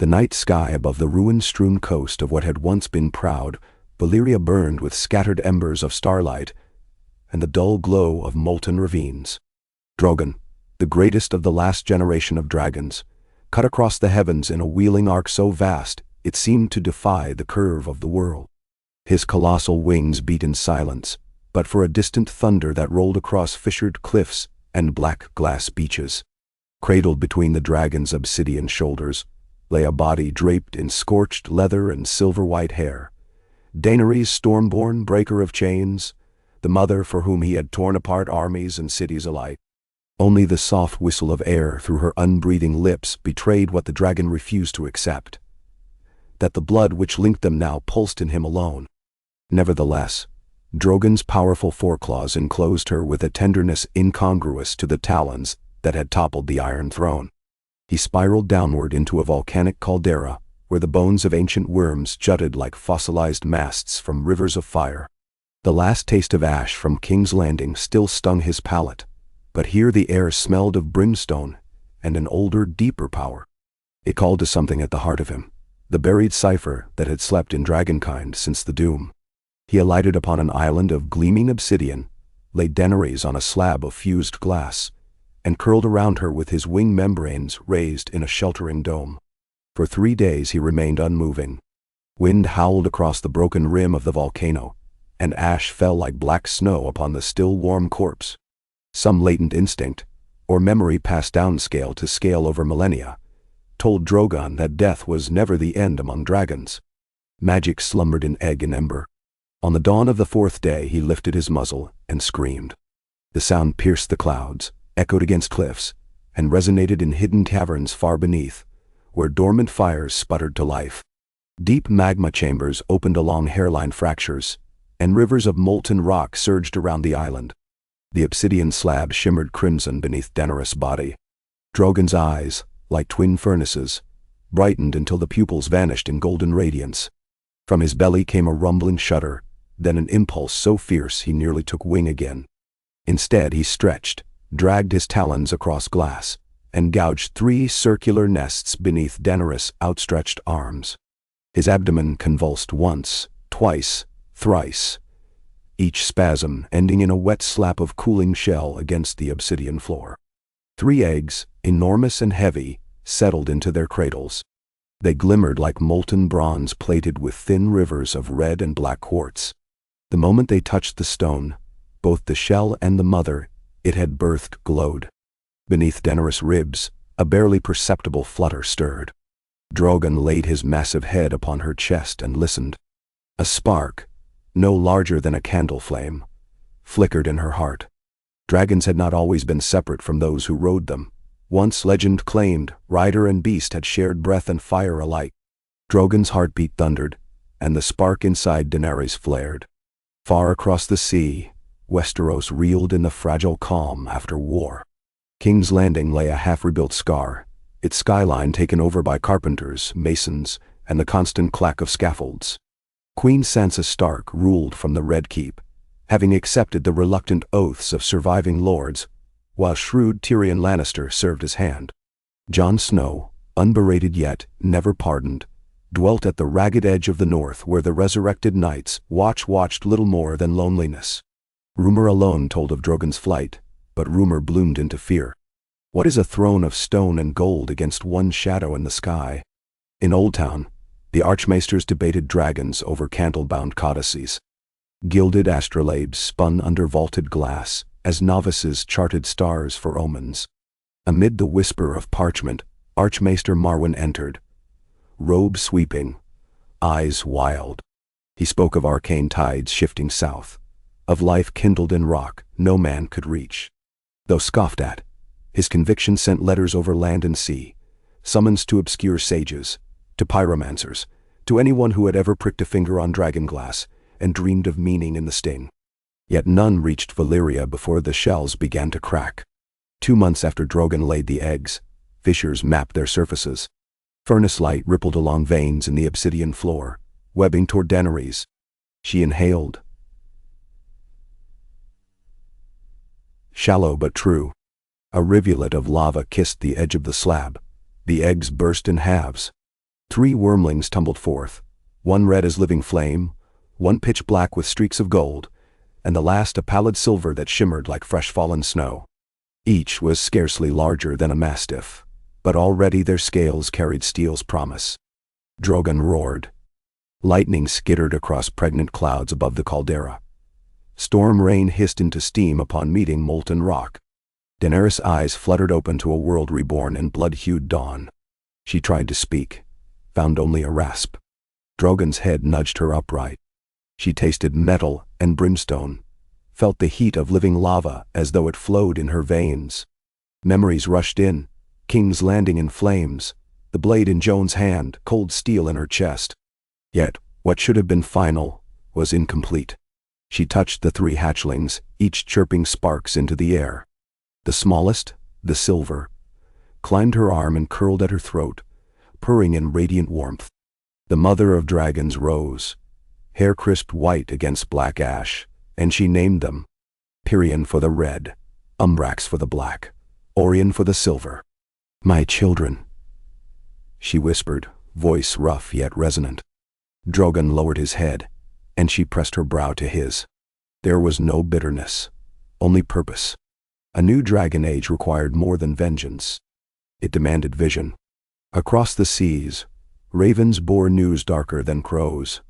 The night sky above the ruin-strewn coast of what had once been proud Valyria burned with scattered embers of starlight and the dull glow of molten ravines. Drogon, the greatest of the last generation of dragons, cut across the heavens in a wheeling arc so vast it seemed to defy the curve of the world. His colossal wings beat in silence, but for a distant thunder that rolled across fissured cliffs and black glass beaches. Cradled between the dragon's obsidian shoulders lay a body draped in scorched leather and silver-white hair. Daenerys, stormborn breaker of chains, the mother for whom he had torn apart armies and cities alike. Only the soft whistle of air through her unbreathing lips betrayed what the dragon refused to accept, that the blood which linked them now pulsed in him alone. Nevertheless, Drogon's powerful foreclaws enclosed her with a tenderness incongruous to the talons that had toppled the Iron Throne. He spiraled downward into a volcanic caldera, where the bones of ancient worms jutted like fossilized masts from rivers of fire. The last taste of ash from King's Landing still stung his palate, but here the air smelled of brimstone and an older, deeper power. It called to something at the heart of him, the buried cipher that had slept in dragonkind since the doom. He alighted upon an island of gleaming obsidian, laid Daenerys on a slab of fused glass, and curled around her with his wing membranes raised in a sheltering dome. For 3 days he remained unmoving. Wind howled across the broken rim of the volcano, and ash fell like black snow upon the still warm corpse. Some latent instinct, or memory passed down scale to scale over millennia, told Drogon that death was never the end among dragons. Magic slumbered in egg and ember. On the dawn of the 4th day he lifted his muzzle and screamed. The sound pierced the clouds, echoed against cliffs, and resonated in hidden caverns far beneath, where dormant fires sputtered to life. Deep magma chambers opened along hairline fractures, and rivers of molten rock surged around the island. The obsidian slab shimmered crimson beneath Daenerys' body. Drogon's eyes, like twin furnaces, brightened until the pupils vanished in golden radiance. From his belly came a rumbling shudder, then an impulse so fierce he nearly took wing again. Instead he stretched, dragged his talons across glass, and gouged 3 circular nests beneath Daenerys' outstretched arms. His abdomen convulsed once, twice, thrice, each spasm ending in a wet slap of cooling shell against the obsidian floor. 3 eggs, enormous and heavy, settled into their cradles. They glimmered like molten bronze plated with thin rivers of red and black quartz. The moment they touched the stone, both the shell and the mother it had birthed glowed. Beneath Daenerys' ribs, a barely perceptible flutter stirred. Drogon laid his massive head upon her chest and listened. A spark, no larger than a candle flame, flickered in her heart. Dragons had not always been separate from those who rode them. Once, legend claimed, rider and beast had shared breath and fire alike. Drogon's heartbeat thundered, and the spark inside Daenerys flared. Far across the sea, Westeros reeled in the fragile calm after war. King's Landing lay a half-rebuilt scar, its skyline taken over by carpenters, masons, and the constant clack of scaffolds. Queen Sansa Stark ruled from the Red Keep, having accepted the reluctant oaths of surviving lords, while shrewd Tyrion Lannister served as hand. Jon Snow, unberated yet never pardoned, dwelt at the ragged edge of the north where the resurrected knights watched little more than loneliness. Rumor alone told of Drogon's flight, but rumor bloomed into fear. What is a throne of stone and gold against one shadow in the sky? In Old Town, the archmaesters debated dragons over candle-bound codices. Gilded astrolabes spun under vaulted glass as novices charted stars for omens. Amid the whisper of parchment, Archmaester Marwyn entered, robe sweeping, eyes wild. He spoke of arcane tides shifting south, of life kindled in rock no man could reach. Though scoffed at, his conviction sent letters over land and sea, summons to obscure sages, to pyromancers, to anyone who had ever pricked a finger on dragonglass and dreamed of meaning in the sting. Yet none reached Valyria before the shells began to crack. 2 months after Drogon laid the eggs, fissures mapped their surfaces. Furnace light rippled along veins in the obsidian floor, webbing toward Daenerys. She inhaled. Shallow but true. A rivulet of lava kissed the edge of the slab. The eggs burst in halves. 3 wormlings tumbled forth, one red as living flame, one pitch black with streaks of gold, and the last a pallid silver that shimmered like fresh fallen snow. Each was scarcely larger than a mastiff, but already their scales carried steel's promise. Drogon roared. Lightning skittered across pregnant clouds above the caldera. Storm rain hissed into steam upon meeting molten rock. Daenerys' eyes fluttered open to a world reborn in blood-hued dawn. She tried to speak, found only a rasp. Drogon's head nudged her upright. She tasted metal and brimstone, felt the heat of living lava as though it flowed in her veins. Memories rushed in, King's Landing in flames, the blade in Joan's hand, cold steel in her chest. Yet, what should have been final was incomplete. She touched the 3 hatchlings, each chirping sparks into the air. The smallest, the silver, climbed her arm and curled at her throat, purring in radiant warmth. The mother of dragons rose, hair crisped white against black ash, and she named them. Pyrion for the red, Umbrax for the black, Orion for the silver. "My children," she whispered, voice rough yet resonant. Drogon lowered his head, and she pressed her brow to his. There was no bitterness, only purpose. A new dragon age required more than vengeance. It demanded vision. Across the seas, ravens bore news darker than crows.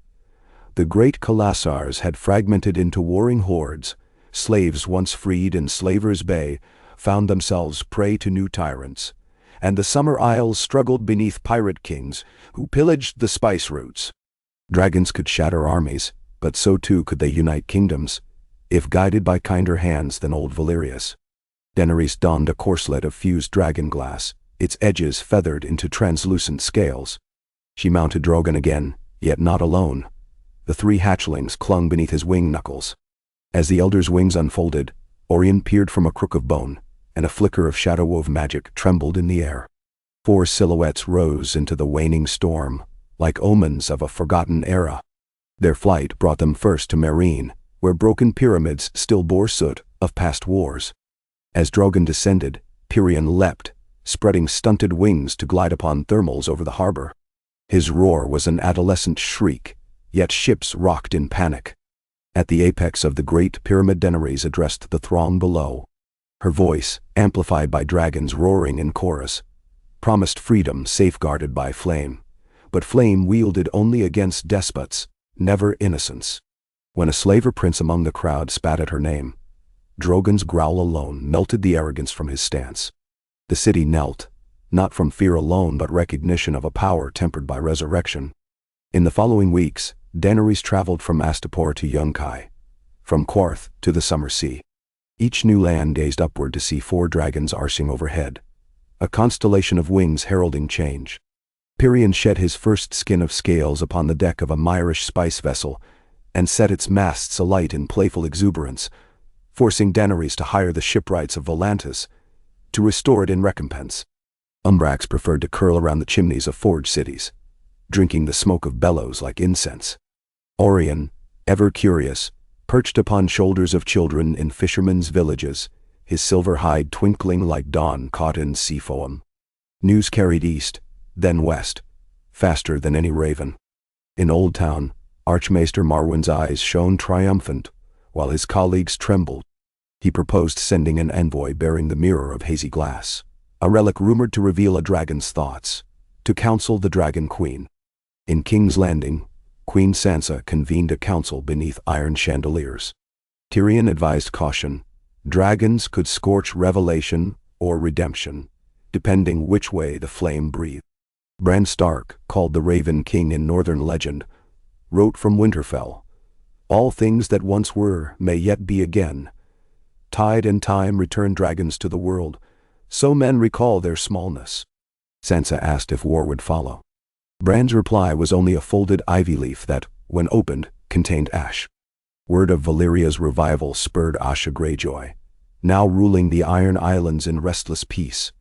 The great Khalasars had fragmented into warring hordes. Slaves once freed in Slaver's Bay found themselves prey to new tyrants, and the Summer Isles struggled beneath pirate kings who pillaged the spice routes. Dragons could shatter armies, but so too could they unite kingdoms, if guided by kinder hands than old Valyria's. Daenerys donned a corselet of fused dragon glass, its edges feathered into translucent scales. She mounted Drogon again, yet not alone. The 3 hatchlings clung beneath his wing knuckles. As the elder's wings unfolded, Orion peered from a crook of bone, and a flicker of shadow-wove magic trembled in the air. 4 silhouettes rose into the waning storm, like omens of a forgotten era. Their flight brought them first to Meereen, where broken pyramids still bore soot of past wars. As Drogon descended, Pyrion leapt, spreading stunted wings to glide upon thermals over the harbor. His roar was an adolescent shriek, yet ships rocked in panic. At the apex of the great pyramid, Daenerys addressed the throng below. Her voice, amplified by dragons roaring in chorus, promised freedom safeguarded by flame, but flame wielded only against despots, never innocence. When a slaver prince among the crowd spat at her name, Drogon's growl alone melted the arrogance from his stance. The city knelt, not from fear alone but recognition of a power tempered by resurrection. In the following weeks, Daenerys traveled from Astapor to Yunkai, from Quarth to the Summer Sea. Each new land gazed upward to see 4 dragons arcing overhead, a constellation of wings heralding change. Pyrion shed his first skin of scales upon the deck of a Myrish spice vessel and set its masts alight in playful exuberance, forcing Daenerys to hire the shipwrights of Volantis to restore it in recompense. Umbrax preferred to curl around the chimneys of forge cities, drinking the smoke of bellows like incense. Orion, ever curious, perched upon shoulders of children in fishermen's villages, his silver hide twinkling like dawn caught in sea foam. News carried east, then west, faster than any raven. In Old Town, Archmaester Marwyn's eyes shone triumphant, while his colleagues trembled. He proposed sending an envoy bearing the mirror of hazy glass, a relic rumored to reveal a dragon's thoughts, to counsel the Dragon Queen. In King's Landing, Queen Sansa convened a council beneath iron chandeliers. Tyrion advised caution. Dragons could scorch revelation or redemption, depending which way the flame breathed. Bran Stark, called the Raven King in Northern legend, wrote from Winterfell, "All things that once were may yet be again. Tide and time return dragons to the world, so men recall their smallness." Sansa asked if war would follow. Bran's reply was only a folded ivy leaf that, when opened, contained ash. Word of Valyria's revival spurred Asha Greyjoy, now ruling the Iron Islands in restless peace,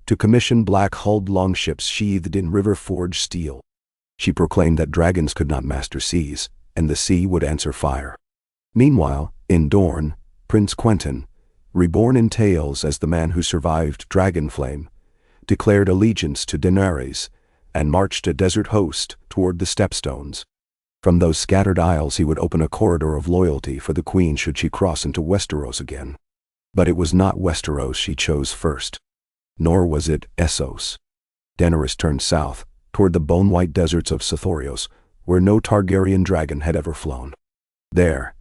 to commission black-hulled longships sheathed in river-forged steel. She proclaimed that dragons could not master seas, and the sea would answer fire. Meanwhile, in Dorne, Prince Quentyn, reborn in tales as the man who survived Dragonflame, declared allegiance to Daenerys, and marched a desert host toward the stepstones. From those scattered isles he would open a corridor of loyalty for the queen should she cross into Westeros again. But it was not Westeros she chose first. Nor was it Essos. Daenerys turned south, toward the bone-white deserts of Sithorios, where no Targaryen dragon had ever flown. There,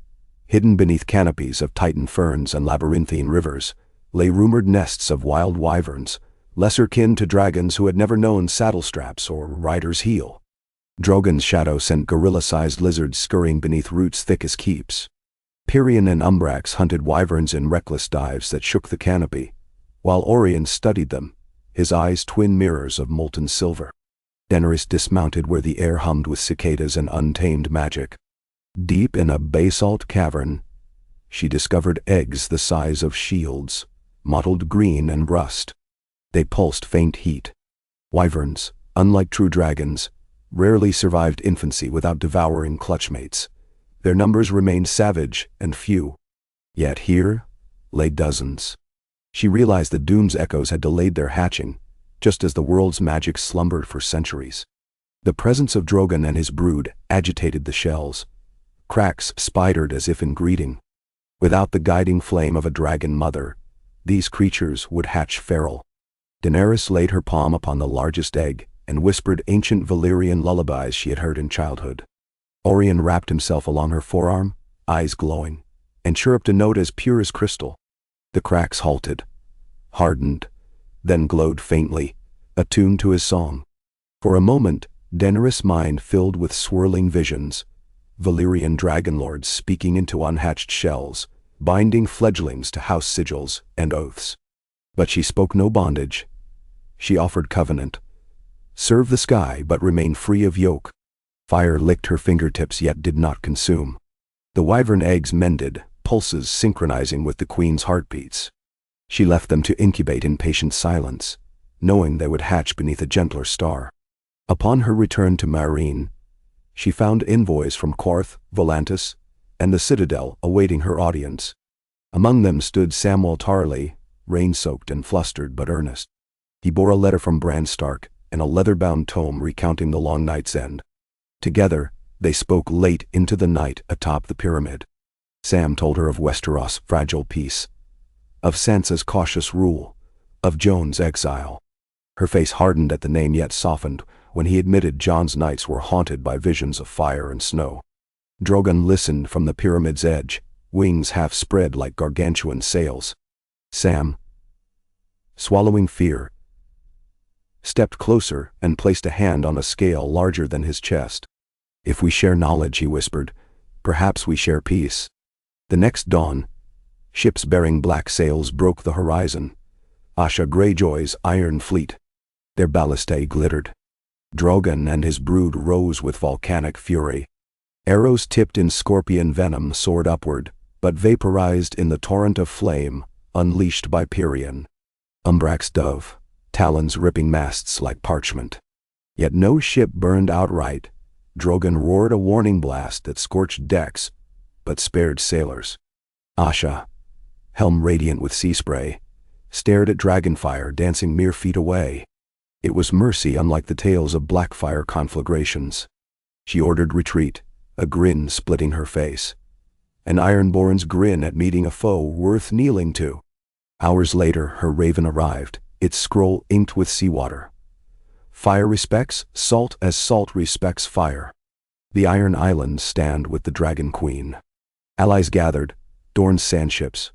hidden beneath canopies of Titan ferns and labyrinthine rivers, lay rumored nests of wild wyverns, lesser kin to dragons who had never known saddle straps or rider's heel. Drogon's shadow sent gorilla-sized lizards scurrying beneath roots thick as keeps. Pyrion and Umbrax hunted wyverns in reckless dives that shook the canopy, while Orien studied them, his eyes twin mirrors of molten silver. Daenerys dismounted where the air hummed with cicadas and untamed magic. Deep in a basalt cavern, she discovered eggs the size of shields, mottled green and rust. They pulsed faint heat. Wyverns, unlike true dragons, rarely survived infancy without devouring clutchmates. Their numbers remained savage and few. Yet here lay dozens. She realized that Doom's echoes had delayed their hatching, just as the world's magic slumbered for centuries. The presence of Drogon and his brood agitated the shells. Cracks spidered as if in greeting. Without the guiding flame of a dragon mother, these creatures would hatch feral. Daenerys laid her palm upon the largest egg and whispered ancient Valyrian lullabies she had heard in childhood. Orien wrapped himself along her forearm, eyes glowing, and chirruped a note as pure as crystal. The cracks halted, hardened, then glowed faintly, attuned to his song. For a moment, Daenerys' mind filled with swirling visions, Valyrian dragonlords speaking into unhatched shells, binding fledglings to house sigils and oaths. But she spoke no bondage. She offered covenant. Serve the sky but remain free of yoke. Fire licked her fingertips yet did not consume. The wyvern eggs mended, pulses synchronizing with the queen's heartbeats. She left them to incubate in patient silence, knowing they would hatch beneath a gentler star. Upon her return to Meereen, she found envoys from Qarth, Volantis, and the Citadel awaiting her audience. Among them stood Samwell Tarly, rain-soaked and flustered but earnest. He bore a letter from Bran Stark and a leather-bound tome recounting the long night's end. Together, they spoke late into the night atop the pyramid. Sam told her of Westeros' fragile peace, of Sansa's cautious rule, of Jon's exile. Her face hardened at the name yet softened when he admitted Jon's nights were haunted by visions of fire and snow. Drogon listened from the pyramid's edge, wings half spread like gargantuan sails. Sam, swallowing fear, stepped closer and placed a hand on a scale larger than his chest. If we share knowledge, he whispered, perhaps we share peace. The next dawn, ships bearing black sails broke the horizon. Asha Greyjoy's iron fleet. Their ballistae glittered. Drogon and his brood rose with volcanic fury. Arrows tipped in scorpion venom soared upward, but vaporized in the torrent of flame unleashed by Pyrion. Umbrax dove, talons ripping masts like parchment. Yet no ship burned outright. Drogon roared a warning blast that scorched decks, but spared sailors. Asha, helm radiant with sea spray, stared at dragonfire dancing mere feet away. It was mercy unlike the tales of blackfire conflagrations. She ordered retreat, a grin splitting her face. An Ironborn's grin at meeting a foe worth kneeling to. Hours later, her raven arrived, its scroll inked with seawater. Fire respects salt as salt respects fire. The Iron Islands stand with the Dragon Queen. Allies gathered, Dorne's sandships,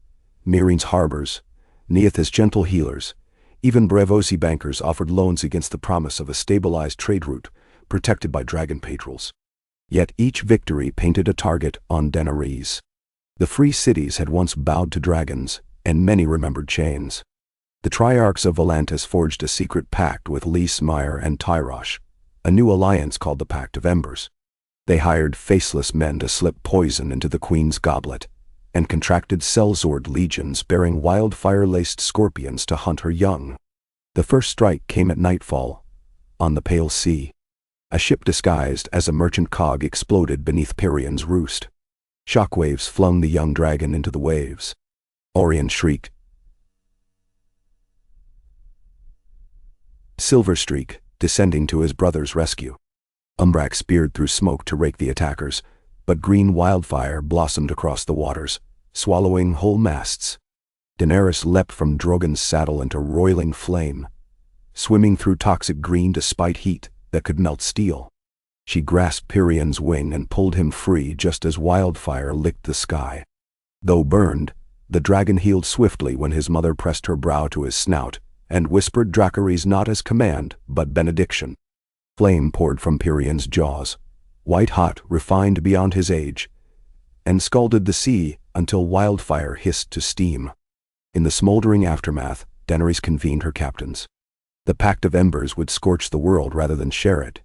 Meereen's harbors, Neith's gentle healers. Even Braavosi bankers offered loans against the promise of a stabilized trade route, protected by dragon patrols. Yet each victory painted a target on Daenerys. The free cities had once bowed to dragons, and many remembered chains. The Triarchs of Volantis forged a secret pact with Lys Meyer and Tyrosh, a new alliance called the Pact of Embers. They hired faceless men to slip poison into the Queen's goblet, and contracted sellsword legions bearing wildfire-laced scorpions to hunt her young. The first strike came at nightfall, on the Pale Sea. A ship disguised as a merchant cog exploded beneath Pyrion's roost. Shockwaves flung the young dragon into the waves. Orien shrieked. Silverstreak, descending to his brother's rescue. Umbrax speared through smoke to rake the attackers, but green wildfire blossomed across the waters, swallowing whole masts. Daenerys leapt from Drogon's saddle into roiling flame, swimming through toxic green despite heat that could melt steel. She grasped Tyrion's wing and pulled him free just as wildfire licked the sky. Though burned, the dragon healed swiftly when his mother pressed her brow to his snout and whispered Dracarys not as command, but benediction. Flame poured from Tyrion's jaws, white-hot, refined beyond his age, and scalded the sea until wildfire hissed to steam. In the smoldering aftermath, Daenerys convened her captains. The pact of embers would scorch the world rather than share it.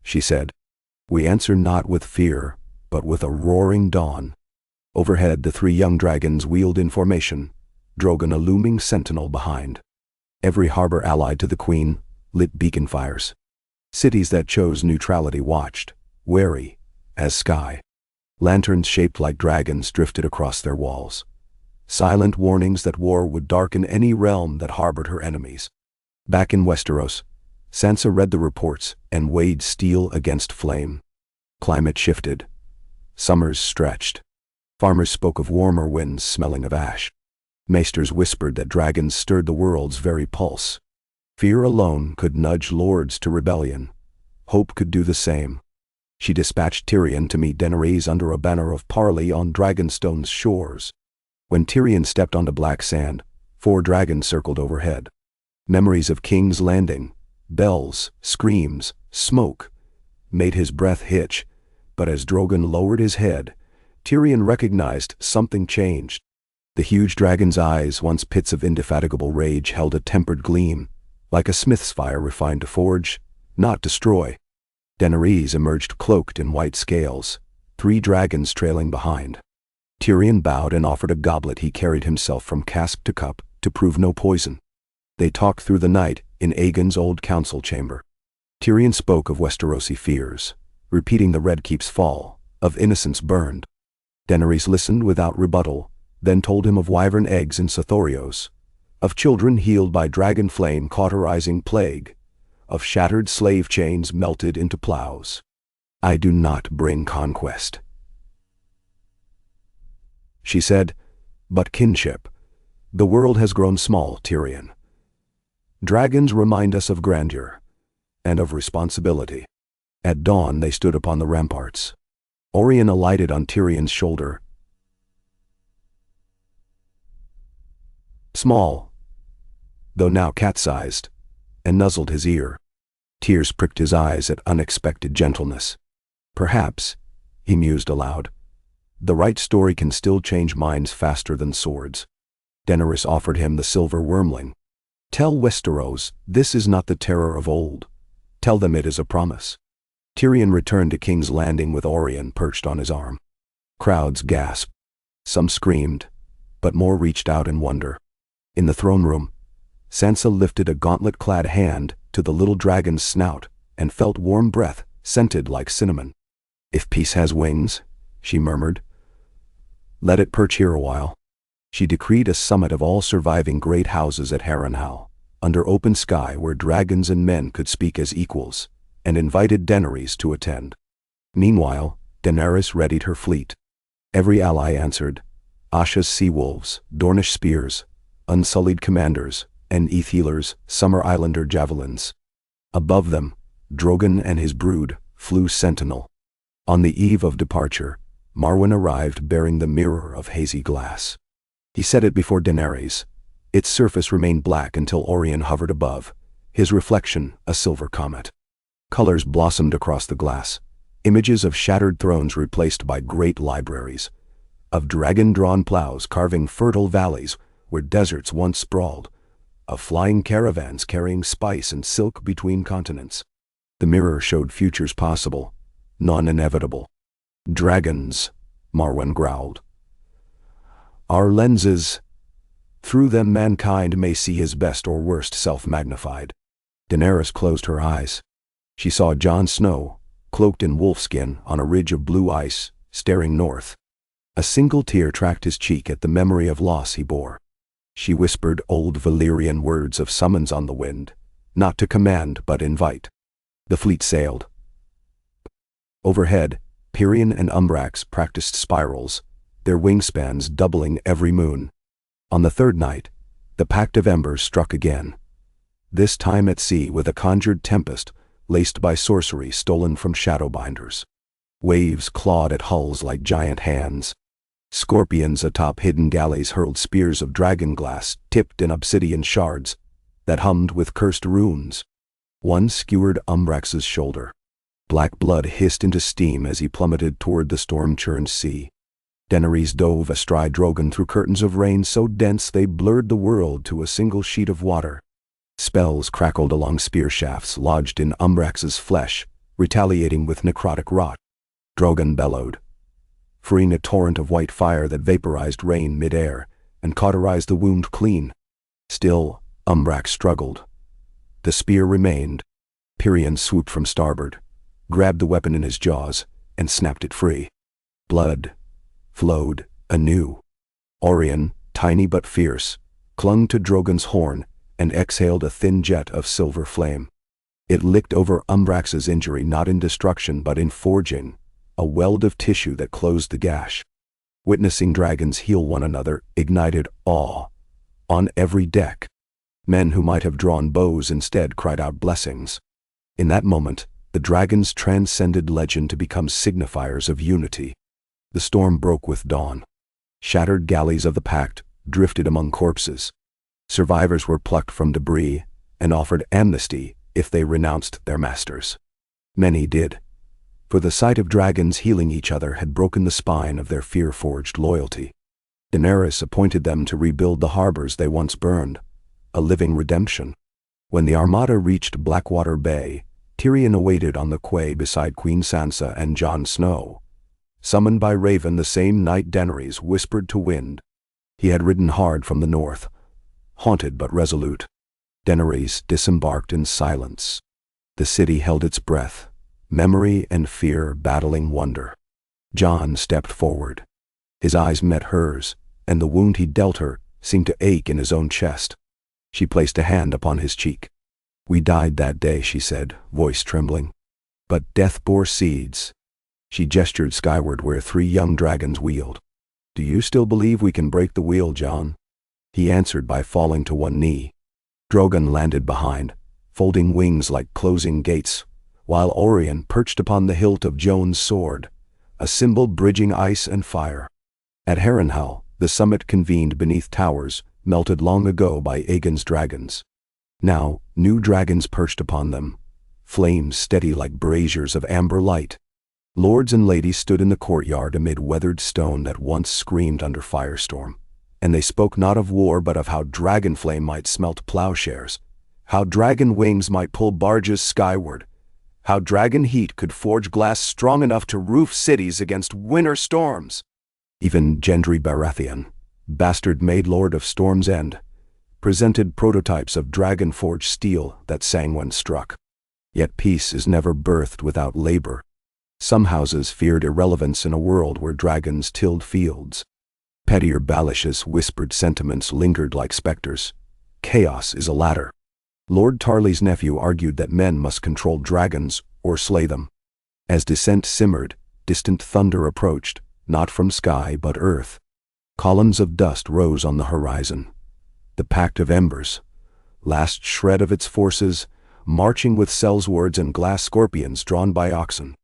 She said, "We answer not with fear, but with a roaring dawn." Overhead, the 3 young dragons wheeled in formation, Drogon a looming sentinel behind. Every harbor allied to the Queen lit beacon fires. Cities that chose neutrality watched, wary as sky. Lanterns shaped like dragons drifted across their walls. Silent warnings that war would darken any realm that harbored her enemies. Back in Westeros, Sansa read the reports and weighed steel against flame. Climate shifted. Summers stretched. Farmers spoke of warmer winds smelling of ash. Maesters whispered that dragons stirred the world's very pulse. Fear alone could nudge lords to rebellion. Hope could do the same. She dispatched Tyrion to meet Daenerys under a banner of parley on Dragonstone's shores. When Tyrion stepped onto black sand, 4 dragons circled overhead. Memories of King's Landing, bells, screams, smoke, made his breath hitch, but as Drogon lowered his head, Tyrion recognized something changed. The huge dragon's eyes, once pits of indefatigable rage, held a tempered gleam, like a smith's fire refined to forge, not destroy. Daenerys emerged cloaked in white scales, 3 dragons trailing behind. Tyrion bowed and offered a goblet he carried himself from cask to cup to prove no poison. They talked through the night in Aegon's old council chamber. Tyrion spoke of Westerosi fears, repeating the Red Keep's fall, of innocence burned. Daenerys listened without rebuttal, then told him of wyvern eggs in Sothorios, of children healed by dragon flame cauterizing plague, of shattered slave chains melted into plows. "I do not bring conquest," she said, "but kinship. The world has grown small, Tyrion. Dragons remind us of grandeur and of responsibility." At dawn they stood upon the ramparts. Orien alighted on Tyrion's shoulder. Small, though now cat-sized, and nuzzled his ear. Tears pricked his eyes at unexpected gentleness. "Perhaps," he mused aloud, "the right story can still change minds faster than swords." Daenerys offered him the silver wormling. "Tell Westeros this is not the terror of old. Tell them it is a promise." Tyrion returned to King's Landing with Orien perched on his arm. Crowds gasped. Some screamed, but more reached out in wonder. In the throne room, Sansa lifted a gauntlet-clad hand to the little dragon's snout and felt warm breath, scented like cinnamon. "If peace has wings," she murmured, "let it perch here a while." She decreed a summit of all surviving great houses at Harrenhal, under open sky where dragons and men could speak as equals, and invited Daenerys to attend. Meanwhile, Daenerys readied her fleet. Every ally answered: Asha's sea wolves, Dornish spears, unsullied commanders, and Etheler's Summer Islander javelins. Above them, Drogon and his brood flew sentinel. On the eve of departure, Marwyn arrived bearing the mirror of hazy glass. He set it before Daenerys. Its surface remained black until Orien hovered above, his reflection a silver comet. Colors blossomed across the glass, images of shattered thrones replaced by great libraries, of dragon-drawn plows carving fertile valleys where deserts once sprawled, of flying caravans carrying spice and silk between continents. The mirror showed futures possible, none inevitable. "Dragons," Marwyn growled. "Our lenses. Through them mankind may see his best or worst self magnified." Daenerys closed her eyes. She saw Jon Snow, cloaked in wolfskin on a ridge of blue ice, staring north. A single tear tracked his cheek at the memory of loss he bore. She whispered old Valyrian words of summons on the wind, not to command but invite. The fleet sailed. Overhead, Pirion and Umbrax practiced spirals, their wingspans doubling every moon. On the third night, the Pact of Embers struck again, this time at sea with a conjured tempest laced by sorcery stolen from shadowbinders. Waves clawed at hulls like giant hands. Scorpions atop hidden galleys hurled spears of dragon glass tipped in obsidian shards that hummed with cursed runes. One skewered Umbrax's shoulder. Black blood hissed into steam as he plummeted toward the storm-churned sea. Daenerys dove astride Drogon through curtains of rain so dense they blurred the world to a single sheet of water. Spells crackled along spear shafts lodged in Umbrax's flesh, retaliating with necrotic rot. Drogon bellowed, freeing a torrent of white fire that vaporized rain mid-air and cauterized the wound clean. Still, Umbrax struggled. The spear remained. Pirion swooped from starboard, grabbed the weapon in his jaws, and snapped it free. Blood flowed anew. Orion, tiny but fierce, clung to Drogon's horn and exhaled a thin jet of silver flame. It licked over Umbrax's injury not in destruction but in forging, a weld of tissue that closed the gash. Witnessing dragons heal one another ignited awe. On every deck, men who might have drawn bows instead cried out blessings. In that moment, the dragons transcended legend to become signifiers of unity. The storm broke with dawn. Shattered galleys of the Pact drifted among corpses. Survivors were plucked from debris and offered amnesty if they renounced their masters. Many did, for the sight of dragons healing each other had broken the spine of their fear-forged loyalty. Daenerys appointed them to rebuild the harbors they once burned, a living redemption. When the armada reached Blackwater Bay, Tyrion awaited on the quay beside Queen Sansa and Jon Snow. Summoned by Raven the same night Daenerys whispered to wind. He had ridden hard from the north, haunted but resolute. Daenerys disembarked in silence. The city held its breath, memory and fear battling wonder. Jon stepped forward. His eyes met hers, and the wound he dealt her seemed to ache in his own chest. She placed a hand upon his cheek. "We died that day," she said, voice trembling. "But death bore seeds." She gestured skyward where 3 young dragons wheeled. "Do you still believe we can break the wheel, Jon?" He answered by falling to one knee. Drogon landed behind, folding wings like closing gates, while Orion perched upon the hilt of Jon's sword, a symbol bridging ice and fire. At Harrenhal, the summit convened beneath towers melted long ago by Aegon's dragons. Now, new dragons perched upon them, flames steady like braziers of amber light. Lords and ladies stood in the courtyard amid weathered stone that once screamed under firestorm. And they spoke not of war but of how dragon flame might smelt plowshares, how dragon wings might pull barges skyward, how dragon heat could forge glass strong enough to roof cities against winter storms. Even Gendry Baratheon, bastard-made lord of Storm's End, presented prototypes of dragon-forged steel that sang when struck. Yet peace is never birthed without labor. Some houses feared irrelevance in a world where dragons tilled fields. Pettier Balish's whispered sentiments lingered like specters. Chaos is a ladder. Lord Tarly's nephew argued that men must control dragons or slay them. As dissent simmered, distant thunder approached, not from sky but earth. Columns of dust rose on the horizon. The Pact of Embers, last shred of its forces, marching with sellswords and glass scorpions drawn by oxen.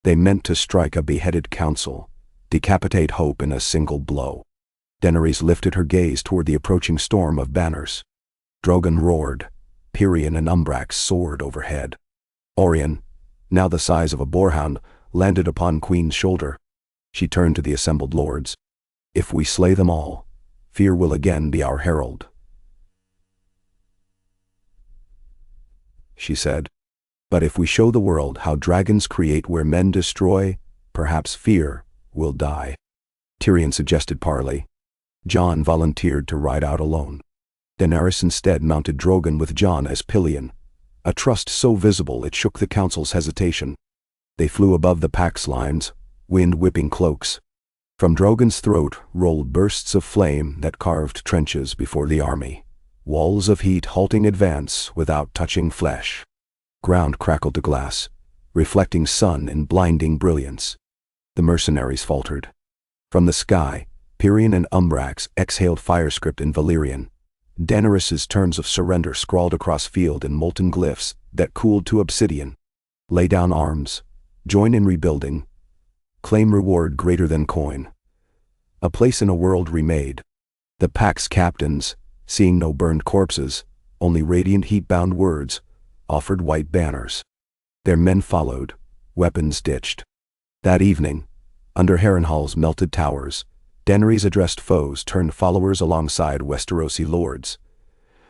They meant to strike a beheaded council, decapitate hope in a single blow. Daenerys lifted her gaze toward the approaching storm of banners. Drogon roared. Pirion and Umbrax soared overhead. Orion, now the size of a boarhound, landed upon Queen's shoulder. She turned to the assembled lords. "If we slay them all, fear will again be our herald," she said. "But if we show the world how dragons create where men destroy, perhaps fear will die." Tyrion suggested parley. Jon volunteered to ride out alone. Daenerys instead mounted Drogon with Jon as pillion, a trust so visible it shook the council's hesitation. They flew above the Pact's lines, wind whipping cloaks. From Drogon's throat rolled bursts of flame that carved trenches before the army, walls of heat halting advance without touching flesh. Ground crackled to glass, reflecting sun in blinding brilliance. The mercenaries faltered. From the sky, Pirion and Umbrax exhaled fire script in Valyrian. Daenerys's terms of surrender scrawled across field in molten glyphs that cooled to obsidian. Lay down arms, join in rebuilding, claim reward greater than coin. A place in a world remade. The pack's captains, seeing no burned corpses, only radiant heat-bound words, offered white banners. Their men followed, weapons ditched. That evening, under Harrenhal's melted towers, Daenerys addressed foes turned followers alongside Westerosi lords.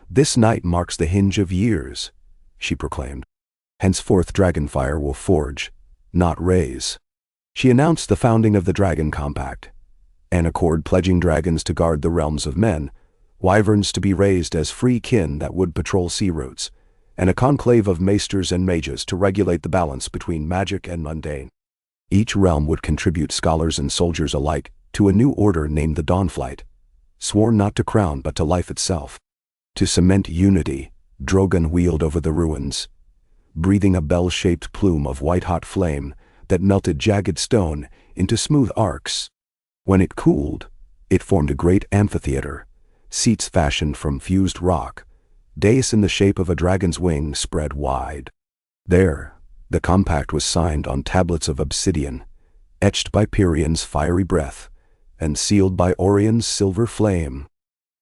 "This night marks the hinge of years," she proclaimed. "Henceforth Dragonfire will forge, not raise." She announced the founding of the Dragon Compact, an accord pledging dragons to guard the realms of men, wyverns to be raised as free kin that would patrol sea routes, and a conclave of maesters and mages to regulate the balance between magic and mundane. Each realm would contribute scholars and soldiers alike to a new order named the Dawnflight, sworn not to crown but to life itself. To cement unity, Drogon wheeled over the ruins, breathing a bell-shaped plume of white-hot flame that melted jagged stone into smooth arcs. When it cooled, it formed a great amphitheater, seats fashioned from fused rock, dais in the shape of a dragon's wing spread wide. There, the compact was signed on tablets of obsidian, etched by Pyrion's fiery breath, and sealed by Orion's silver flame.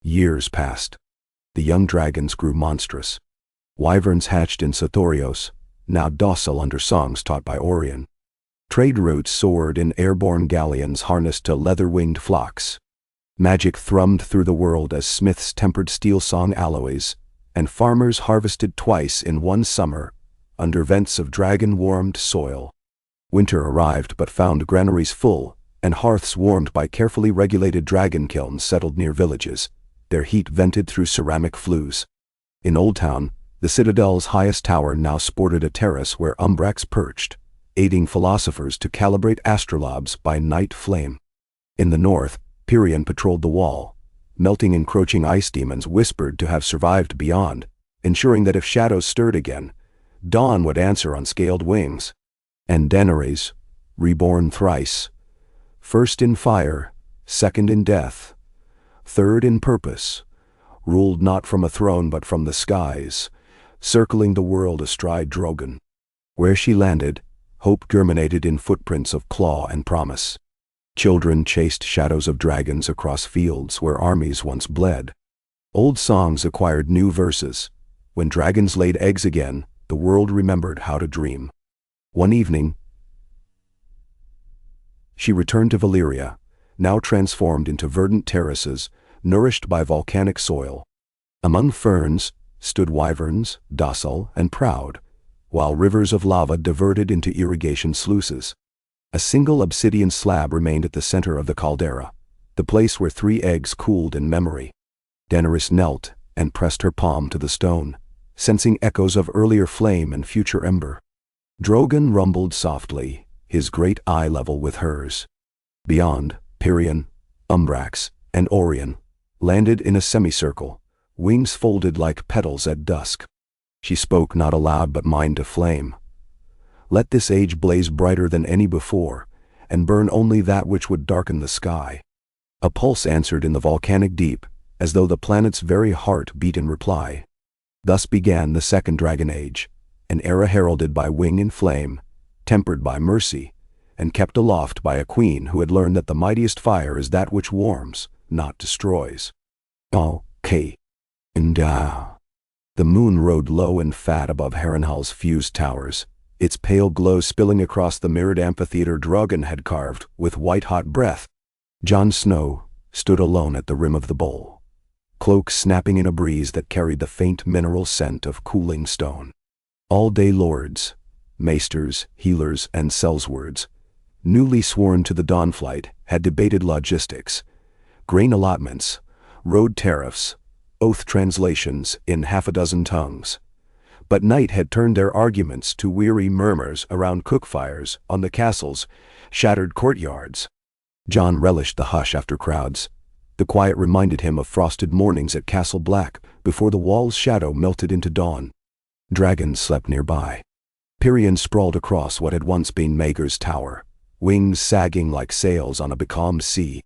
Years passed. The young dragons grew monstrous. Wyverns hatched in Sothorios, now docile under songs taught by Orion. Trade routes soared in airborne galleons harnessed to leather-winged flocks. Magic thrummed through the world as smiths tempered steel-song alloys, and farmers harvested twice in one summer, under vents of dragon-warmed soil. Winter arrived but found granaries full, and hearths warmed by carefully regulated dragon kilns settled near villages, their heat vented through ceramic flues. In Old Town, the citadel's highest tower now sported a terrace where Umbrax perched, aiding philosophers to calibrate astrolabes by night flame. In the north, Pirion patrolled the wall. Melting encroaching ice demons whispered to have survived beyond, ensuring that if shadows stirred again, dawn would answer on scaled wings. And Daenerys, reborn thrice, first in fire, second in death, third in purpose, ruled not from a throne but from the skies, circling the world astride Drogon. Where she landed, hope germinated in footprints of claw and promise. Children chased shadows of dragons across fields where armies once bled. Old songs acquired new verses. When dragons laid eggs again, the world remembered how to dream. One evening, she returned to Valyria, now transformed into verdant terraces, nourished by volcanic soil. Among ferns stood wyverns, docile and proud, while rivers of lava diverted into irrigation sluices. A single obsidian slab remained at the center of the caldera, the place where 3 eggs cooled in memory. Daenerys knelt and pressed her palm to the stone, sensing echoes of earlier flame and future ember. Drogon rumbled softly, his great eye level with hers. Beyond, Pirion, Umbrax, and Orion landed in a semicircle, wings folded like petals at dusk. She spoke not aloud but mind to flame. "Let this age blaze brighter than any before, and burn only that which would darken the sky." A pulse answered in the volcanic deep, as though the planet's very heart beat in reply. Thus began the Second Dragon Age, an era heralded by wing and flame, tempered by mercy, and kept aloft by a queen who had learned that the mightiest fire is that which warms, not destroys. Okay. And the moon rode low and fat above Harrenhal's fused towers, its pale glow spilling across the mirrored amphitheater Drogon had carved with white-hot breath. Jon Snow stood alone at the rim of the bowl, cloak snapping in a breeze that carried the faint mineral scent of cooling stone. All-day lords, maesters, healers, and sellswords, newly sworn to the Dawnflight, had debated logistics, grain allotments, road tariffs, oath translations in 6 tongues. But night had turned their arguments to weary murmurs around cookfires on the castle's shattered courtyards. John relished the hush after crowds. The quiet reminded him of frosted mornings at Castle Black before the wall's shadow melted into dawn. Dragons slept nearby. Pirion sprawled across what had once been Maegor's tower, wings sagging like sails on a becalmed sea.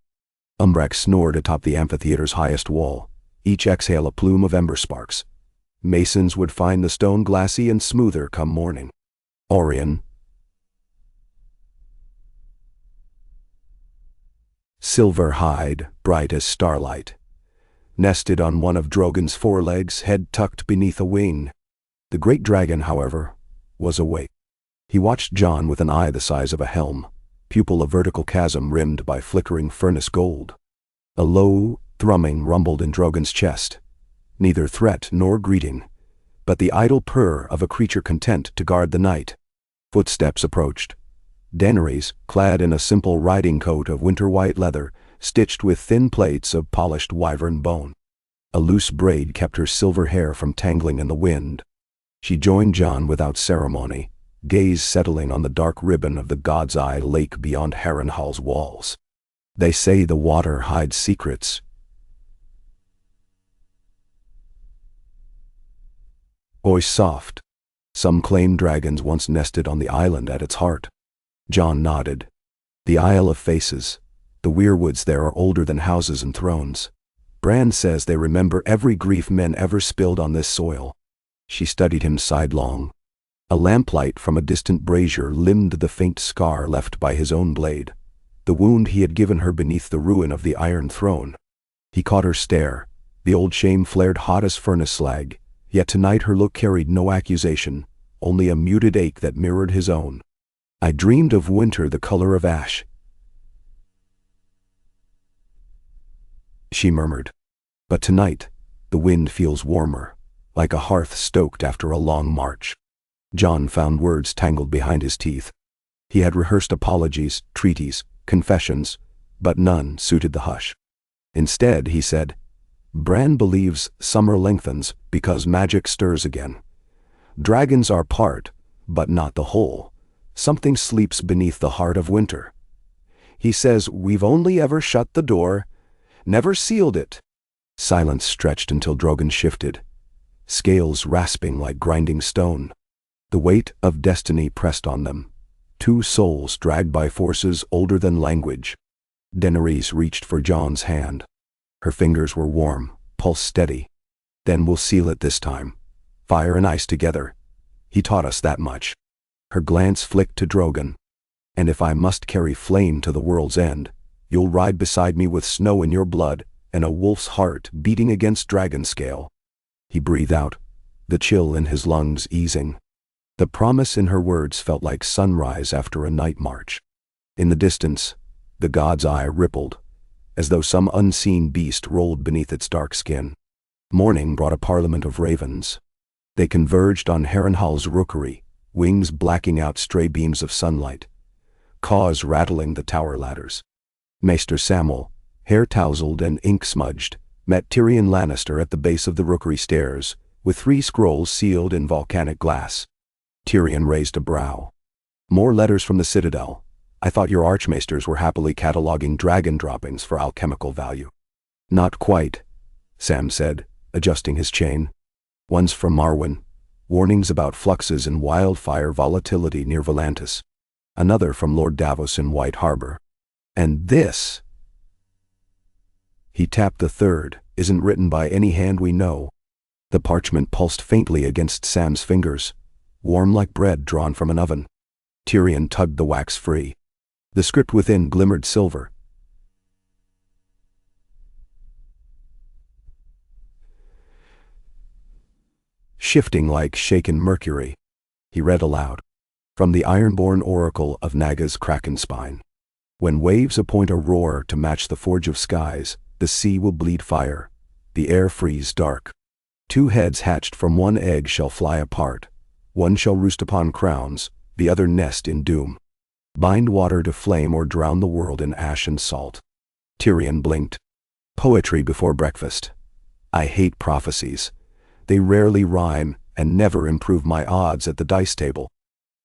Umbrax snored atop the amphitheater's highest wall, each exhale a plume of ember sparks. Masons would find the stone glassy and smoother come morning. Orion, silver hide, bright as starlight, nested on one of Drogon's forelegs, head tucked beneath a wing. The great dragon, however, was awake. He watched John with an eye the size of a helm, pupil a vertical chasm rimmed by flickering furnace gold. A low thrumming rumbled in Drogon's chest, neither threat nor greeting, but the idle purr of a creature content to guard the night. Footsteps approached. Daenerys, clad in a simple riding coat of winter-white leather, stitched with thin plates of polished wyvern bone. A loose braid kept her silver hair from tangling in the wind. She joined John without ceremony, gaze settling on the dark ribbon of the God's Eye lake beyond Harrenhal's walls. They say the water hides secrets. Voice soft. Some claim dragons once nested on the island at its heart. John nodded. The Isle of Faces. The weirwoods there are older than houses and thrones. Bran says they remember every grief men ever spilled on this soil. She studied him sidelong. A lamplight from a distant brazier limned the faint scar left by his own blade, the wound he had given her beneath the ruin of the Iron Throne. He caught her stare. The old shame flared hot as furnace slag, yet tonight her look carried no accusation, only a muted ache that mirrored his own. I dreamed of winter the color of ash, she murmured. But tonight, the wind feels warmer, like a hearth stoked after a long march. John found words tangled behind his teeth. He had rehearsed apologies, treaties, confessions, but none suited the hush. Instead, he said, Bran believes summer lengthens because magic stirs again. Dragons are part, but not the whole. Something sleeps beneath the heart of winter. He says we've only ever shut the door, never sealed it. Silence stretched until Drogon shifted, scales rasping like grinding stone. The weight of destiny pressed on them, two souls dragged by forces older than language. Daenerys reached for Jon's hand. Her fingers were warm, pulse steady. Then we'll seal it this time. Fire and ice together. He taught us that much. Her glance flicked to Drogon. And if I must carry flame to the world's end, you'll ride beside me with snow in your blood and a wolf's heart beating against dragon scale. He breathed out, the chill in his lungs easing. The promise in her words felt like sunrise after a night march. In the distance, the God's Eye rippled, as though some unseen beast rolled beneath its dark skin. Morning brought a parliament of ravens. They converged on Harrenhal's rookery, wings blacking out stray beams of sunlight, caws rattling the tower ladders. Maester Samwell, hair tousled and ink-smudged, met Tyrion Lannister at the base of the rookery stairs, with 3 scrolls sealed in volcanic glass. Tyrion raised a brow. More letters from the Citadel. I thought your archmaesters were happily cataloging dragon droppings for alchemical value. Not quite, Sam said, adjusting his chain. One's from Marwyn, warnings about fluxes and wildfire volatility near Volantis. Another from Lord Davos in White Harbor. And this, he tapped the third, isn't written by any hand we know. The parchment pulsed faintly against Sam's fingers, warm like bread drawn from an oven. Tyrion tugged the wax free. The script within glimmered silver. Shifting like shaken mercury. He read aloud. From the ironborn oracle of Naga's kraken spine. When waves appoint a roar to match the forge of skies, the sea will bleed fire, the air freeze dark. 2 heads hatched from 1 egg shall fly apart. One shall roost upon crowns, the other nest in doom. Bind water to flame or drown the world in ash and salt. Tyrion blinked. Poetry before breakfast. I hate prophecies. They rarely rhyme and never improve my odds at the dice table.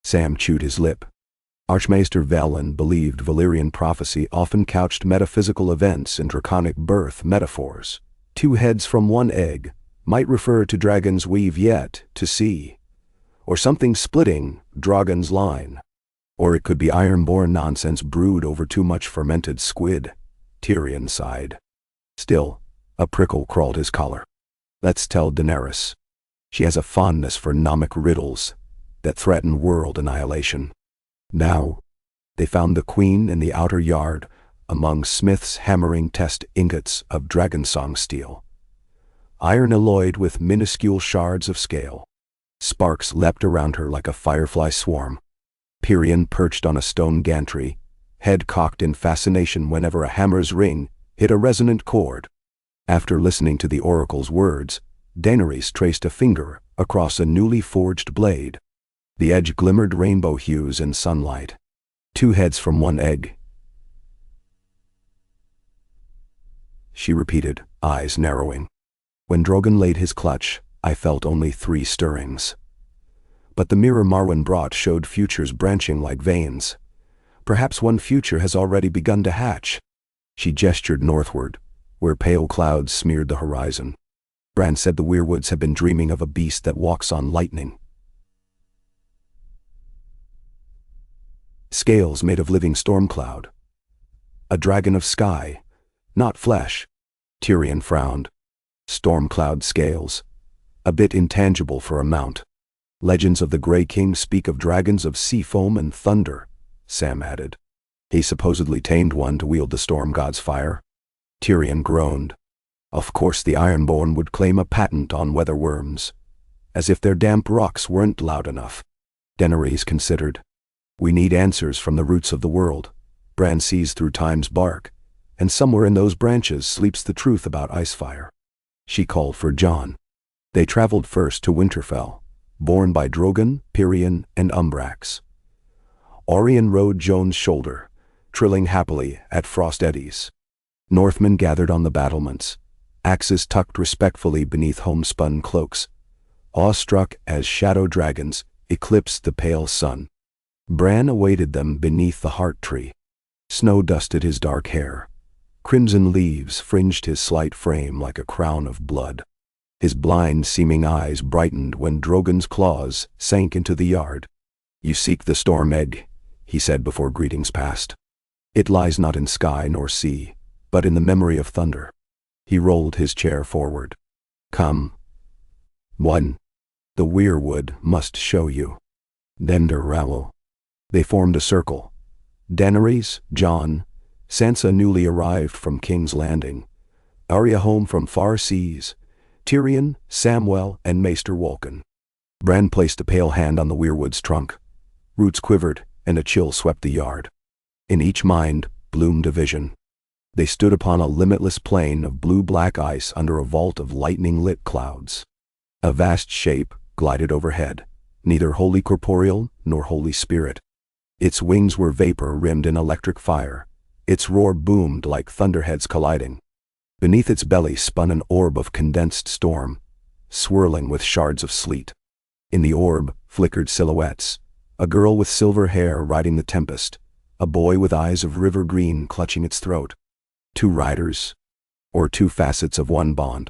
Sam chewed his lip. Archmaester Velen believed Valyrian prophecy often couched metaphysical events in draconic birth metaphors. 2 heads from 1 egg might refer to dragons we've yet to see, or something splitting Drogon's line. Or it could be ironborn nonsense brewed over too much fermented squid, Tyrion sighed. Still, a prickle crawled his collar. Let's tell Daenerys. She has a fondness for gnomic riddles that threaten world annihilation. Now, they found the queen in the outer yard among smiths hammering test ingots of dragonsong steel, iron alloyed with minuscule shards of scale. Sparks leapt around her like a firefly swarm. Tyrion perched on a stone gantry, head cocked in fascination whenever a hammer's ring hit a resonant chord. After listening to the oracle's words, Daenerys traced a finger across a newly forged blade. The edge glimmered rainbow hues in sunlight. 2 heads from 1 egg, she repeated, eyes narrowing. When Drogon laid his clutch, I felt only 3 stirrings. But the mirror Marwyn brought showed futures branching like veins. Perhaps one future has already begun to hatch. She gestured northward, where pale clouds smeared the horizon. Bran said the weirwoods had been dreaming of a beast that walks on lightning. Scales made of living storm cloud. A dragon of sky, not flesh. Tyrion frowned. Storm cloud scales. A bit intangible for a mount. Legends of the Grey King speak of dragons of sea foam and thunder, Sam added. He supposedly tamed one to wield the storm god's fire. Tyrion groaned. Of course the Ironborn would claim a patent on weather worms. As if their damp rocks weren't loud enough. Daenerys considered. We need answers from the roots of the world. Bran sees through time's bark, and somewhere in those branches sleeps the truth about Icefire. She called for Jon. They traveled first to Winterfell, borne by Drogon, Tyrion, and Umbrax. Orien rode Jon's shoulder, trilling happily at frost eddies. Northmen gathered on the battlements, axes tucked respectfully beneath homespun cloaks, awestruck as shadow dragons eclipsed the pale sun. Bran awaited them beneath the heart tree. Snow dusted his dark hair. Crimson leaves fringed his slight frame like a crown of blood. His blind-seeming eyes brightened when Drogon's claws sank into the yard. You seek the storm egg, he said before greetings passed. It lies not in sky nor sea, but in the memory of thunder. He rolled his chair forward. Come. 1. The weirwood must show you. Dender Rowell. They formed a circle. Daenerys, Jon, Sansa newly arrived from King's Landing, Arya home from far seas, Tyrion, Samwell, and Maester Wolkan. Bran placed a pale hand on the weirwood's trunk. Roots quivered, and a chill swept the yard. In each mind bloomed a vision. They stood upon a limitless plain of blue-black ice under a vault of lightning-lit clouds. A vast shape glided overhead, neither wholly corporeal nor wholly spirit. Its wings were vapor rimmed in electric fire. Its roar boomed like thunderheads colliding. Beneath its belly spun an orb of condensed storm, swirling with shards of sleet. In the orb flickered silhouettes, a girl with silver hair riding the tempest, a boy with eyes of river green clutching its throat. 2 riders, or 2 facets of one bond.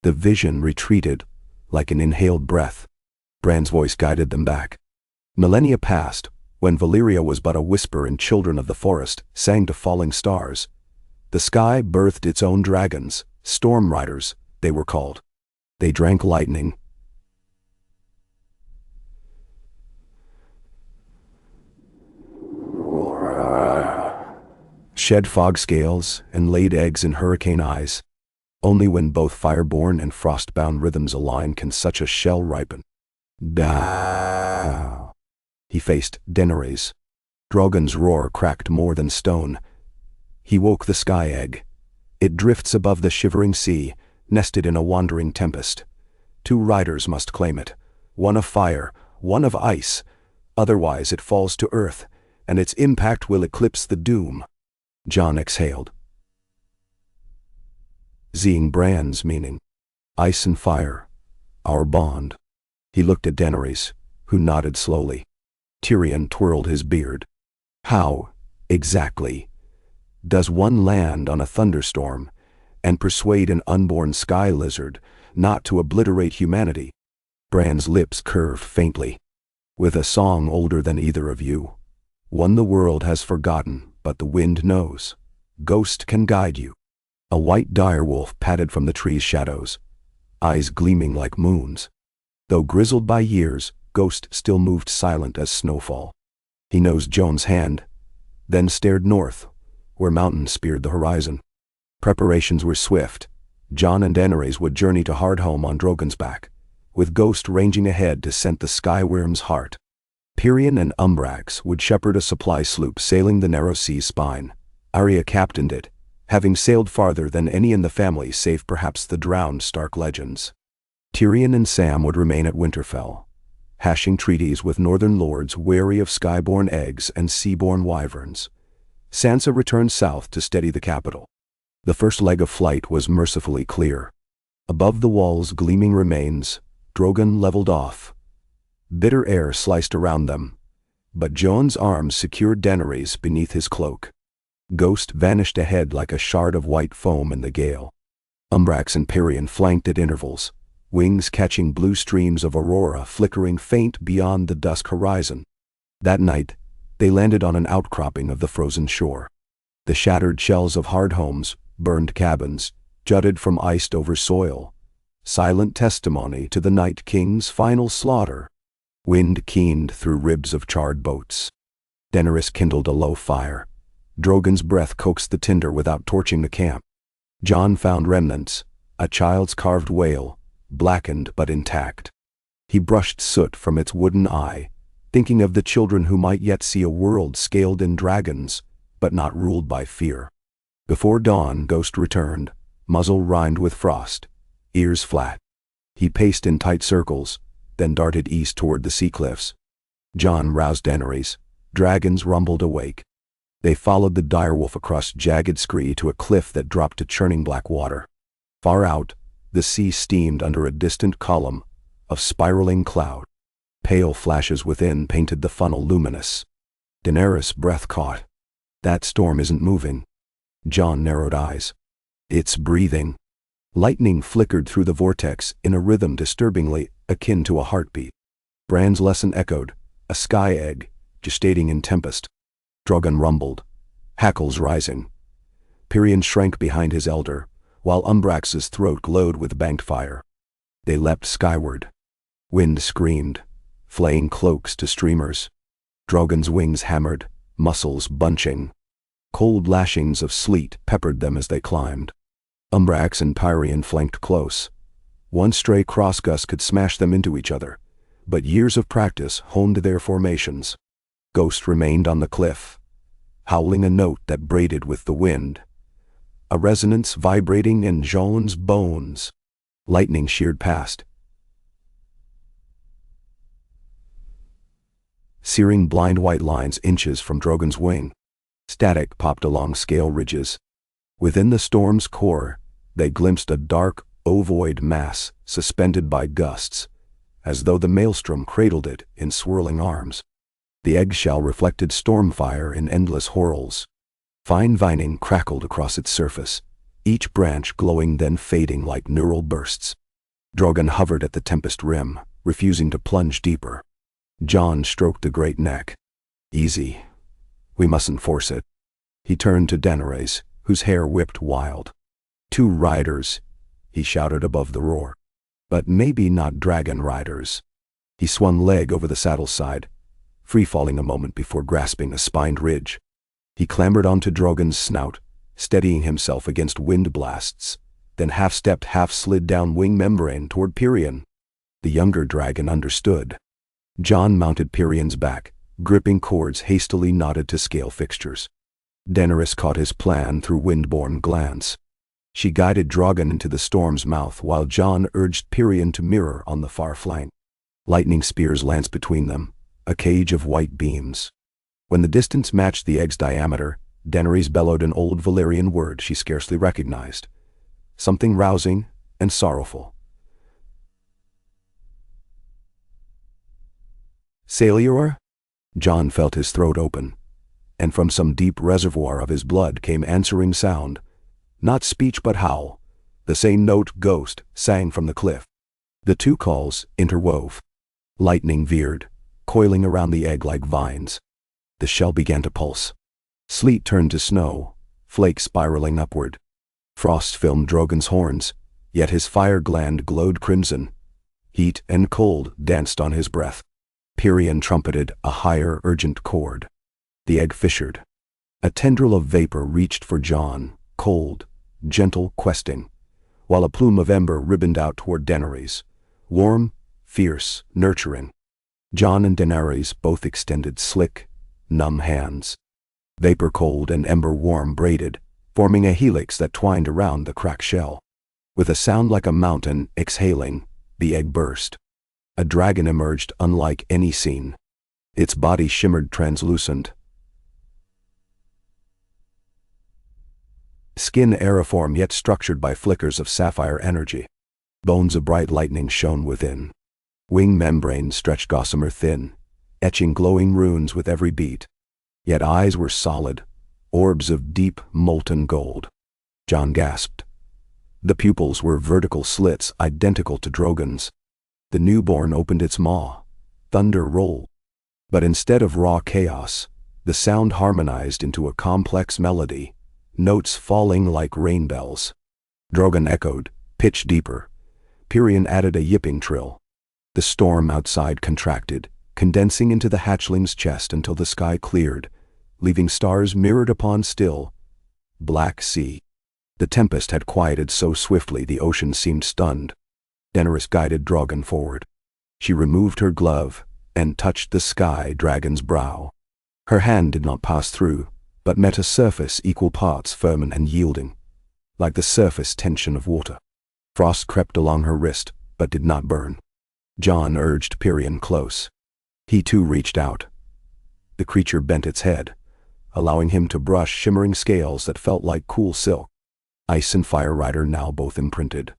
The vision retreated like an inhaled breath. Bran's voice guided them back. Millennia passed, when Valyria was but a whisper and children of the forest sang to falling stars. The sky birthed its own dragons, storm riders, they were called. They drank lightning. Shed fog scales and laid eggs in hurricane eyes. Only when both fireborn and frostbound rhythms align can such a shell ripen. Da. He faced Daenerys. Drogon's roar cracked more than stone. He woke the sky egg. It drifts above the shivering sea, nested in a wandering tempest. 2 riders must claim it, one of fire, one of ice. Otherwise it falls to earth, and its impact will eclipse the doom. Jon exhaled, seeing Bran's meaning. Ice and fire, our bond. He looked at Daenerys, who nodded slowly. Tyrion twirled his beard. How, exactly, does one land on a thunderstorm and persuade an unborn sky lizard not to obliterate humanity? Bran's lips curved faintly. With a song older than either of you. One the world has forgotten, but the wind knows. Ghost can guide you. A white direwolf padded from the tree's shadows, eyes gleaming like moons. Though grizzled by years, Ghost still moved silent as snowfall. He nosed Joan's hand, then stared north, where mountains speared the horizon. Preparations were swift. Jon and Daenerys would journey to Hardhome on Drogon's back, with Ghost ranging ahead to scent the Skywyrm's heart. Pyrion and Umbrax would shepherd a supply sloop sailing the narrow sea's spine. Arya captained it, having sailed farther than any in the family save perhaps the drowned Stark legends. Tyrion and Sam would remain at Winterfell, hashing treaties with northern lords wary of skyborn eggs and seaborn wyverns. Sansa returned south to steady the capital. The first leg of flight was mercifully clear. Above the wall's gleaming remains, Drogon leveled off. Bitter air sliced around them, but Jon's arms secured Daenerys beneath his cloak. Ghost vanished ahead like a shard of white foam in the gale. Umbrax and Pyrion flanked at intervals, wings catching blue streams of aurora flickering faint beyond the dusk horizon. That night, they landed on an outcropping of the frozen shore. The shattered shells of Hardhome's burned cabins jutted from iced-over soil, silent testimony to the Night King's final slaughter. Wind keened through ribs of charred boats. Daenerys kindled a low fire. Drogon's breath coaxed the tinder without torching the camp. Jon found remnants, a child's carved whale, blackened but intact. He brushed soot from its wooden eye, thinking of the children who might yet see a world scaled in dragons, but not ruled by fear. Before dawn, Ghost returned, muzzle rimed with frost, ears flat. He paced in tight circles, then darted east toward the sea cliffs. Jon roused Daenerys. Dragons rumbled awake. They followed the direwolf across jagged scree to a cliff that dropped to churning black water. Far out, the sea steamed under a distant column of spiraling cloud. Pale flashes within painted the funnel luminous. Daenerys' breath caught. That storm isn't moving. Jon narrowed eyes. It's breathing. Lightning flickered through the vortex in a rhythm disturbingly akin to a heartbeat. Bran's lesson echoed, a sky egg, gestating in tempest. Drogon rumbled, hackles rising. Pyrion shrank behind his elder, while Umbrax's throat glowed with banked fire. They leapt skyward. Wind screamed, flaying cloaks to streamers. Drogon's wings hammered, muscles bunching. Cold lashings of sleet peppered them as they climbed. Umbrax and Pyrion flanked close. One stray crossgust could smash them into each other, but years of practice honed their formations. Ghost remained on the cliff, howling a note that braided with the wind, a resonance vibrating in Jon's bones. Lightning sheared past, searing blind white lines inches from Drogon's wing. Static popped along scale ridges. Within the storm's core, they glimpsed a dark, ovoid mass suspended by gusts, as though the maelstrom cradled it in swirling arms. The eggshell reflected stormfire in endless whorls. Fine vining crackled across its surface, each branch glowing then fading like neural bursts. Drogon hovered at the tempest rim, refusing to plunge deeper. Jon stroked the great neck. Easy. We mustn't force it. He turned to Daenerys, whose hair whipped wild. 2 riders, he shouted above the roar. But maybe not dragon riders. He swung leg over the saddle's side, free-falling a moment before grasping a spined ridge. He clambered onto Drogon's snout, steadying himself against wind blasts, then half-stepped, half-slid down wing membrane toward Pyrion. The younger dragon understood. Jon mounted Pyrion's back, gripping cords hastily knotted to scale fixtures. Daenerys caught his plan through wind-borne glance. She guided Drogon into the storm's mouth while Jon urged Pyrion to mirror on the far flank. Lightning spears lanced between them, a cage of white beams. When the distance matched the egg's diameter, Daenerys bellowed an old Valyrian word she scarcely recognized. Something rousing and sorrowful. Sailor? Jon felt his throat open. and from some deep reservoir of his blood came answering sound. Not speech but howl. The same note Ghost sang from the cliff. The two calls interwove. Lightning veered, coiling around the egg like vines. The shell began to pulse. Sleet turned to snow, flakes spiraling upward. Frost filmed Drogon's horns, yet his fire gland glowed crimson. Heat and cold danced on his breath. Pirion trumpeted a higher, urgent chord. The egg fissured. A tendril of vapor reached for Jon, cold, gentle, questing, while a plume of ember ribboned out toward Daenerys, warm, fierce, nurturing. Jon and Daenerys both extended slick, numb hands. Vapor cold and ember warm braided, forming a helix that twined around the cracked shell. With a sound like a mountain exhaling, the egg burst. A dragon emerged unlike any seen. Its body shimmered translucent. Skin aeriform yet structured by flickers of sapphire energy. Bones of bright lightning shone within. Wing membranes stretched gossamer thin, etching glowing runes with every beat. Yet eyes were solid, orbs of deep, molten gold. Jon gasped. The pupils were vertical slits identical to Drogon's. The newborn opened its maw. Thunder rolled. But instead of raw chaos, the sound harmonized into a complex melody, notes falling like rain bells. Drogon echoed, pitch deeper. Pirion added a yipping trill. The storm outside contracted, condensing into the hatchling's chest until the sky cleared, leaving stars mirrored upon still, black sea. The tempest had quieted so swiftly the ocean seemed stunned. Daenerys guided Drogon forward. She removed her glove and touched the sky dragon's brow. Her hand did not pass through, but met a surface equal parts firm and yielding, like the surface tension of water. Frost crept along her wrist, but did not burn. Jon urged Pirion close. He too reached out. The creature bent its head, allowing him to brush shimmering scales that felt like cool silk. Ice and Fire Rider now both imprinted.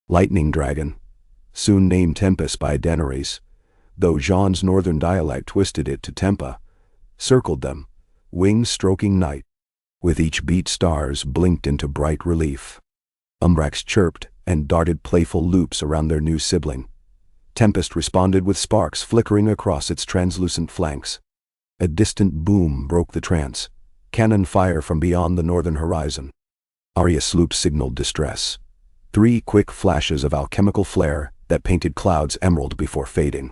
Lightning Dragon, soon named Tempest by Daenerys, though Jon's northern dialect twisted it to Tempa, circled them, wings stroking night. With each beat stars blinked into bright relief. Umbrax chirped and darted playful loops around their new sibling. Tempest responded with sparks flickering across its translucent flanks. A distant boom broke the trance, cannon fire from beyond the northern horizon. Arya sloop signaled distress. 3 quick flashes of alchemical flare that painted clouds emerald before fading.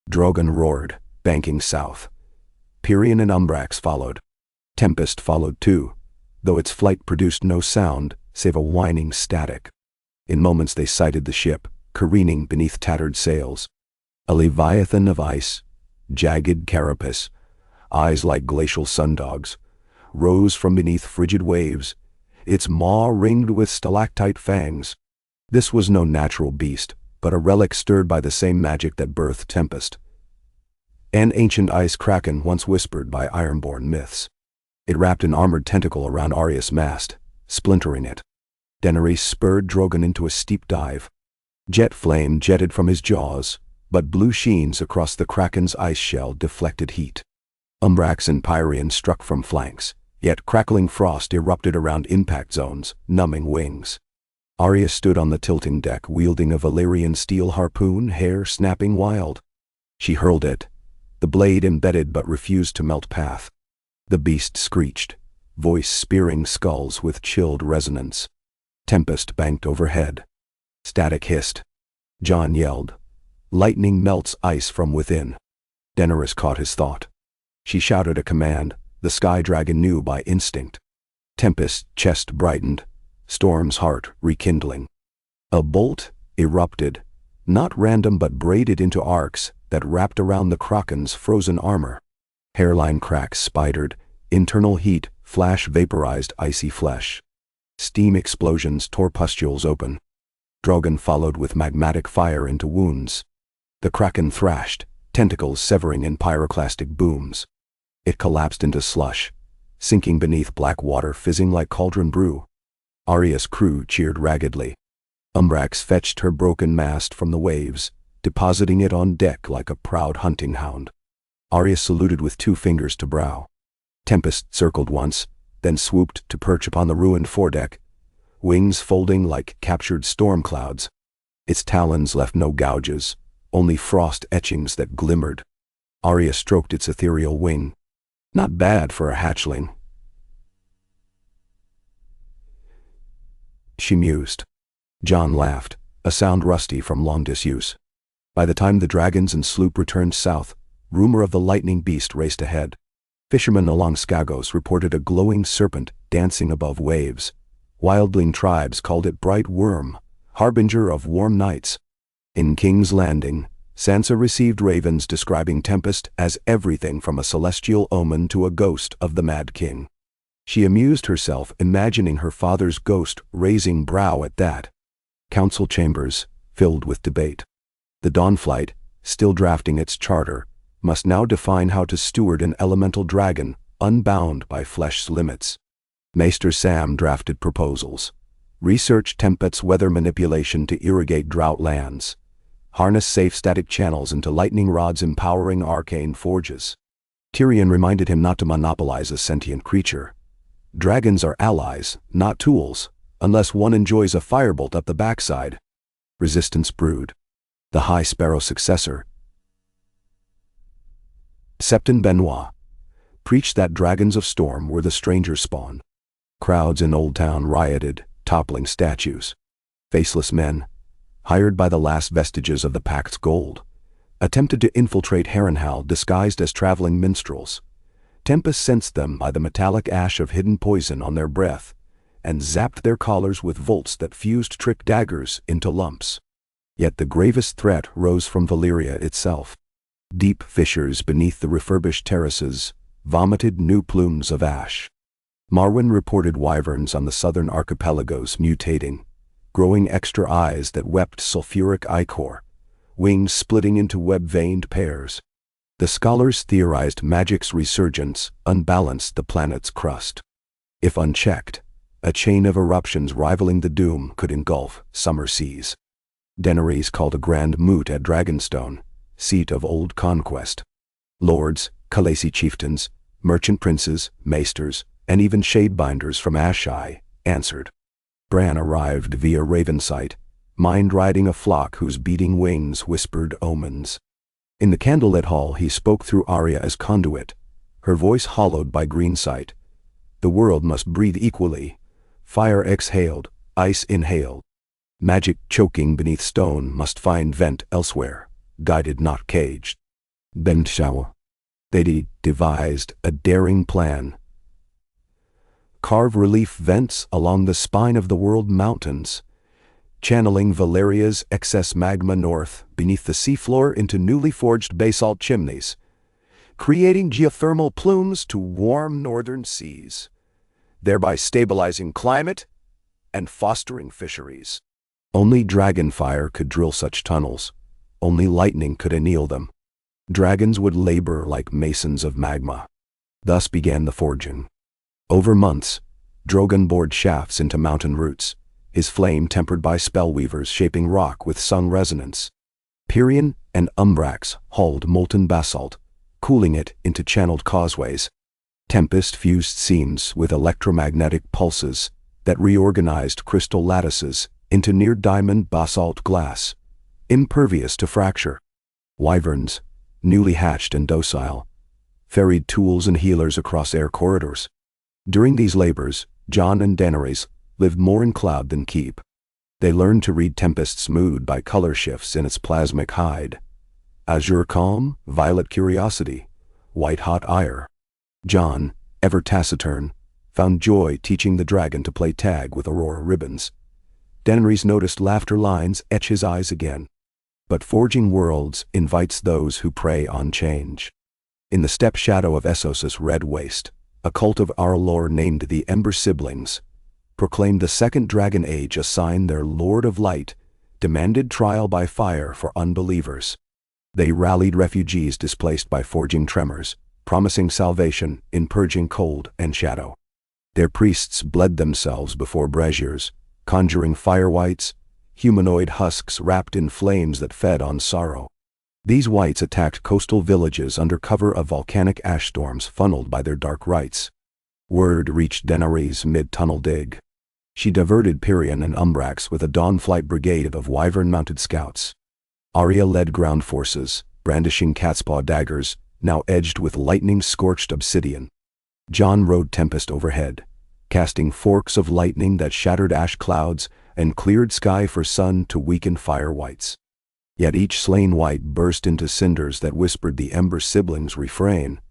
Drogon roared, banking south. Pirion and Umbrax followed. Tempest followed too, though its flight produced no sound save a whining static. In moments they sighted the ship, careening beneath tattered sails. A leviathan of ice, jagged carapace, eyes like glacial sundogs, rose from beneath frigid waves, its maw ringed with stalactite fangs. This was no natural beast, but a relic stirred by the same magic that birthed Tempest. An ancient ice kraken once whispered by ironborn myths. It wrapped an armored tentacle around Arya's mast, splintering it. Daenerys spurred Drogon into a steep dive. Jet flame jetted from his jaws, but blue sheens across the kraken's ice shell deflected heat. Umbrax and Pirion struck from flanks, yet crackling frost erupted around impact zones, numbing wings. Arya stood on the tilting deck wielding a Valyrian steel harpoon, hair snapping wild. She hurled it, the blade embedded but refused to melt path. The beast screeched, voice spearing skulls with chilled resonance. Tempest banked overhead. Static hissed. Jon yelled. Lightning melts ice from within. Daenerys caught his thought. She shouted a command the sky dragon knew by instinct. Tempest's chest brightened, Storm's heart rekindling. A bolt erupted, not random but braided into arcs that wrapped around the kraken's frozen armor. Hairline cracks spidered, internal heat flash vaporized icy flesh. Steam explosions tore pustules open. Drogon followed with magmatic fire into wounds. The kraken thrashed, tentacles severing in pyroclastic booms. It collapsed into slush, sinking beneath black water fizzing like cauldron brew. Arya's crew cheered raggedly. Umbrax fetched her broken mast from the waves, depositing it on deck like a proud hunting hound. Arya saluted with 2 fingers to brow. Tempest circled once, then swooped to perch upon the ruined foredeck, wings folding like captured storm clouds. Its talons left no gouges, only frost etchings that glimmered. Arya stroked its ethereal wing. Not bad for a hatchling, she mused. Jon laughed, a sound rusty from long disuse. By the time the dragons and sloop returned south, rumor of the lightning beast raced ahead. Fishermen along Skagos reported a glowing serpent dancing above waves. Wildling tribes called it Bright Worm, harbinger of warm nights. In King's Landing, Sansa received ravens describing Tempest as everything from a celestial omen to a ghost of the Mad King. She amused herself imagining her father's ghost raising brow at that. Council chambers filled with debate. The Dawnflight, still drafting its charter, must now define how to steward an elemental dragon unbound by flesh's limits. Maester Sam drafted proposals. Research Tempest's weather manipulation to irrigate drought lands. Harness safe static channels into lightning rods empowering arcane forges. Tyrion reminded him not to monopolize a sentient creature. Dragons are allies, not tools, unless one enjoys a firebolt up the backside. Resistance brewed. The High Sparrow successor, Septon Benoit, preached that dragons of storm were the stranger's spawn. Crowds in Old Town rioted, toppling statues. Faceless men, hired by the last vestiges of the Pact's gold, attempted to infiltrate Harrenhal disguised as traveling minstrels. Tempest sensed them by the metallic ash of hidden poison on their breath, and zapped their collars with volts that fused trick daggers into lumps. Yet the gravest threat rose from Valyria itself. Deep fissures beneath the refurbished terraces vomited new plumes of ash. Marwyn reported wyverns on the southern archipelagos mutating, growing extra eyes that wept sulfuric ichor, wings splitting into web-veined pairs. The scholars theorized magic's resurgence unbalanced the planet's crust. If unchecked, a chain of eruptions rivaling the Doom could engulf summer seas. Daenerys called a grand moot at Dragonstone, seat of old conquest. Lords, Khaleesi chieftains, merchant princes, maesters, and even shadebinders from Ashai answered. Bran arrived via Ravensight, mind-riding a flock whose beating wings whispered omens. In the candlelit hall he spoke through Arya as conduit, her voice hollowed by greensight. The world must breathe equally. Fire exhaled, ice inhaled. Magic choking beneath stone must find vent elsewhere, guided not caged. Benshaw. They devised a daring plan. Carve relief vents along the spine of the world mountains, channeling Valyria's excess magma north beneath the seafloor into newly forged basalt chimneys, creating geothermal plumes to warm northern seas, thereby stabilizing climate and fostering fisheries. Only dragonfire could drill such tunnels. Only lightning could anneal them. Dragons would labor like masons of magma. Thus began the forging. Over months, Drogon bored shafts into mountain roots, his flame tempered by spellweavers shaping rock with sung resonance. Pyrion and Umbrax hauled molten basalt, cooling it into channeled causeways. Tempest fused seams with electromagnetic pulses that reorganized crystal lattices into near-diamond basalt glass, impervious to fracture. Wyverns, newly hatched and docile, ferried tools and healers across air corridors. During these labors, Jon and Daenerys lived more in cloud than keep. They learned to read Tempest's mood by color shifts in its plasmic hide. Azure calm, violet curiosity, white-hot ire. Jon, ever taciturn, found joy teaching the dragon to play tag with aurora ribbons. Daenerys noticed laughter lines etch his eyes again. But forging worlds invites those who prey on change. In the steppe shadow of Essos' red waste, a cult of Arlor named the Ember Siblings proclaimed the Second Dragon Age a sign their Lord of Light demanded trial by fire for unbelievers. They rallied refugees displaced by forging tremors, promising salvation in purging cold and shadow. Their priests bled themselves before braziers, conjuring fire whites, humanoid husks wrapped in flames that fed on sorrow. These whites attacked coastal villages under cover of volcanic ash storms funneled by their dark rites. Word reached Daenerys' mid-tunnel dig. She diverted Pyrion and Umbrax with a dawn-flight brigade of wyvern-mounted scouts. Arya led ground forces, brandishing catspaw daggers, now edged with lightning-scorched obsidian. Jon rode Tempest overhead, casting forks of lightning that shattered ash clouds and cleared sky for sun to weaken fire whites. Yet each slain white burst into cinders that whispered the Ember siblings' refrain,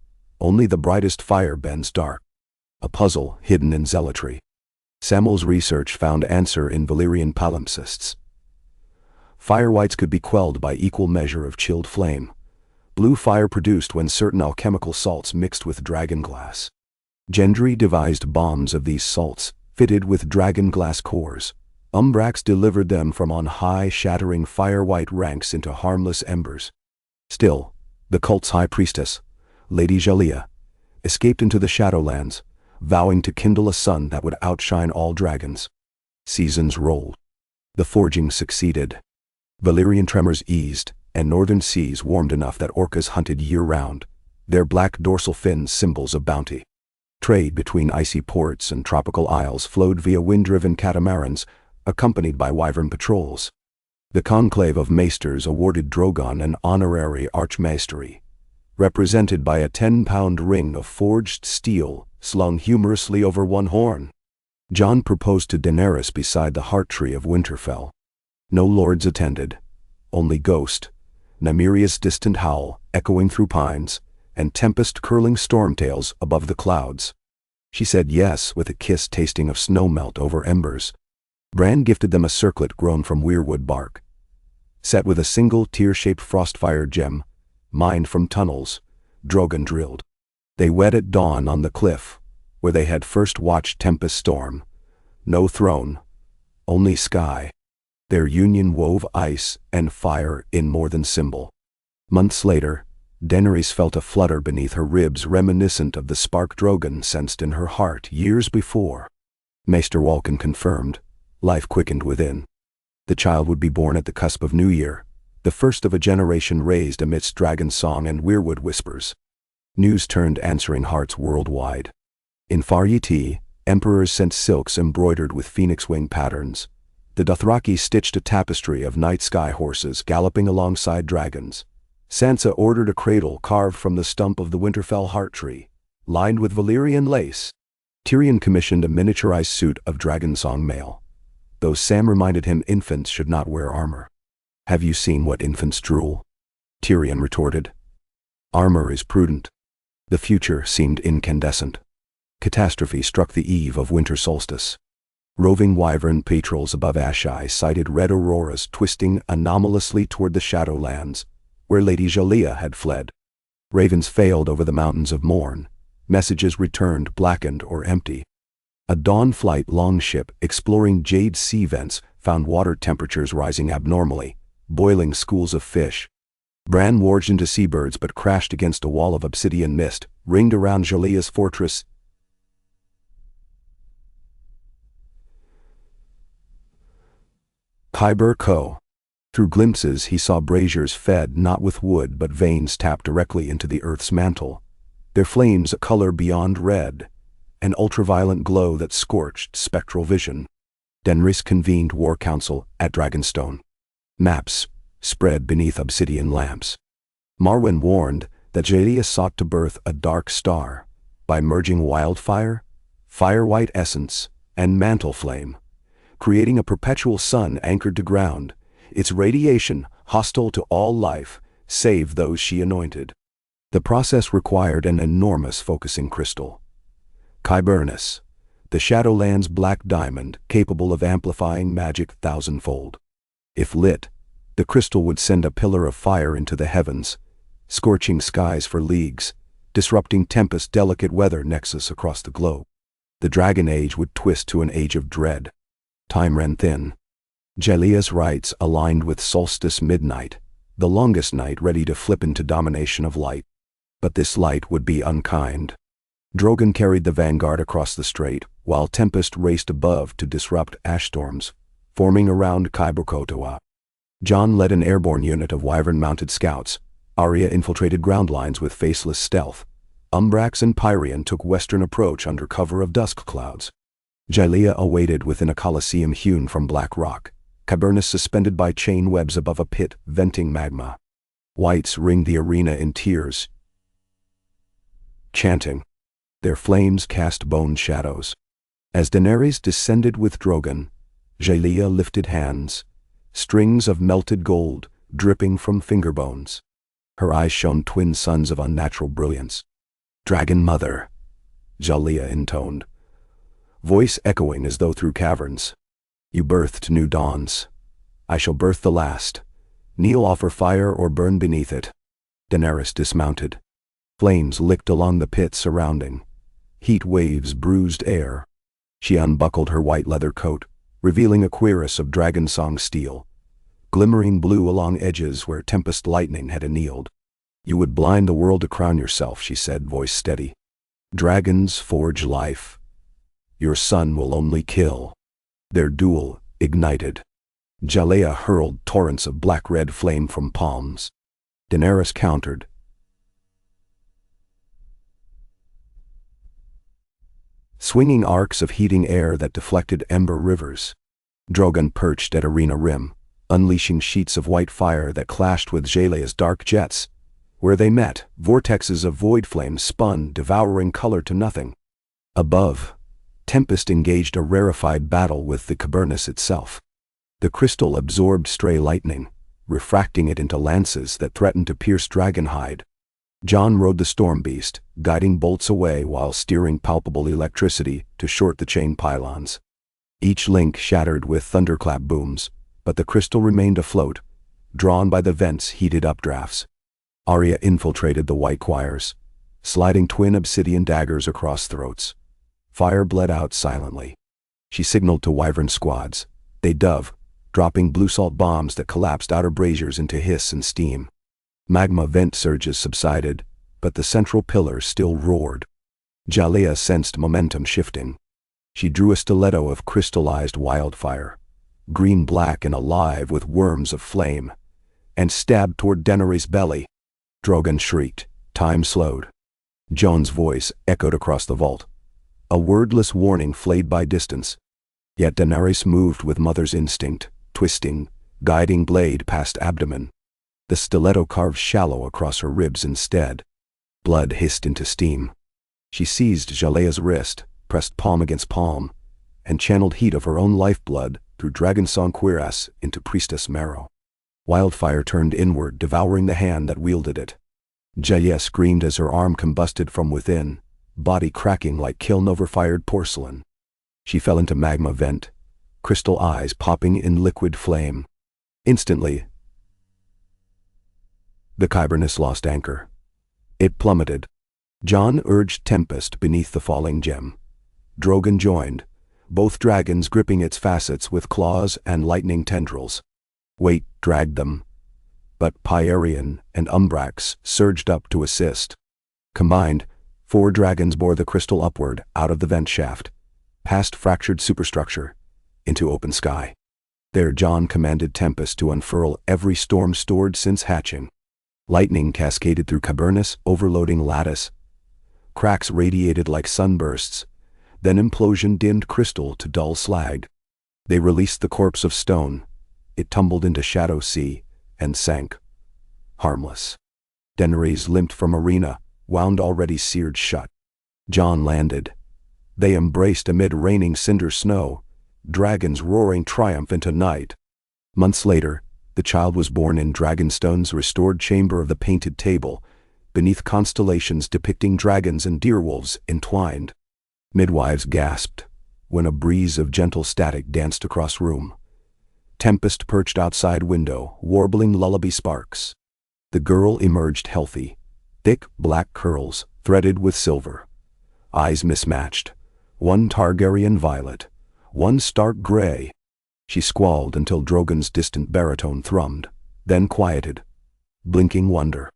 "Only the brightest fire bends dark." A puzzle hidden in zealotry. Samuel's research found answer in Valyrian palimpsests. Fire whites could be quelled by equal measure of chilled flame. Blue fire produced when certain alchemical salts mixed with dragon glass. Gendry devised bombs of these salts, fitted with dragon glass cores. Umbrax delivered them from on high, shattering fire-white ranks into harmless embers. Still, the cult's high priestess, Lady Jalea, escaped into the Shadowlands, vowing to kindle a sun that would outshine all dragons. Seasons rolled. The forging succeeded. Valyrian tremors eased, and northern seas warmed enough that orcas hunted year-round, their black dorsal fins symbols of bounty. Trade between icy ports and tropical isles flowed via wind-driven catamarans, accompanied by wyvern patrols. The conclave of maesters awarded Drogon an honorary archmaestery, represented by a 10-pound ring of forged steel slung humorously over one horn. Jon proposed to Daenerys beside the heart tree of Winterfell. No lords attended, only Ghost, Nymeria's distant howl echoing through pines, and Tempest-curling storm-tails above the clouds. She said yes with a kiss tasting of snowmelt over embers. Bran gifted them a circlet grown from weirwood bark, set with a single tear-shaped frostfire gem, mined from tunnels Drogon drilled. They wed at dawn on the cliff, where they had first watched Tempest storm. No throne, only sky. Their union wove ice and fire in more than symbol. Months later, Daenerys felt a flutter beneath her ribs reminiscent of the spark Drogon sensed in her heart years before. Maester Walken confirmed. Life quickened within. The child would be born at the cusp of New Year, the first of a generation raised amidst dragon song and weirwood whispers. News turned answering hearts worldwide. In Far Yeti, emperors sent silks embroidered with phoenix wing patterns. The Dothraki stitched a tapestry of night sky horses galloping alongside dragons. Sansa ordered a cradle carved from the stump of the Winterfell heart tree, lined with Valyrian lace. Tyrion commissioned a miniaturized suit of dragonsong mail, though Sam reminded him infants should not wear armor. "Have you seen what infants drool?" Tyrion retorted. "Armor is prudent." The future seemed incandescent. Catastrophe struck the eve of winter solstice. Roving wyvern patrols above Ashai sighted red auroras twisting anomalously toward the Shadowlands, where Lady Jalea had fled. Ravens failed over the mountains of Morn. Messages returned blackened or empty. A dawn-flight longship exploring Jade sea vents found water temperatures rising abnormally, boiling schools of fish. Bran warged into seabirds but crashed against a wall of obsidian mist, ringed around Jalea's fortress. Kyber Co. Through glimpses he saw braziers fed not with wood but veins tapped directly into the earth's mantle, their flames a color beyond red, an ultraviolet glow that scorched spectral vision. Daenerys convened war council at Dragonstone. Maps spread beneath obsidian lamps. Marwyn warned that Jalea sought to birth a dark star by merging wildfire, fire-white essence, and mantle flame, creating a perpetual sun anchored to ground, its radiation hostile to all life, save those she anointed. The process required an enormous focusing crystal. Kyburnus, the Shadowlands' black diamond capable of amplifying magic thousandfold. If lit, the crystal would send a pillar of fire into the heavens, scorching skies for leagues, disrupting Tempest's delicate weather nexus across the globe. The Dragon Age would twist to an age of dread. Time ran thin. Jalea's rites aligned with solstice midnight, the longest night ready to flip into domination of light. But this light would be unkind. Drogon carried the vanguard across the strait, while Tempest raced above to disrupt ash storms, forming around Kyber Kotoa. Jon led an airborne unit of wyvern-mounted scouts, Arya infiltrated ground lines with faceless stealth. Umbrax and Pyrian took western approach under cover of dusk clouds. Jalea awaited within a coliseum hewn from black rock, Cavernous suspended by chain webs above a pit venting magma. Whites ringed the arena in tears, chanting. Their flames cast bone shadows. As Daenerys descended with Drogon, Jalea lifted hands, strings of melted gold dripping from finger bones. Her eyes shone twin suns of unnatural brilliance. "Dragon Mother," Jalea intoned, voice echoing as though through caverns. "You birthed new dawns. I shall birth the last. Kneel, offer fire, or burn beneath it." Daenerys dismounted. Flames licked along the pit surrounding. Heat waves bruised air. She unbuckled her white leather coat, revealing a cuirass of Dragonsong steel, glimmering blue along edges where tempest lightning had annealed. "You would blind the world to crown yourself," she said, voice steady. "Dragons forge life. Your son will only kill." Their duel ignited. Jalea hurled torrents of black-red flame from palms. Daenerys countered. Swinging arcs of heating air that deflected ember rivers. Drogon perched at arena rim, unleashing sheets of white fire that clashed with Jalea's dark jets. Where they met, vortexes of void flames spun, devouring color to nothing. Above, Tempest engaged a rarefied battle with the Cavernous itself. The crystal absorbed stray lightning, refracting it into lances that threatened to pierce dragonhide. Jon rode the storm beast, guiding bolts away while steering palpable electricity to short the chain pylons. Each link shattered with thunderclap booms, but the crystal remained afloat, drawn by the vent's heated updrafts. Arya infiltrated the white choirs, sliding twin obsidian daggers across throats. Fire bled out silently. She signaled to wyvern squads. They dove, dropping blue salt bombs that collapsed outer braziers into hiss and steam. Magma vent surges subsided, but the central pillar still roared. Jalea sensed momentum shifting. She drew a stiletto of crystallized wildfire, green-black and alive with worms of flame, and stabbed toward Daenerys' belly. Drogon shrieked. Time slowed. Jon's voice echoed across the vault, a wordless warning flayed by distance. Yet Daenerys moved with mother's instinct, twisting, guiding blade past abdomen. The stiletto carved shallow across her ribs instead. Blood hissed into steam. She seized Jalea's wrist, pressed palm against palm, and channeled heat of her own lifeblood through Dragonsong cuirass into priestess marrow. Wildfire turned inward, devouring the hand that wielded it. Jalea screamed as her arm combusted from within, body cracking like kiln-over-fired porcelain. She fell into magma vent, crystal eyes popping in liquid flame. Instantly, the Cavernous lost anchor. It plummeted. Jon urged Tempest beneath the falling gem. Drogon joined, both dragons gripping its facets with claws and lightning tendrils. Weight dragged them, but Pyrian and Umbrax surged up to assist. Combined, 4 dragons bore the crystal upward out of the vent shaft, past fractured superstructure, into open sky. There Jon commanded Tempest to unfurl every storm stored since hatching. Lightning cascaded through Cavernous, overloading lattice. Cracks radiated like sunbursts, then implosion dimmed crystal to dull slag. They released the corpse of stone. It tumbled into Shadow Sea and sank, harmless. Daenerys limped from arena, wound already seared shut. Jon landed. They embraced amid raining cinder snow, dragons roaring triumph into night. Months later, the child was born in Dragonstone's restored chamber of the Painted Table, beneath constellations depicting dragons and deerwolves entwined. Midwives gasped when a breeze of gentle static danced across room. Tempest perched outside window, warbling lullaby sparks. The girl emerged healthy, thick black curls threaded with silver. Eyes mismatched, one Targaryen violet, one stark gray. She squalled until Drogon's distant baritone thrummed, then quieted, blinking wonder.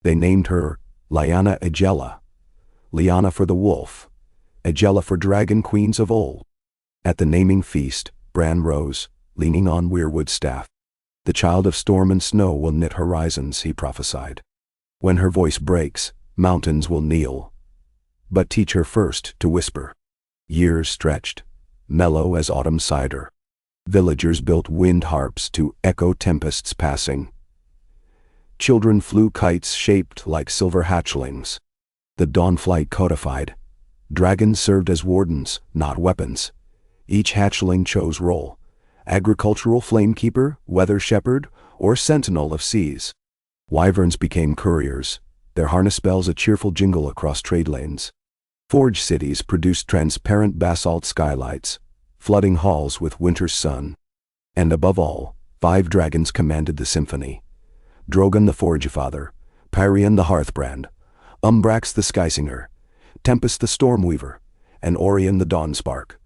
They named her Lyanna Egella, Lyanna for the wolf, Egella for dragon queens of old. At the naming feast, Bran rose, leaning on Weirwood's staff. The child of storm and snow will knit horizons, he prophesied. When her voice breaks, mountains will kneel. But teach her first to whisper. Years stretched, mellow as autumn cider. Villagers built wind harps to echo tempests passing. Children flew kites shaped like silver hatchlings. The dawn flight codified. Dragons served as wardens, not weapons. Each hatchling chose role: agricultural flamekeeper, weather shepherd, or sentinel of seas. Wyverns became couriers, their harness bells a cheerful jingle across trade lanes. Forge cities produced transparent basalt skylights, flooding halls with winter's sun. And above all, 5 dragons commanded the symphony. Drogon the Forgefather, Pyrian the Hearthbrand, Umbrax the Skysinger, Tempest the Stormweaver, and Orion the Dawnspark.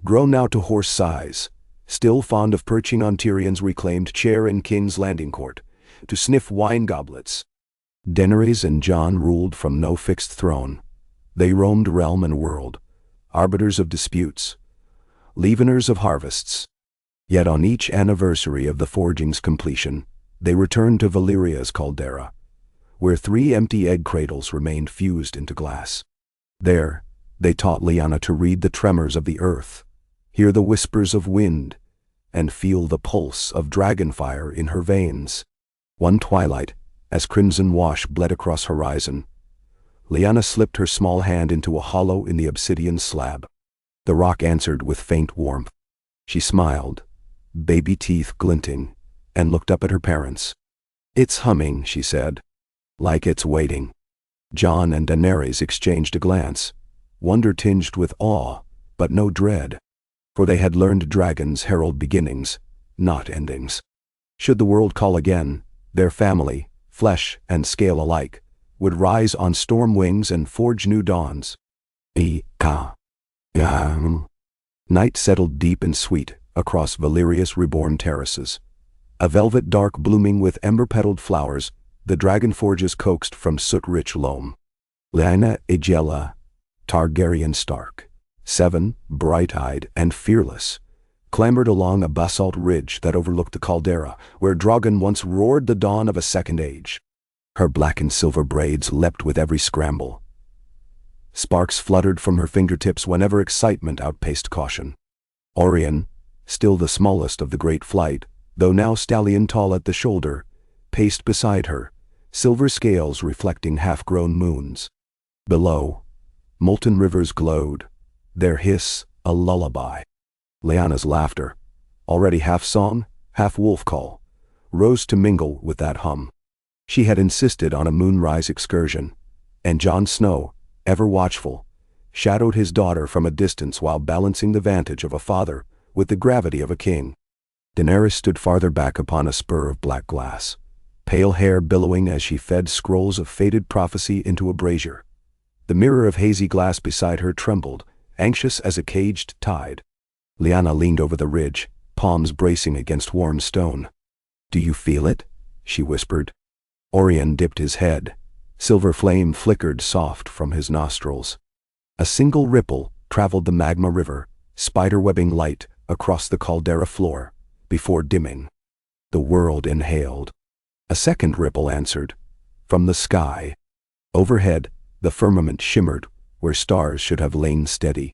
Grown now to horse size, still fond of perching on Tyrion's reclaimed chair in King's Landing Court, to sniff wine goblets. Daenerys and Jon ruled from no fixed throne. They roamed realm and world, arbiters of disputes, leaveners of harvests. Yet on each anniversary of the forging's completion, they returned to Valyria's caldera, where 3 empty egg cradles remained fused into glass. There, they taught Lyanna to read the tremors of the earth, hear the whispers of wind, and feel the pulse of dragonfire in her veins. One twilight, as crimson wash bled across horizon, Lyanna slipped her small hand into a hollow in the obsidian slab. The rock answered with faint warmth. She smiled, baby teeth glinting, and looked up at her parents. "It's humming," she said, "like it's waiting." Jon and Daenerys exchanged a glance, wonder tinged with awe, but no dread. For they had learned dragons herald beginnings, not endings. Should the world call again, their family, flesh and scale alike, would rise on storm wings and forge new dawns. Night settled deep and sweet across Valyria's reborn terraces. A velvet dark blooming with ember-petaled flowers, the dragon forges coaxed from soot-rich loam. Lyanna Aegella, Targaryen Stark, 7, bright-eyed and fearless, clambered along a basalt ridge that overlooked the caldera, where Drogon once roared the dawn of a second age. Her black and silver braids leapt with every scramble. Sparks fluttered from her fingertips whenever excitement outpaced caution. Orion, still the smallest of the great flight, though now stallion tall at the shoulder, paced beside her, silver scales reflecting half-grown moons. Below, molten rivers glowed, their hiss a lullaby. Lyanna's laughter, already half song, half wolf call, rose to mingle with that hum. She had insisted on a moonrise excursion, and Jon Snow, ever watchful, shadowed his daughter from a distance while balancing the vantage of a father with the gravity of a king. Daenerys stood farther back upon a spur of black glass, pale hair billowing as she fed scrolls of faded prophecy into a brazier. The mirror of hazy glass beside her trembled, anxious as a caged tide. Lyanna leaned over the ridge, palms bracing against warm stone. "Do you feel it?" she whispered. Orion dipped his head. Silver flame flickered soft from his nostrils. A single ripple traveled the magma river, spiderwebbing light across the caldera floor, before dimming. The world inhaled. A second ripple answered, from the sky. Overhead, the firmament shimmered where stars should have lain steady.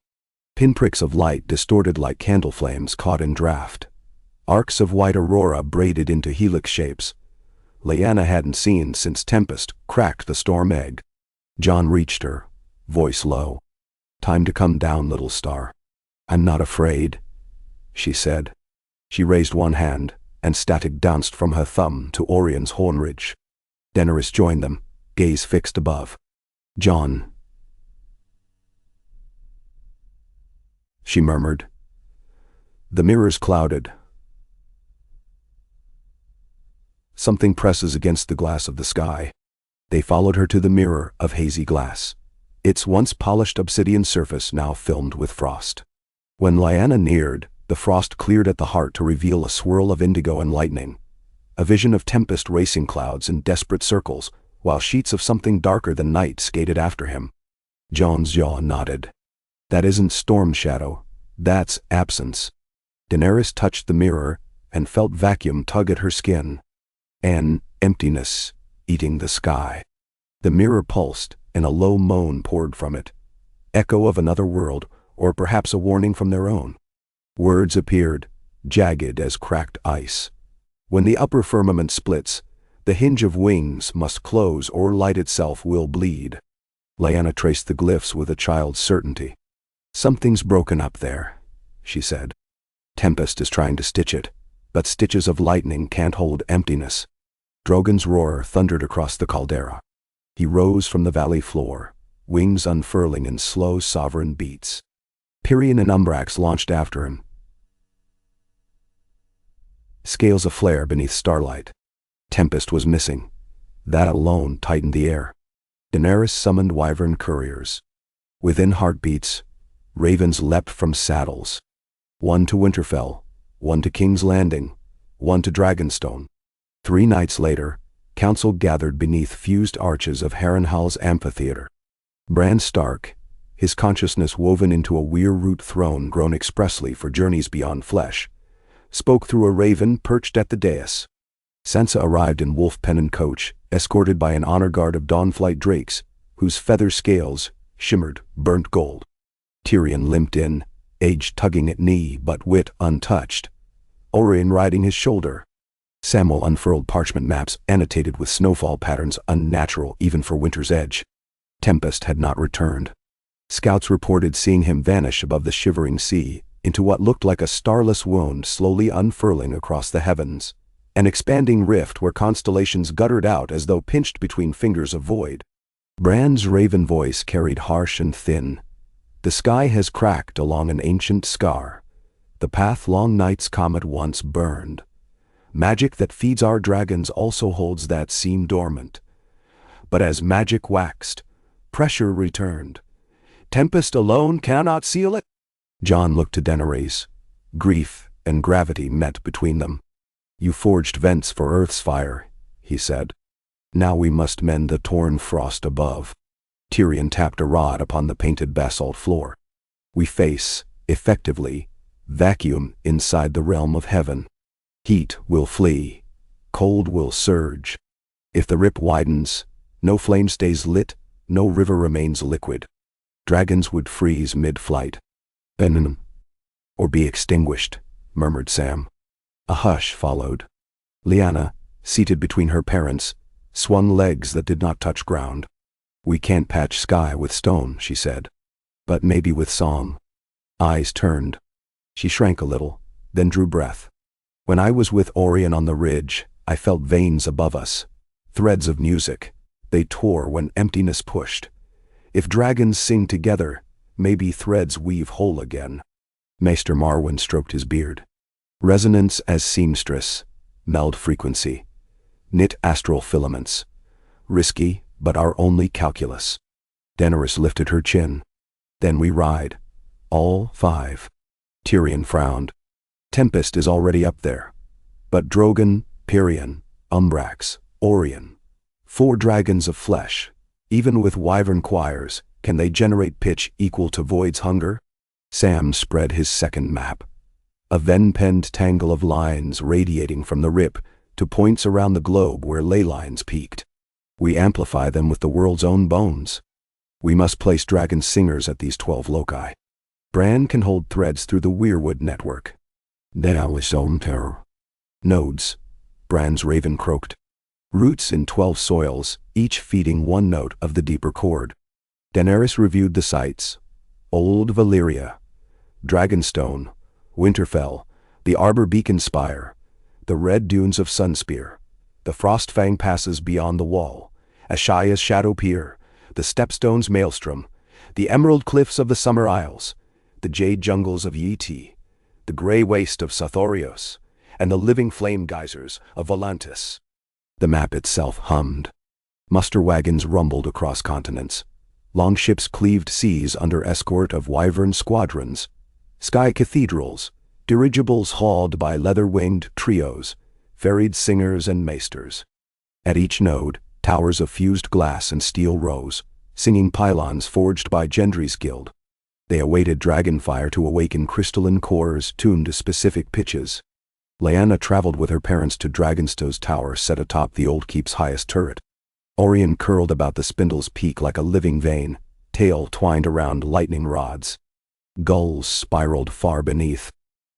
Pinpricks of light distorted like candle flames caught in draft. Arcs of white aurora braided into helix shapes Lyanna hadn't seen since Tempest cracked the storm egg. Jon reached her, voice low. "Time to come down, little star." "I'm not afraid," she said. She raised one hand, and static danced from her thumb to Orion's horn ridge. Daenerys joined them, gaze fixed above. "Jon," she murmured. The mirrors clouded. Something presses against the glass of the sky. They followed her to the mirror of hazy glass, its once polished obsidian surface now filmed with frost. When Lyanna neared, the frost cleared at the heart to reveal a swirl of indigo and lightning, a vision of tempest racing clouds in desperate circles, while sheets of something darker than night skated after him. Jon's jaw nodded. "That isn't storm shadow, that's absence." Daenerys touched the mirror and felt vacuum tug at her skin. An emptiness eating the sky. The mirror pulsed, and a low moan poured from it, echo of another world, or perhaps a warning from their own. Words appeared, jagged as cracked ice. When the upper firmament splits, the hinge of wings must close or light itself will bleed. Lyanna traced the glyphs with a child's certainty. Something's broken up there, she said. Tempest is trying to stitch it, but stitches of lightning can't hold emptiness. Drogon's roar thundered across the caldera. He rose from the valley floor, wings unfurling in slow sovereign beats. Pirion and Umbrax launched after him, scales aflare beneath starlight. Tempest was missing. That alone tightened the air. Daenerys summoned wyvern couriers. Within heartbeats, ravens leapt from saddles. One to Winterfell, one to King's Landing, one to Dragonstone. 3 nights later, council gathered beneath fused arches of Harrenhal's amphitheater. Bran Stark, his consciousness woven into a weir-root throne grown expressly for journeys beyond flesh, spoke through a raven perched at the dais. Sansa arrived in wolf-pennant coach, escorted by an honor guard of Dawnflight drakes, whose feather scales shimmered burnt gold. Tyrion limped in, age tugging at knee but wit untouched, Orien riding his shoulder. Samwell unfurled parchment maps annotated with snowfall patterns unnatural even for winter's edge. Tempest had not returned. Scouts reported seeing him vanish above the shivering sea, into what looked like a starless wound slowly unfurling across the heavens, an expanding rift where constellations guttered out as though pinched between fingers of void. Bran's raven voice carried harsh and thin. The sky has cracked along an ancient scar. The path long night's comet once burned. Magic that feeds our dragons also holds that seam dormant. But as magic waxed, pressure returned. Tempest alone cannot seal it. Jon looked to Daenerys. Grief and gravity met between them. You forged vents for Earth's fire, he said. Now we must mend the torn frost above. Tyrion tapped a rod upon the painted basalt floor. We face, effectively, vacuum inside the realm of heaven. Heat will flee. Cold will surge. If the rip widens, no flame stays lit, no river remains liquid. Dragons would freeze mid-flight. Envenom. Or be extinguished, murmured Sam. A hush followed. Lyanna, seated between her parents, swung legs that did not touch ground. We can't patch sky with stone, she said. But maybe with song. Eyes turned. She shrank a little, then drew breath. When I was with Orien on the ridge, I felt veins above us. Threads of music. They tore when emptiness pushed. If dragons sing together, maybe threads weave whole again. Maester Marwyn stroked his beard. Resonance as seamstress. Meld frequency. Knit astral filaments. Risky, but our only calculus. Daenerys lifted her chin. Then we ride. All 5. Tyrion frowned. Tempest is already up there. But Drogon, Pirion, Umbrax, Orien. 4 dragons of flesh. Even with wyvern choirs, can they generate pitch equal to Void's hunger? Sam spread his second map. A ven-penned tangle of lines radiating from the rip to points around the globe where ley lines peaked. We amplify them with the world's own bones. We must place dragon singers at these 12 loci. Bran can hold threads through the Weirwood network. Now is own terror. Nodes, Bran's raven croaked. Roots in 12 soils, each feeding one note of the deeper chord. Daenerys reviewed the sites. Old Valyria, Dragonstone, Winterfell, the Arbor Beacon Spire, the red dunes of Sunspear, the Frostfang passes beyond the wall, Ashaya's Shadow Pier, the Stepstone's Maelstrom, the Emerald Cliffs of the Summer Isles, the Jade Jungles of Yeti, the Grey Waste of Sathorios, and the living flame geysers of Volantis. The map itself hummed. Muster wagons rumbled across continents. Longships cleaved seas under escort of wyvern squadrons. Sky cathedrals, dirigibles hauled by leather-winged trios, ferried singers and maesters. At each node, towers of fused glass and steel rose, singing pylons forged by Gendry's guild. They awaited dragonfire to awaken crystalline cores tuned to specific pitches. Lyanna traveled with her parents to Dragonstow's tower set atop the old keep's highest turret. Orion curled about the spindle's peak like a living vein, tail twined around lightning rods. Gulls spiraled far beneath.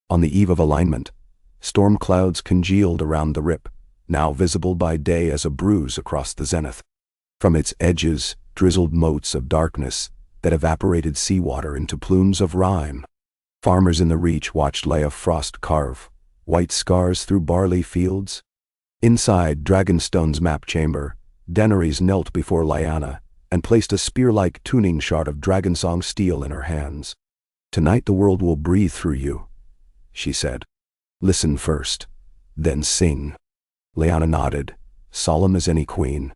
On the eve of alignment, storm clouds congealed around the rip, now visible by day as a bruise across the zenith. From its edges drizzled motes of darkness that evaporated seawater into plumes of rime. Farmers in the reach watched Leia Frost carve white scars through barley fields. Inside Dragonstone's map chamber, Daenerys knelt before Lyanna and placed a spear-like tuning shard of Dragonsong steel in her hands. "Tonight the world will breathe through you," she said. "Listen first, then sing." Lyanna nodded, solemn as any queen.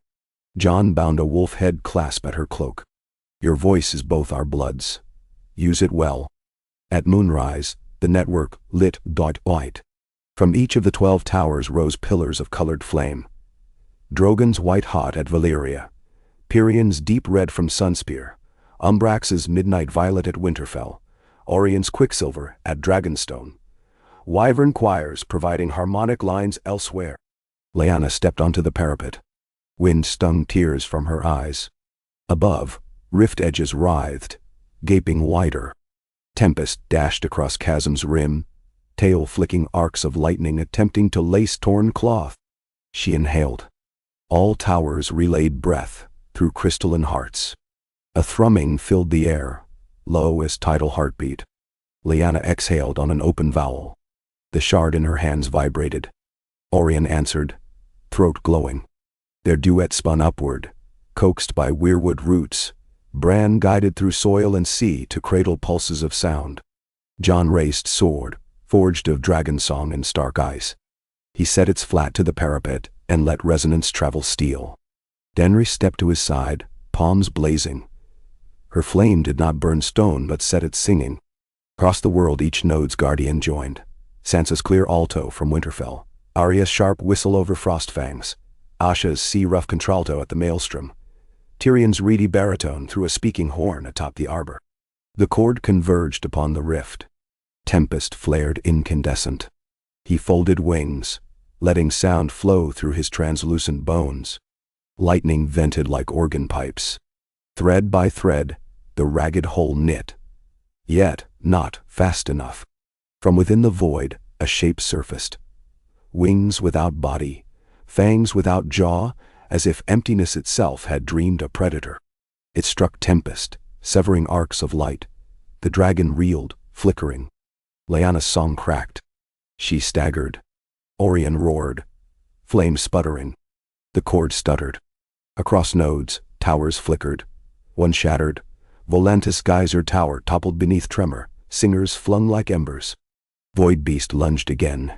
Jon bound a wolf head clasp at her cloak. "Your voice is both our bloods. Use it well." At moonrise, the network lit white. From each of the 12 towers rose pillars of colored flame. Drogon's white-hot at Valyria, Pyrion's deep red from Sunspear, Umbrax's midnight violet at Winterfell, Orion's quicksilver at Dragonstone. Wyvern choirs providing harmonic lines elsewhere. Lyanna stepped onto the parapet. Wind stung tears from her eyes. Above, rift edges writhed, gaping wider. Tempest dashed across chasm's rim, tail-flicking arcs of lightning attempting to lace torn cloth. She inhaled. All towers relayed breath through crystalline hearts. A thrumming filled the air, low as tidal heartbeat. Lyanna exhaled on an open vowel. The shard in her hands vibrated. Orion answered, throat glowing. Their duet spun upward, coaxed by weirwood roots. Bran guided through soil and sea to cradle pulses of sound. Jon raised sword, forged of Dragonsong and stark ice. He set its flat to the parapet and let resonance travel steel. Daenerys stepped to his side, palms blazing. Her flame did not burn stone but set it singing. Across the world each node's guardian joined. Sansa's clear alto from Winterfell, Arya's sharp whistle over Frostfangs, Asha's sea-rough contralto at the Maelstrom, Tyrion's reedy baritone through a speaking horn atop the arbor. The chord converged upon the rift. Tempest flared incandescent. He folded wings, letting sound flow through his translucent bones. Lightning vented like organ pipes. Thread by thread, the ragged whole knit. Yet not fast enough. From within the void, a shape surfaced. Wings without body, fangs without jaw, as if emptiness itself had dreamed a predator. It struck Tempest, severing arcs of light. The dragon reeled, flickering. Lyanna's song cracked. She staggered. Orion roared, flame sputtering. The cord stuttered. Across nodes, towers flickered. One shattered. Volantis Geyser Tower toppled beneath tremor, singers flung like embers. Void Beast lunged again.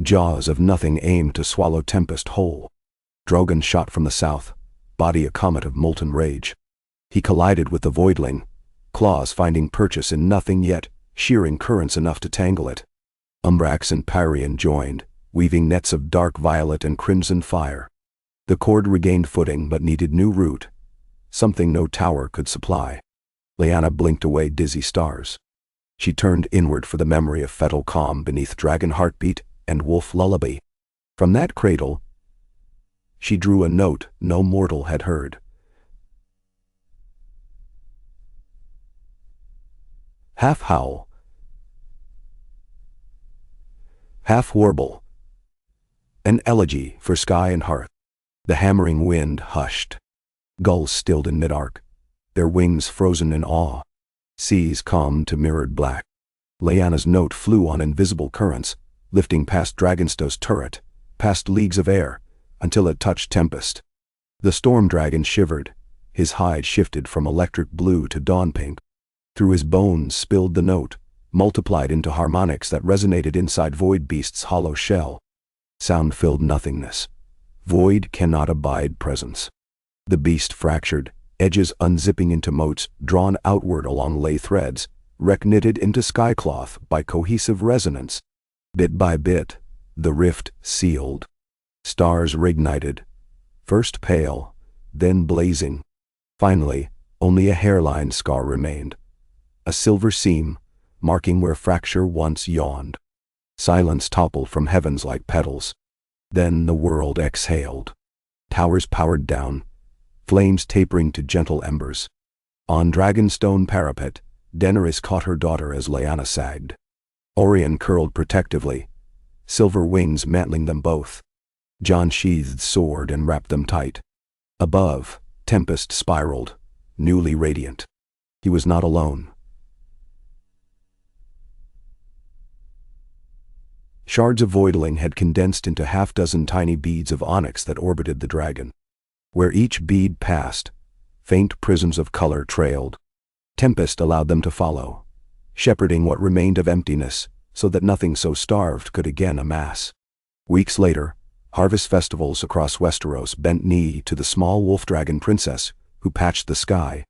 Jaws of nothing aimed to swallow Tempest whole. Drogon shot from the south, body a comet of molten rage. He collided with the Voidling, claws finding purchase in nothing yet, shearing currents enough to tangle it. Umbrax and Pyrion joined, weaving nets of dark violet and crimson fire. The cord regained footing but needed new route, something no tower could supply. Lyanna blinked away dizzy stars. She turned inward for the memory of fetal calm beneath dragon heartbeat and wolf lullaby. From that cradle, she drew a note no mortal had heard. Half howl, half warble, an elegy for sky and hearth. The hammering wind hushed. Gulls stilled in mid-arc, their wings frozen in awe. Seas calmed to mirrored black. Lyanna's note flew on invisible currents, lifting past Dragonstone's turret, past leagues of air, until it touched Tempest. The storm dragon shivered, his hide shifted from electric blue to dawn pink. Through his bones spilled the note, multiplied into harmonics that resonated inside Void Beast's hollow shell. Sound filled nothingness. Void cannot abide presence. The beast fractured, edges unzipping into motes drawn outward along ley threads, knitted into skycloth by cohesive resonance. Bit by bit, the rift sealed. Stars reignited, first pale, then blazing. Finally, only a hairline scar remained. A silver seam, marking where fracture once yawned. Silence toppled from heavens like petals. Then the world exhaled. Towers powered down, flames tapering to gentle embers. On Dragonstone parapet, Daenerys caught her daughter as Lyanna sagged. Orion curled protectively, silver wings mantling them both. Jon sheathed sword and wrapped them tight. Above, Tempest spiraled, newly radiant. He was not alone. Shards of voideling had condensed into half-dozen tiny beads of onyx that orbited the dragon. Where each bead passed, faint prisms of color trailed. Tempest allowed them to follow, shepherding what remained of emptiness so that nothing so starved could again amass. Weeks later, harvest festivals across Westeros bent knee to the small wolf dragon princess who patched the sky.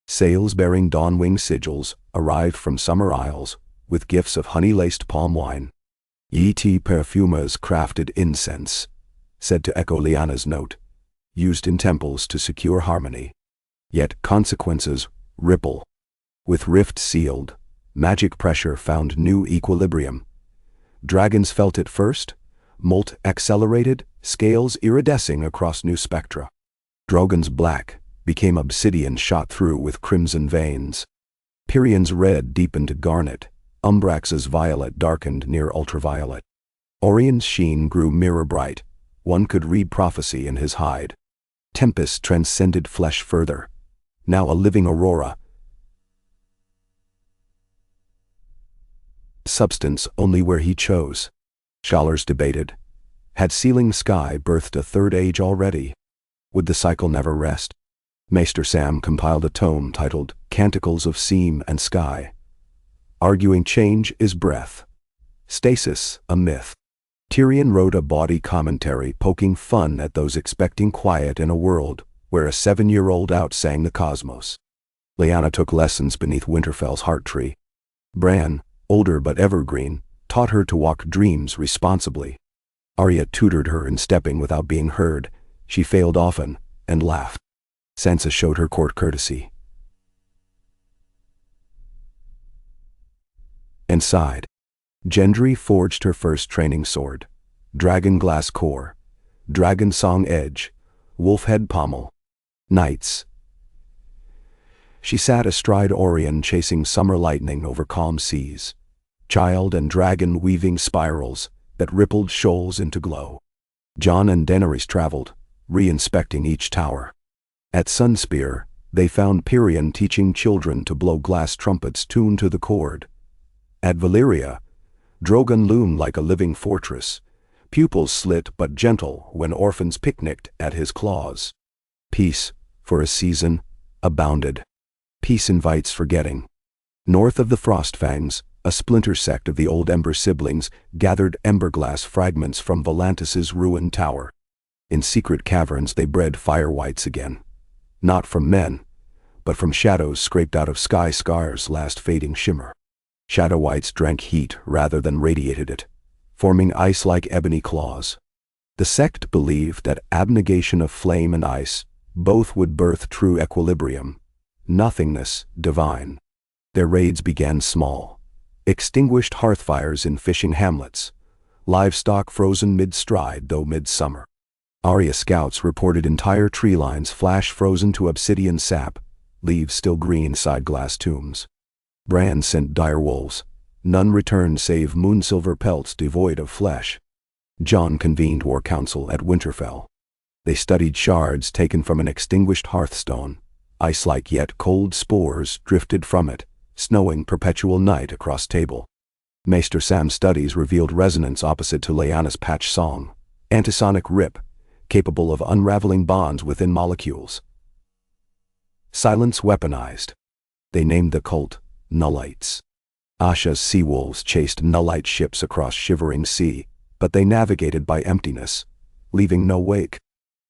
Sails bearing dawn-wing sigils arrived from summer isles with gifts of honey-laced palm wine. Yeti perfumers crafted incense, said to echo Lyanna's note, used in temples to secure harmony. Yet consequences ripple. With rift sealed, magic pressure found new equilibrium. Dragons felt it first, molt accelerated, scales iridescing across new spectra. Drogon's black became obsidian shot through with crimson veins. Pyrion's red deepened to garnet. Umbrax's violet darkened near ultraviolet. Orion's sheen grew mirror-bright. One could read prophecy in his hide. Tempest transcended flesh further. Now a living aurora. Substance only where he chose. Scholars debated. Had sealing sky birthed a third age already? Would the cycle never rest? Maester Sam compiled a tome titled Canticles of Seam and Sky, arguing change is breath, stasis a myth. Tyrion wrote a bawdy commentary poking fun at those expecting quiet in a world where a 7-year-old outsang the cosmos. Lyanna took lessons beneath Winterfell's heart tree. Bran, older but evergreen, taught her to walk dreams responsibly. Arya tutored her in stepping without being heard. She failed often and laughed. Sansa showed her court courtesy and sighed. Gendry forged her first training sword. Dragon glass core, dragon song edge, wolf head pommel. Nights. She sat astride Orion chasing summer lightning over calm seas. Child and dragon weaving spirals that rippled shoals into glow. Jon and Daenerys traveled, re-inspecting each tower. At Sunspear, they found Pyrien teaching children to blow glass trumpets tuned to the chord. At Valyria, Drogon loomed like a living fortress, pupils slit but gentle when orphans picnicked at his claws. Peace, for a season, abounded. Peace invites forgetting. North of the Frostfangs, a splinter sect of the old Ember siblings gathered emberglass fragments from Volantis's ruined tower. In secret caverns they bred firewights again. Not from men, but from shadows scraped out of sky scars' last fading shimmer. Shadow whites drank heat rather than radiated it, forming ice-like ebony claws. The sect believed that abnegation of flame and ice both would birth true equilibrium, nothingness divine. Their raids began small. Extinguished hearthfires in fishing hamlets, livestock frozen mid-stride though midsummer. Arya scouts reported entire tree lines flash frozen to obsidian sap, leaves still green side glass tombs. Bran sent direwolves. None returned save moonsilver pelts devoid of flesh. Jon convened war council at Winterfell. They studied shards taken from an extinguished hearthstone. Ice-like yet cold spores drifted from it, snowing perpetual night across table. Maester Sam's studies revealed resonance opposite to Lyanna's patch song, antisonic rip, capable of unraveling bonds within molecules. Silence weaponized. They named the cult Nullites. Asha's sea wolves chased Nullite ships across shivering sea, but they navigated by emptiness, leaving no wake.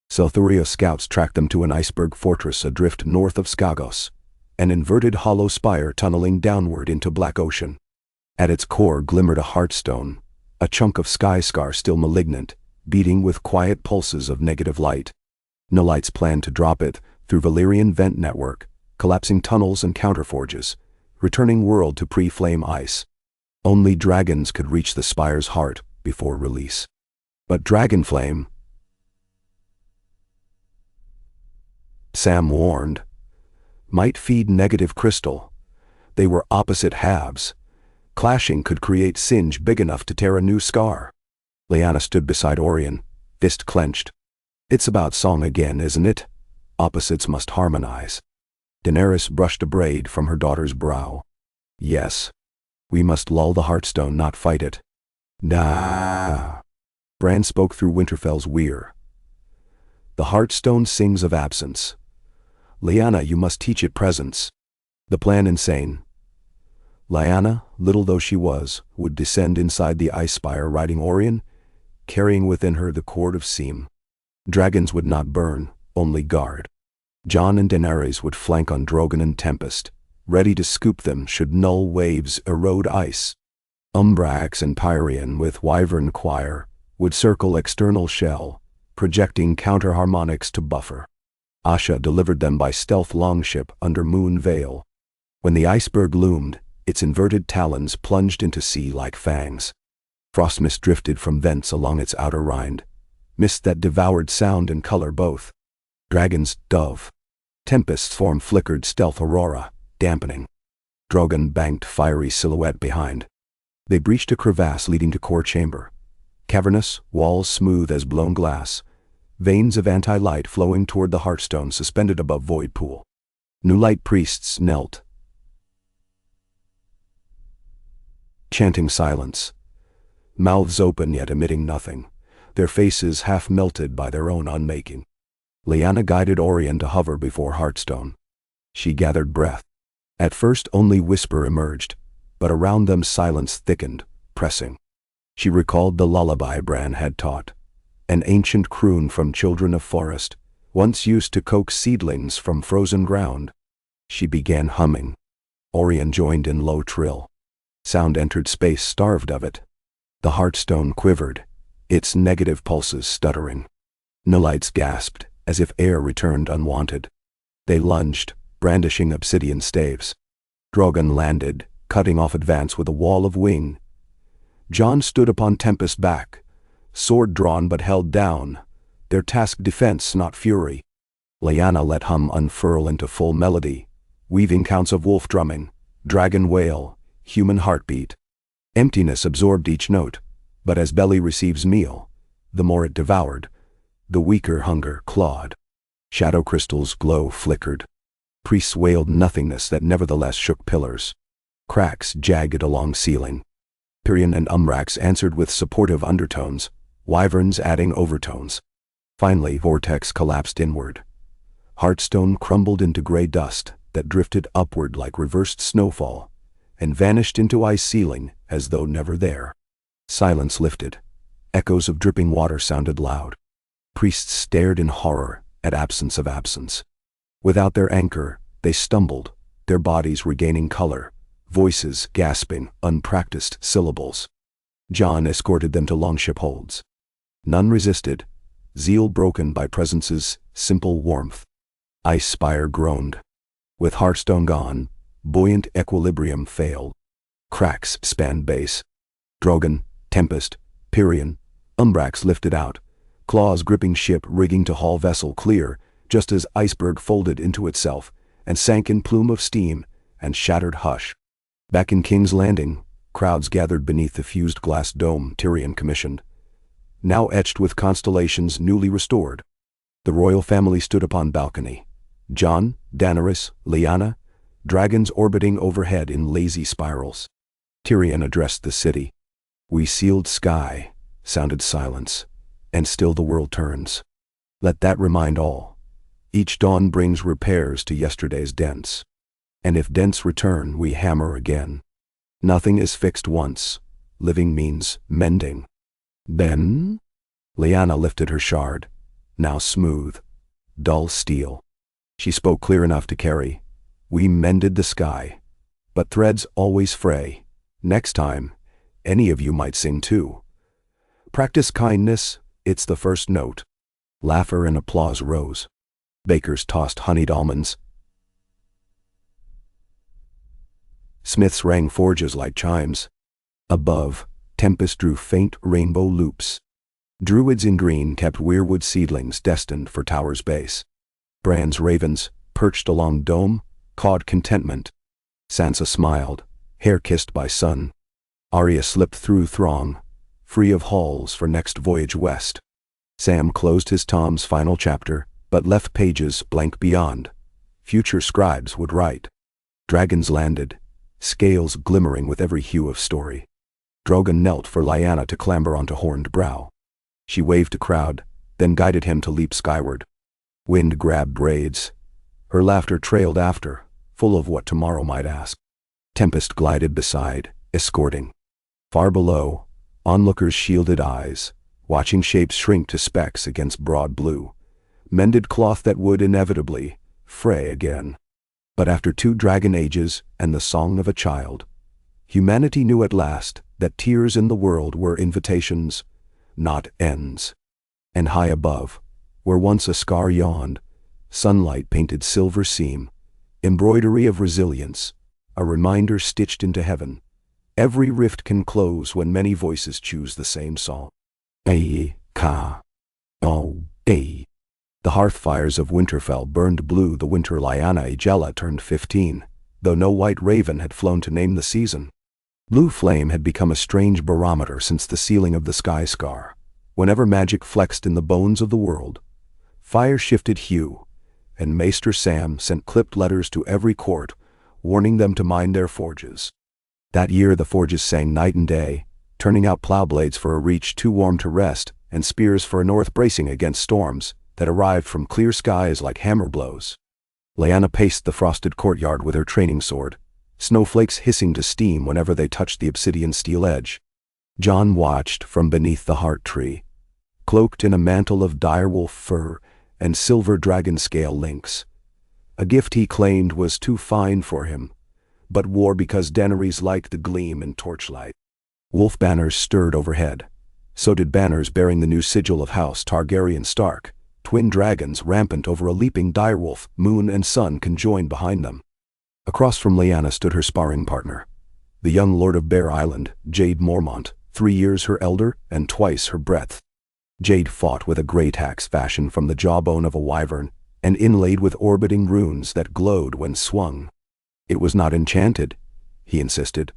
Selthuria scouts tracked them to an iceberg fortress adrift north of Skagos, an inverted hollow spire tunneling downward into Black Ocean. At its core glimmered a heartstone, a chunk of sky scar still malignant, beating with quiet pulses of negative light. Nullites planned to drop it through Valyrian vent network, collapsing tunnels and counterforges, returning world to pre-flame ice. Only dragons could reach the spire's heart before release. But Dragonflame Sam warned. Might feed negative crystal. They were opposite halves. Clashing could create singe big enough to tear a new scar. Lyanna stood beside Orion, fist clenched. It's about song again, isn't it? Opposites must harmonize. Daenerys brushed a braid from her daughter's brow. Yes. We must lull the Heartstone, not fight it. Nah. Bran spoke through Winterfell's weir. The Heartstone sings of absence. Lyanna, you must teach it presence. The plan insane. Lyanna, little though she was, would descend inside the ice spire riding Orion, carrying within her the cord of seam. Dragons would not burn, only guard. Jon and Daenerys would flank on Drogon and Tempest, ready to scoop them should null waves erode ice. Umbrax and Pyrian with Wyvern Choir would circle external shell, projecting counter-harmonics to buffer. Asha delivered them by stealth longship under Moon Veil. When the iceberg loomed, its inverted talons plunged into sea like fangs. Frostmist drifted from vents along its outer rind, mist that devoured sound and color both. Dragon's dove. Tempest's form flickered stealth aurora, dampening. Drogon banked fiery silhouette behind. They breached a crevasse leading to core chamber. Cavernous, walls smooth as blown glass, veins of anti-light flowing toward the Heartstone suspended above void pool. New light priests knelt, chanting silence, mouths open yet emitting nothing, their faces half melted by their own unmaking. Lyanna guided Orion to hover before Heartstone. She gathered breath. At first only whisper emerged, but around them silence thickened, pressing. She recalled the lullaby Bran had taught, an ancient croon from children of forest, once used to coax seedlings from frozen ground. She began humming. Orion joined in low trill. Sound entered space starved of it. The Heartstone quivered, its negative pulses stuttering. Nullites gasped, as if air returned unwanted. They lunged, brandishing obsidian staves. Drogon landed, cutting off advance with a wall of wing. Jon stood upon Tempest's back, sword drawn but held down, their task defense, not fury. Lyanna let hum unfurl into full melody, weaving counts of wolf drumming, dragon wail, human heartbeat. Emptiness absorbed each note, but as belly receives meal, the more it devoured, the weaker hunger clawed. Shadow crystal's glow flickered. Priests wailed nothingness that nevertheless shook pillars. Cracks jagged along ceiling. Pyrian and Umbrax answered with supportive undertones, wyverns adding overtones. Finally, vortex collapsed inward. Heartstone crumbled into gray dust that drifted upward like reversed snowfall, and vanished into ice ceiling as though never there. Silence lifted. Echoes of dripping water sounded loud. Priests stared in horror at absence of absence. Without their anchor, they stumbled, their bodies regaining color, voices gasping unpracticed syllables. Jon escorted them to longship holds. None resisted, zeal broken by presence's simple warmth. Ice Spire groaned. With Heartstone gone, buoyant equilibrium failed. Cracks spanned base. Drogon, Tempest, Pyrian, Umbrax lifted out, claws gripping ship rigging to haul vessel clear, just as iceberg folded into itself and sank in plume of steam and shattered hush. Back in King's Landing, crowds gathered beneath the fused glass dome Tyrion commissioned, now etched with constellations newly restored. The royal family stood upon balcony. Jon, Daenerys, Lyanna, dragons orbiting overhead in lazy spirals. Tyrion addressed the city. "We sealed sky," sounded silence, "and still the world turns. Let that remind all. Each dawn brings repairs to yesterday's dents. And if dents return, we hammer again. Nothing is fixed once. Living means mending." Then? Lyanna lifted her shard, now smooth, dull steel. She spoke clear enough to carry. "We mended the sky. But threads always fray. Next time, any of you might sing too. Practice kindness, it's the first note." Laughter and applause rose. Bakers tossed honeyed almonds. Smiths rang forges like chimes. Above, Tempest drew faint rainbow loops. Druids in green kept weirwood seedlings destined for tower's base. Bran's ravens, perched along dome, cawed contentment. Sansa smiled, hair kissed by sun. Arya slipped through throng, free of halls for next voyage west. Sam closed his tom's final chapter, but left pages blank beyond. Future scribes would write. Dragons landed, scales glimmering with every hue of story. Drogon knelt for Lyanna to clamber onto Horned Brow. She waved to crowd, then guided him to leap skyward. Wind grabbed braids. Her laughter trailed after, full of what tomorrow might ask. Tempest glided beside, escorting. Far below, onlookers shielded eyes, watching shapes shrink to specks against broad blue. Mended cloth that would inevitably fray again. But after 2 dragon ages and the song of a child, humanity knew at last that tears in the world were invitations, not ends. And high above, where once a scar yawned, sunlight painted silver seam, embroidery of resilience, a reminder stitched into heaven. Every rift can close when many voices choose the same song. Ay, ka, oh, ay. The hearth fires of Winterfell burned blue the winter Lyanna Ygella turned 15, though no white raven had flown to name the season. Blue flame had become a strange barometer since the sealing of the Sky Scar. Whenever magic flexed in the bones of the world, fire shifted hue, and Maester Sam sent clipped letters to every court, warning them to mind their forges. That year the forges sang night and day, turning out plow blades for a reach too warm to rest, and spears for a north bracing against storms that arrived from clear skies like hammer blows. Lyanna paced the frosted courtyard with her training sword, snowflakes hissing to steam whenever they touched the obsidian steel edge. Jon watched from beneath the heart tree, cloaked in a mantle of direwolf fur and silver dragon scale links. A gift he claimed was too fine for him, but wore because Daenerys liked the gleam and torchlight. Wolf banners stirred overhead. So did banners bearing the new sigil of House Targaryen Stark, twin dragons rampant over a leaping direwolf, moon and sun conjoined behind them. Across from Lyanna stood her sparring partner, the young Lord of Bear Island, Jade Mormont, 3 years her elder and twice her breadth. Jade fought with a great axe fashioned from the jawbone of a wyvern and inlaid with orbiting runes that glowed when swung. It was not enchanted, he insisted,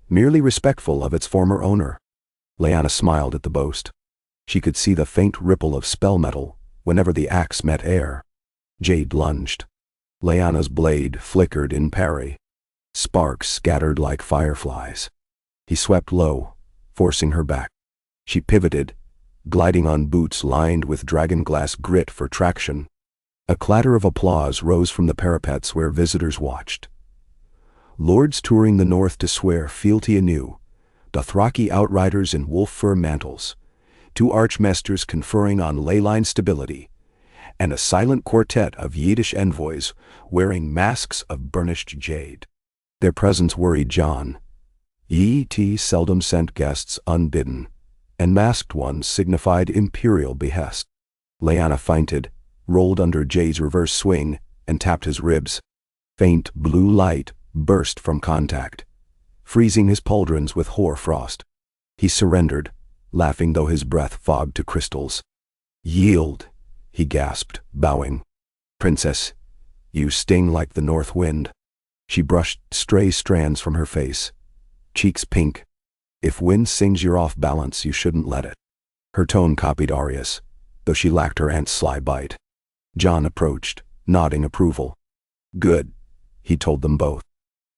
merely respectful of its former owner. Lyanna smiled at the boast. She could see the faint ripple of spell metal whenever the axe met air. Jade lunged. Lyanna's blade flickered in parry. Sparks scattered like fireflies. He swept low, forcing her back. She pivoted, gliding on boots lined with dragonglass grit for traction. A clatter of applause rose from the parapets where visitors watched. Lords touring the north to swear fealty anew, Dothraki outriders in wolf fur mantles, 2 archmesters conferring on ley line stability, and a silent quartet of Yiddish envoys wearing masks of burnished jade. Their presence worried Jon. Yi seldom sent guests unbidden, and masked ones signified imperial behest. Lyanna feinted, rolled under Jade's reverse swing, and tapped his ribs. Faint blue light burst from contact, freezing his pauldrons with hoar frost. He surrendered, laughing though his breath fogged to crystals. "Yield," he gasped, bowing. "Princess, you sting like the north wind." She brushed stray strands from her face, cheeks pink. "If wind sings you're off balance, you shouldn't let it." Her tone copied Arya's, though she lacked her aunt's sly bite. Jon approached, nodding approval. "Good," he told them both.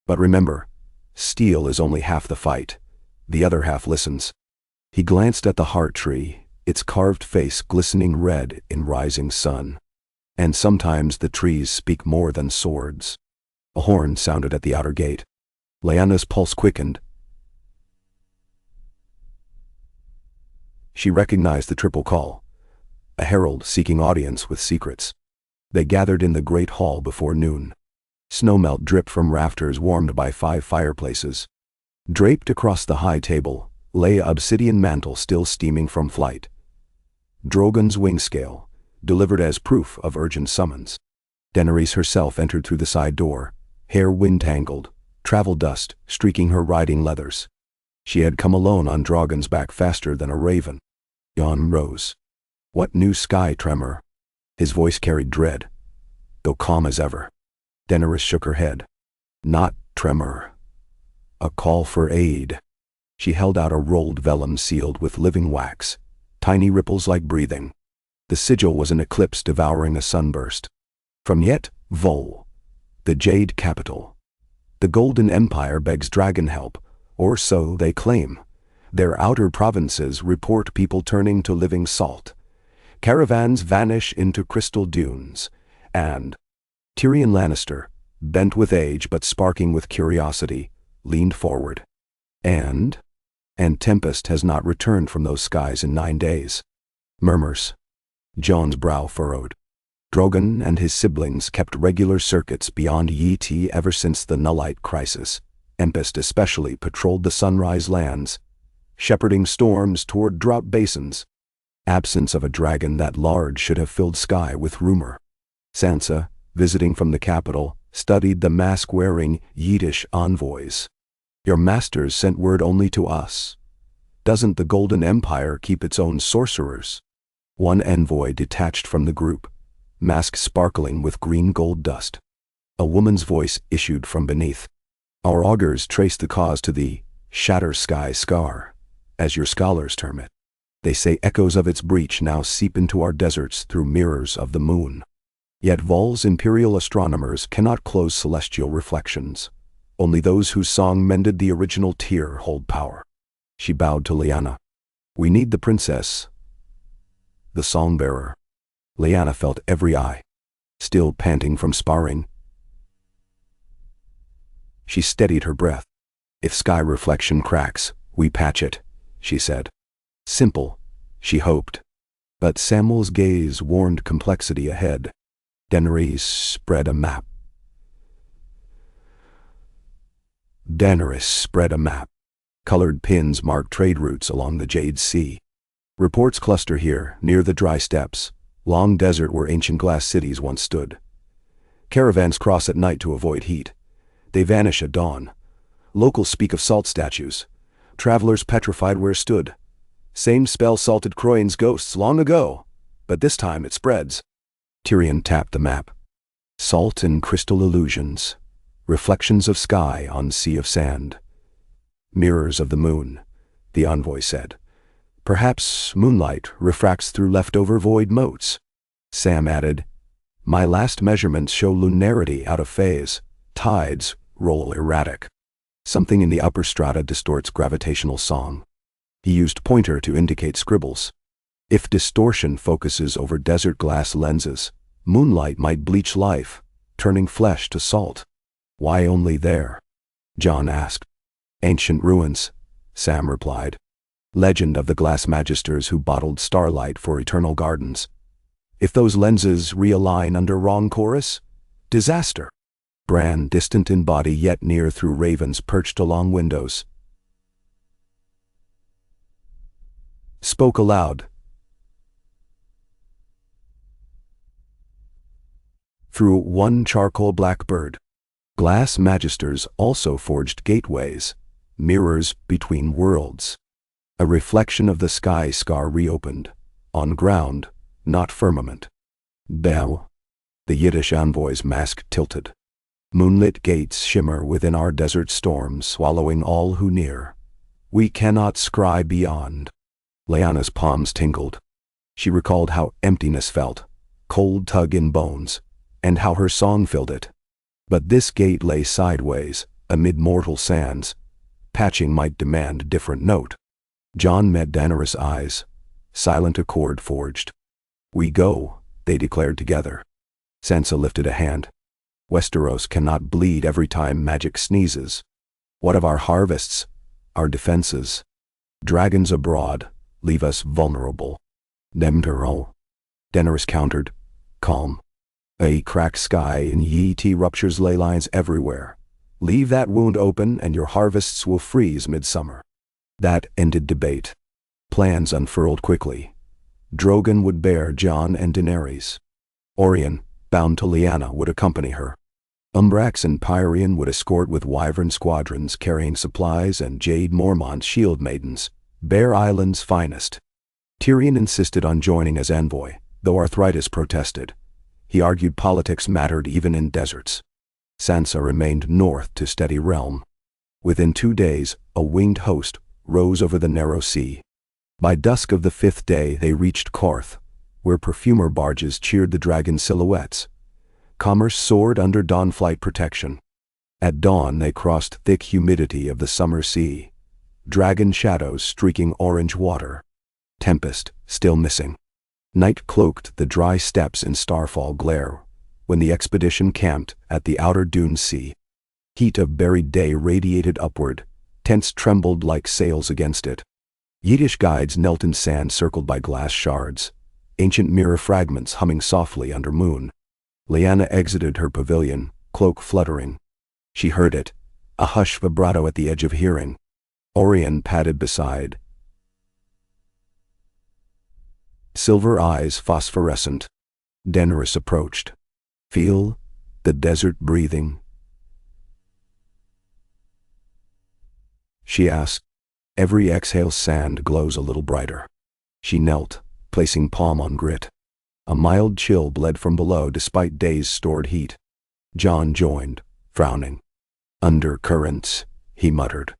"But remember, steel is only half the fight. The other half listens." He glanced at the heart tree, its carved face glistening red in rising sun. And sometimes the trees speak more than swords. A horn sounded at the outer gate. Lyanna's pulse quickened. She recognized the triple call, a herald seeking audience with secrets. They gathered in the great hall before noon. Snowmelt dripped from rafters warmed by 5 fireplaces. Draped across the high table lay an obsidian mantle still steaming from flight. Drogon's wing scale, delivered as proof of urgent summons. Daenerys herself entered through the side door, hair wind-tangled, travel dust streaking her riding leathers. She had come alone on Drogon's back faster than a raven. Jon rose. "What new sky tremor?" His voice carried dread. though calm as ever. Daenerys shook her head. Not tremor. A call for aid. She held out a rolled vellum sealed with living wax, tiny ripples like breathing. The sigil was an eclipse devouring a sunburst. From Yet Vol, the Jade capital. The Golden Empire begs dragon help, or so they claim. Their outer provinces report people turning to living salt. Caravans vanish into crystal dunes, and Tyrion Lannister, bent with age but sparking with curiosity, leaned forward. And Tempest has not returned from those skies in 9 days. Murmurs. Jon's brow furrowed. Drogon and his siblings kept regular circuits beyond Yeti ever since the Nullite crisis. Tempest especially patrolled the Sunrise Lands, shepherding storms toward drought basins. Absence of a dragon that large should have filled sky with rumor. Sansa, visiting from the capital, studied the mask-wearing Yiddish envoys. Your masters sent word only to us. Doesn't the Golden Empire keep its own sorcerers? One envoy detached from the group, mask sparkling with green gold dust. A woman's voice issued from beneath. Our augurs trace the cause to the Shatter Sky Scar, as your scholars term it. They say echoes of its breach now seep into our deserts through mirrors of the moon. Yet Vol's imperial astronomers cannot close celestial reflections. Only those whose song mended the original tear hold power. She bowed to Lyanna. We need the princess, the song-bearer. Lyanna felt every eye, still panting from sparring. She steadied her breath. If sky reflection cracks, we patch it, she said. Simple, she hoped. But Samwell's gaze warned complexity ahead. Daenerys spread a map. Colored pins mark trade routes along the Jade Sea. Reports cluster here, near the dry steppes, long desert where ancient glass cities once stood. Caravans cross at night to avoid heat. They vanish at dawn. Locals speak of salt statues. Travelers petrified where stood. Same spell salted Croyne's ghosts long ago, but this time it spreads. Tyrion tapped the map. Salt and crystal illusions. Reflections of sky on sea of sand. Mirrors of the moon, the envoy said. Perhaps moonlight refracts through leftover void motes. Sam added, my last measurements show lunarity out of phase. Tides roll erratic. Something in the upper strata distorts gravitational song. He used pointer to indicate scribbles. If distortion focuses over desert glass lenses, moonlight might bleach life, turning flesh to salt. Why only there? Jon asked. Ancient ruins, Sam replied. Legend of the glass magisters who bottled starlight for eternal gardens. If those lenses realign under wrong chorus, disaster. Bran, distant in body yet near through ravens perched along windows, spoke aloud. Through one charcoal blackbird. Glass magisters also forged gateways, mirrors between worlds. A reflection of the sky scar reopened, on ground, not firmament. Bell. The Yiddish envoy's mask tilted. Moonlit gates shimmer within our desert storms, swallowing all who near. We cannot scry beyond. Lyanna's palms tingled. She recalled how emptiness felt, cold tug in bones, and how her song filled it. But this gate lay sideways, amid mortal sands. Patching might demand a different note. Jon met Daenerys' eyes. Silent accord forged. We go, they declared together. Sansa lifted a hand. Westeros cannot bleed every time magic sneezes. What of our harvests, our defenses? Dragons abroad leave us vulnerable. Nemterol. Daenerys countered, calm. A cracked sky in Yeti ruptures ley lines everywhere. Leave that wound open and your harvests will freeze midsummer. That ended debate. Plans unfurled quickly. Drogon would bear Jon and Daenerys. Orien, bound to Lyanna, would accompany her. Umbrax and Pyrian would escort with wyvern squadrons carrying supplies and Jade Mormont shield maidens, Bear Island's finest. Tyrion insisted on joining as envoy, though arthritis protested. He argued politics mattered even in deserts. Sansa remained north to steady realm. Within 2 days, a winged host rose over the narrow sea. By dusk of the 5th day they reached Korth, where perfumer barges cheered the dragon silhouettes. Commerce soared under dawnflight protection. At dawn they crossed thick humidity of the summer sea, dragon shadows streaking orange water. Tempest still missing. Night cloaked the dry steppes in starfall glare when the expedition camped at the outer dune sea. Heat of buried day radiated upward, tents trembled like sails against it. Yiddish guides knelt in sand circled by glass shards, ancient mirror fragments humming softly under moon. Lyanna exited her pavilion, cloak fluttering. She heard it, a hush vibrato at the edge of hearing. Orien padded beside, silver eyes phosphorescent. Daenerys approached. Feel the desert breathing? She asked. Every exhale sand glows a little brighter. She knelt, placing palm on grit. A mild chill bled from below despite days' stored heat. Jon joined, frowning. Undercurrents, he muttered.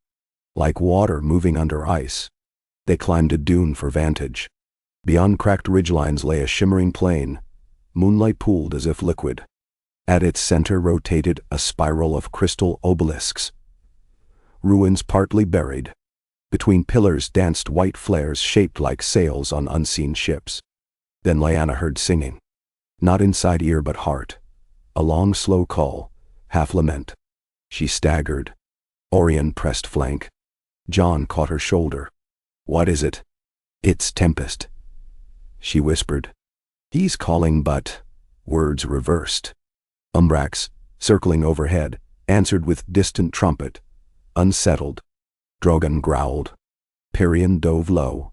Like water moving under ice. They climbed a dune for vantage. Beyond cracked ridgelines lay a shimmering plain, moonlight pooled as if liquid. At its center rotated a spiral of crystal obelisks. Ruins partly buried. Between pillars danced white flares shaped like sails on unseen ships. Then Lyanna heard singing. Not inside ear but heart. A long slow call, half lament. She staggered. Orien pressed flank. Jon caught her shoulder. What is it? It's Tempest, she whispered. He's calling but... Words reversed. Umbrax, circling overhead, answered with distant trumpet. Unsettled. Drogon growled. Parian dove low.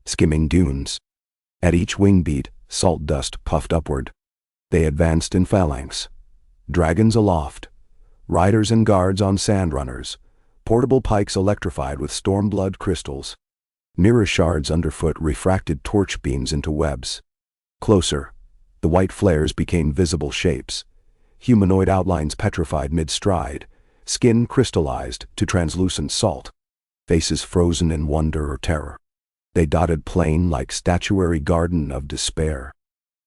Skimming dunes. At each wing beat, salt dust puffed upward. They advanced in phalanx. Dragons aloft. Riders and guards on sand runners. Portable pikes electrified with stormblood crystals. Mirror shards underfoot refracted torch beams into webs. Closer, the white flares became visible shapes. Humanoid outlines petrified mid-stride, skin crystallized to translucent salt. Faces frozen in wonder or terror. They dotted plain like statuary garden of despair.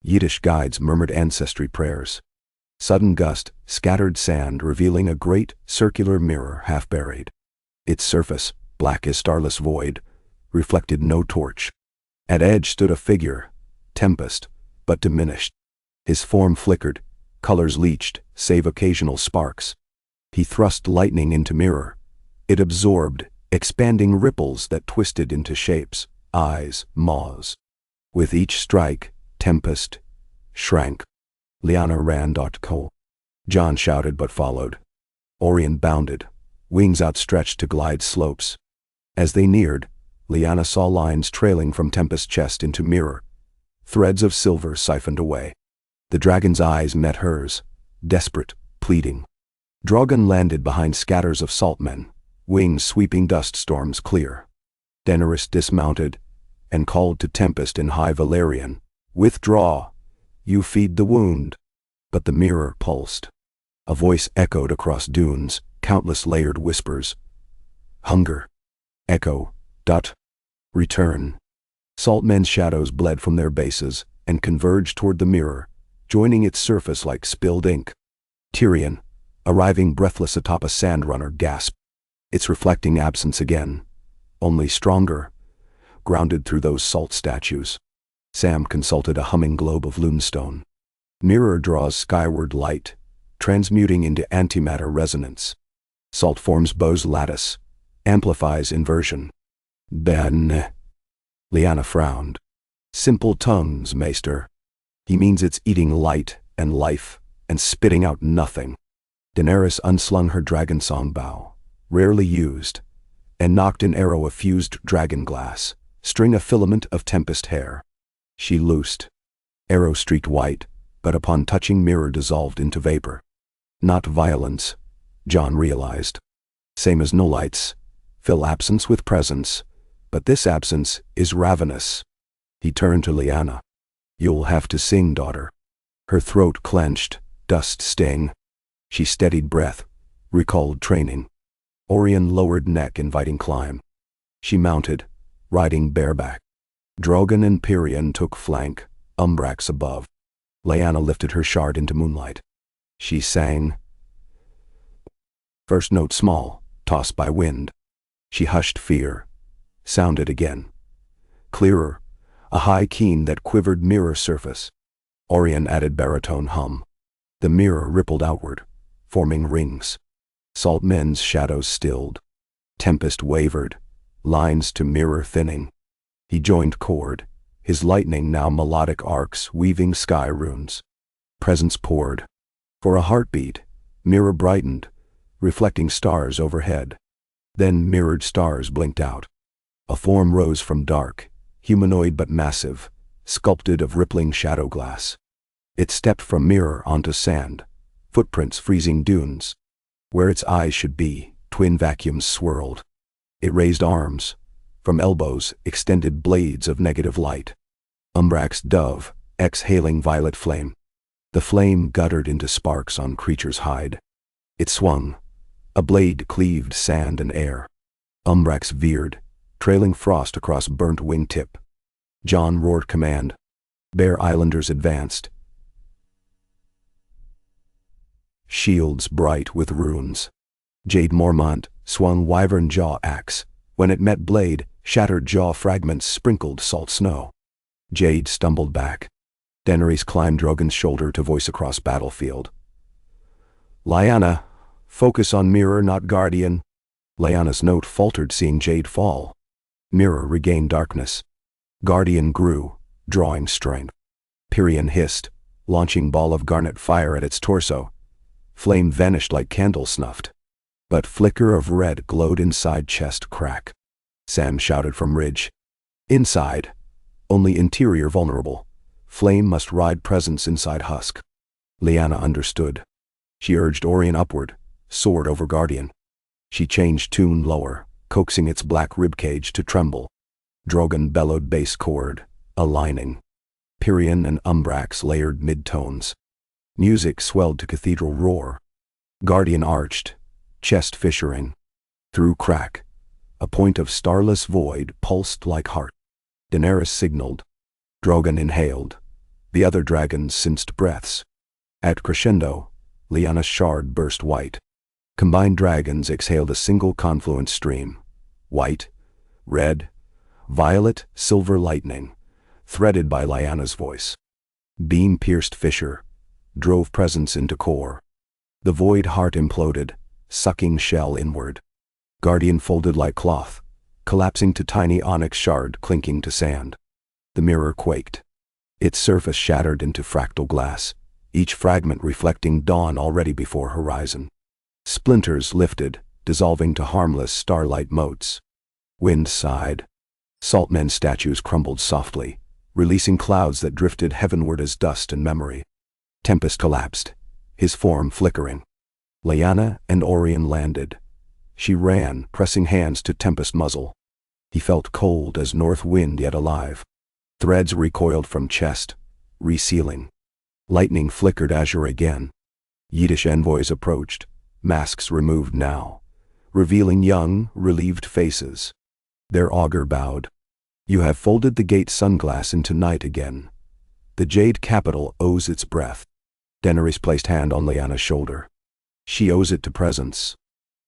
Yiddish guides murmured ancestry prayers. Sudden gust scattered sand, revealing a great circular mirror half buried. Its surface, black as starless void, reflected no torch. At edge stood a figure, Tempest, but diminished. His form flickered, colors leached, save occasional sparks. He thrust lightning into mirror. It absorbed, expanding ripples that twisted into shapes, eyes, maws. With each strike, Tempest shrank. Lyanna ran. Jon shouted but followed. Orien bounded, wings outstretched to glide slopes. As they neared, Lyanna saw lines trailing from Tempest's chest into mirror. Threads of silver siphoned away. The dragon's eyes met hers, desperate, pleading. Drogon landed behind scatters of saltmen, wings sweeping dust storms clear. Daenerys dismounted and called to Tempest in High Valyrian, "Withdraw! You feed the wound." But the mirror pulsed. A voice echoed across dunes, countless layered whispers. Hunger. Echo. Return. Saltmen's shadows bled from their bases and converged toward the mirror, joining its surface like spilled ink. Tyrion, arriving breathless atop a sandrunner, gasped. It's reflecting absence again, only stronger, grounded through those salt statues. Sam consulted a humming globe of lunestone. Mirror draws skyward light, transmuting into antimatter resonance. Salt forms Bose lattice, amplifies inversion. Ben. Lyanna frowned. Simple tongues, Maester. He means it's eating light and life and spitting out nothing. Daenerys unslung her dragon song bow, rarely used, and knocked an arrow of fused dragon glass, string a filament of Tempest hair. She loosed. Arrow streaked white, but upon touching mirror dissolved into vapor. Not violence, Jon realized. Same as Nolites, fill absence with presence, but this absence is ravenous. He turned to Lyanna. You'll have to sing, daughter. Her throat clenched, dust sting. She steadied breath, recalled training. Orion lowered neck, inviting climb. She mounted, riding bareback. Drogon and Pirion took flank, Umbrax above. Lyanna lifted her shard into moonlight. She sang. First note small, tossed by wind. She hushed fear. Sounded again. Clearer, a high keen that quivered mirror surface. Orion added baritone hum. The mirror rippled outward, forming rings. Salt men's shadows stilled. Tempest wavered, lines to mirror thinning. He joined chord, his lightning now melodic arcs weaving sky runes. Presence poured. For a heartbeat, mirror brightened, reflecting stars overhead. Then mirrored stars blinked out. A form rose from dark, humanoid but massive, sculpted of rippling shadow glass. It stepped from mirror onto sand, footprints freezing dunes. Where its eyes should be, twin vacuums swirled. It raised arms. From elbows, extended blades of negative light. Umbrax dove, exhaling violet flame. The flame guttered into sparks on creature's hide. It swung. A blade cleaved sand and air. Umbrax veered, trailing frost across burnt wingtip. Jon roared command. Bear Islanders advanced. Shields bright with runes. Jade Mormont swung wyvern jaw axe. When it met blade, shattered jaw fragments sprinkled salt snow. Jade stumbled back. Daenerys climbed Drogon's shoulder to voice across battlefield. Lyanna, focus on mirror, not guardian. Lyanna's note faltered, seeing Jade fall. Mirror regained darkness. Guardian grew, drawing strength. Pirion hissed, launching ball of garnet fire at its torso. Flame vanished like candle snuffed. But flicker of red glowed inside chest crack. Sam shouted from ridge. Inside, only interior vulnerable. Flame must ride presence inside husk. Lyanna understood. She urged Orion upward, sword over guardian. She changed tune lower, coaxing its black ribcage to tremble. Drogon bellowed bass chord, aligning. Pirion and Umbrax layered mid-tones. Music swelled to cathedral roar. Guardian arched, chest fissuring. Through crack, a point of starless void pulsed like heart. Daenerys signaled. Drogon inhaled. The other dragons sensed breaths. At crescendo, Lyanna's shard burst white. Combined dragons exhaled a single confluent stream. White, red, violet, silver lightning, threaded by Lyanna's voice. Beam pierced fissure, drove presence into core. The void heart imploded, sucking shell inward. Guardian folded like cloth, collapsing to tiny onyx shard clinking to sand. The mirror quaked. Its surface shattered into fractal glass, each fragment reflecting dawn already before horizon. Splinters lifted, dissolving to harmless starlight motes. Wind sighed. Saltmen statues crumbled softly, releasing clouds that drifted heavenward as dust and memory. Tempest collapsed, his form flickering. Lyanna and Orion landed. She ran, pressing hands to Tempest muzzle. He felt cold as north wind yet alive. Threads recoiled from chest, resealing. Lightning flickered azure again. Yiddish envoys approached, masks removed now, revealing young, relieved faces. Their augur bowed. You have folded the gate sunglass into night again. The jade capital owes its breath. Daenerys placed hand on Lyanna's shoulder. She owes it to presence.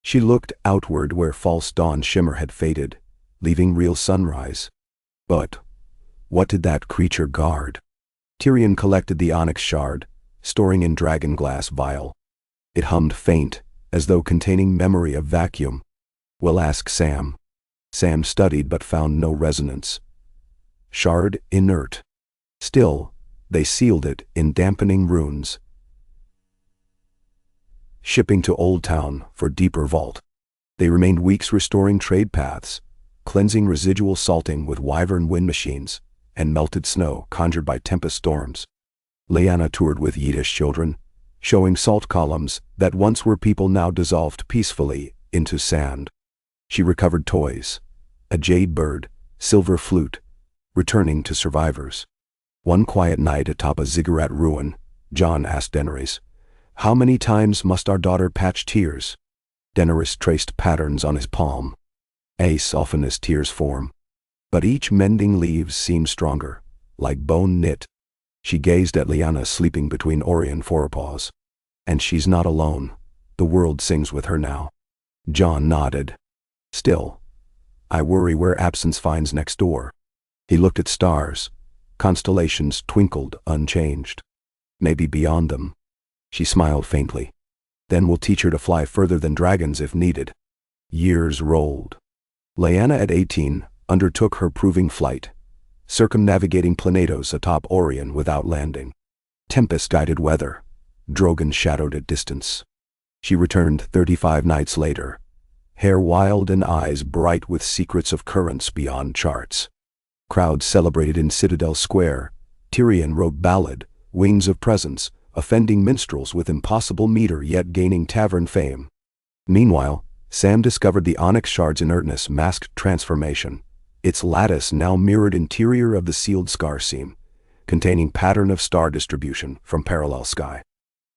She looked outward where false dawn shimmer had faded, leaving real sunrise. But what did that creature guard? Tyrion collected the onyx shard, storing in dragonglass vial. It hummed faint, as though containing memory of vacuum. We'll ask Sam. Sam studied but found no resonance. Shard inert. Still, they sealed it in dampening runes. Shipping to Old Town for deeper vault. They remained weeks restoring trade paths, cleansing residual salting with wyvern wind machines, and melted snow conjured by tempest storms. Lyanna toured with Yiddish children, showing salt columns that once were people now dissolved peacefully into sand. She recovered toys, a jade bird, silver flute, returning to survivors. One quiet night atop a ziggurat ruin, Jon asked Daenerys, "How many times must our daughter patch tears?" Daenerys traced patterns on his palm. Ace softened as tears form. But each mending leaves seemed stronger, like bone knit. She gazed at Lyanna sleeping between Orien forepaws. "And she's not alone. The world sings with her now." Jon nodded. "Still, I worry where absence finds next door." He looked at stars. Constellations twinkled unchanged. "Maybe beyond them." She smiled faintly. "Then we'll teach her to fly further than dragons if needed." Years rolled. Lyanna at 18 undertook her proving flight, circumnavigating planetos atop Orien without landing. Tempest-guided weather, Drogon shadowed at distance. She returned 35 nights later, hair wild and eyes bright with secrets of currents beyond charts. Crowds celebrated in Citadel Square. Tyrion wrote ballad, Wings of Presence, offending minstrels with impossible meter yet gaining tavern fame. Meanwhile, Sam discovered the onyx shard's inertness masked transformation. Its lattice now mirrored interior of the sealed scar seam, containing pattern of star distribution from parallel sky.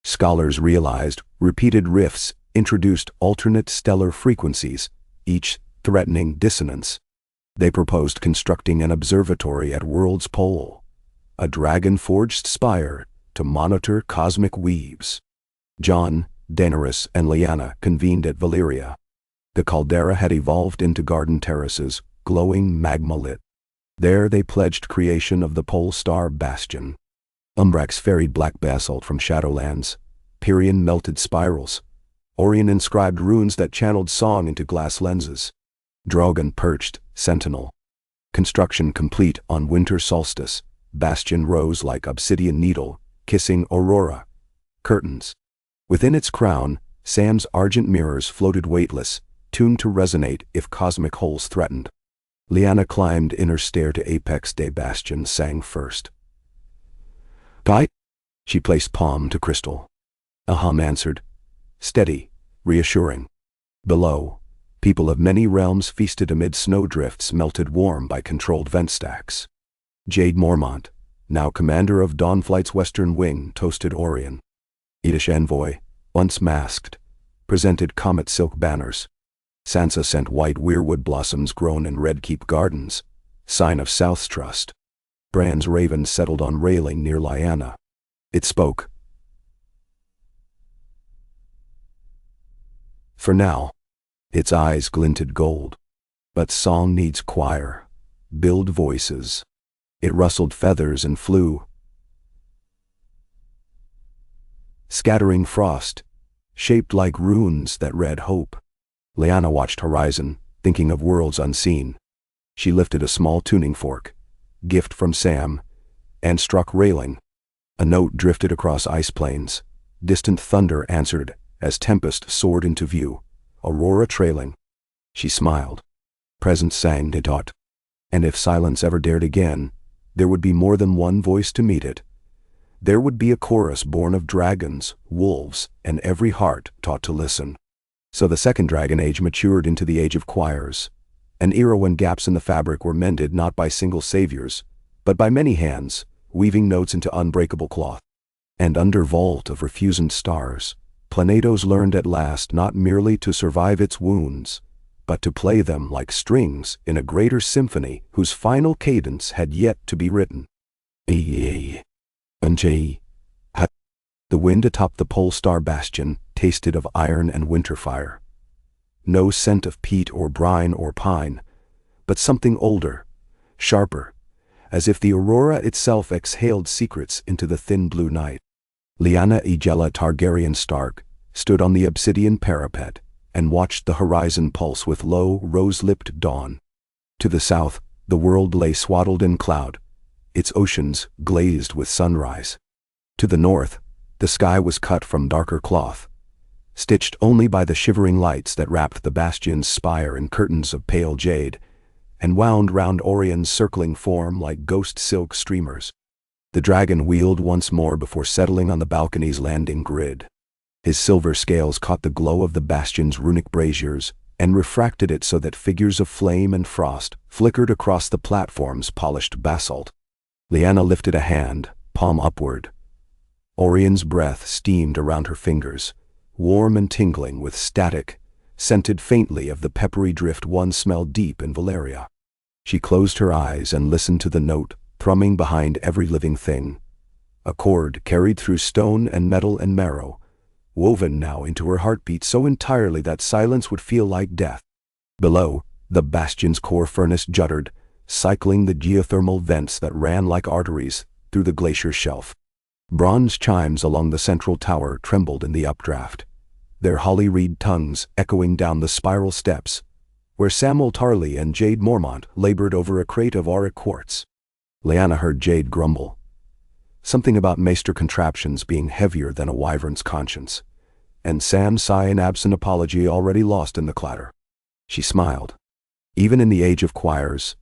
Scholars realized repeated rifts introduced alternate stellar frequencies, each threatening dissonance. They proposed constructing an observatory at World's Pole, a dragon-forged spire to monitor cosmic weaves. Jon, Daenerys, and Lyanna convened at Valyria. The caldera had evolved into garden terraces, glowing magma-lit. There they pledged creation of the Pole Star Bastion. Umbrax ferried black basalt from Shadowlands. Pyrian melted spirals. Orien inscribed runes that channeled song into glass lenses. Drogon perched, sentinel. Construction complete on winter solstice. Bastion rose like obsidian needle, kissing aurora. Curtains. Within its crown, Sam's argent mirrors floated weightless, tuned to resonate if cosmic holes threatened. Lyanna climbed inner stair to apex day bastion, sang first. "Tight?" She placed palm to crystal. A hum answered. Steady, reassuring. Below, people of many realms feasted amid snowdrifts melted warm by controlled vent stacks. Jade Mormont, now commander of Dawnflight's western wing, toasted Orien. Edish envoy, once masked, presented comet silk banners. Sansa sent white weirwood blossoms grown in Redkeep Gardens, sign of South's trust. Bran's raven settled on railing near Lyanna. It spoke. For now, its eyes glinted gold. But song needs choir, build voices. It rustled feathers and flew, scattering frost, shaped like runes that read hope. Lyanna watched horizon, thinking of worlds unseen. She lifted a small tuning fork, gift from Sam, and struck railing. A note drifted across ice plains. Distant thunder answered as tempest soared into view, aurora trailing. She smiled. Presence sang, they taught. And if silence ever dared again, there would be more than one voice to meet it. There would be a chorus born of dragons, wolves, and every heart taught to listen. So the Second Dragon Age matured into the Age of Choirs, an era when gaps in the fabric were mended not by single saviors, but by many hands, weaving notes into unbreakable cloth. And under vault of refusant stars, Planetos learned at last not merely to survive its wounds, but to play them like strings in a greater symphony whose final cadence had yet to be written. The wind atop the Pole Star Bastion tasted of iron and winter fire. No scent of peat or brine or pine, but something older, sharper, as if the aurora itself exhaled secrets into the thin blue night. Lyanna Ygella Targaryen Stark stood on the obsidian parapet and watched the horizon pulse with low, rose-lipped dawn. To the south, the world lay swaddled in cloud, its oceans glazed with sunrise. To the north, the sky was cut from darker cloth, stitched only by the shivering lights that wrapped the bastion's spire in curtains of pale jade, and wound round Orien's circling form like ghost silk streamers. The dragon wheeled once more before settling on the balcony's landing grid. His silver scales caught the glow of the bastion's runic braziers and refracted it so that figures of flame and frost flickered across the platform's polished basalt. Lyanna lifted a hand, palm upward. Orion's breath steamed around her fingers, warm and tingling with static, scented faintly of the peppery drift one smelled deep in Valyria. She closed her eyes and listened to the note thrumming behind every living thing, a chord carried through stone and metal and marrow, woven now into her heartbeat so entirely that silence would feel like death. Below, the bastion's core furnace juddered, cycling the geothermal vents that ran like arteries through the glacier shelf. Bronze chimes along the central tower trembled in the updraft, their holly-reed tongues echoing down the spiral steps, where Samuel Tarley and Jade Mormont labored over a crate of auric quartz. Lyanna heard Jade grumble, something about maester contraptions being heavier than a wyvern's conscience, and Sam sigh an absent apology already lost in the clatter. She smiled. Even in the age of choirs,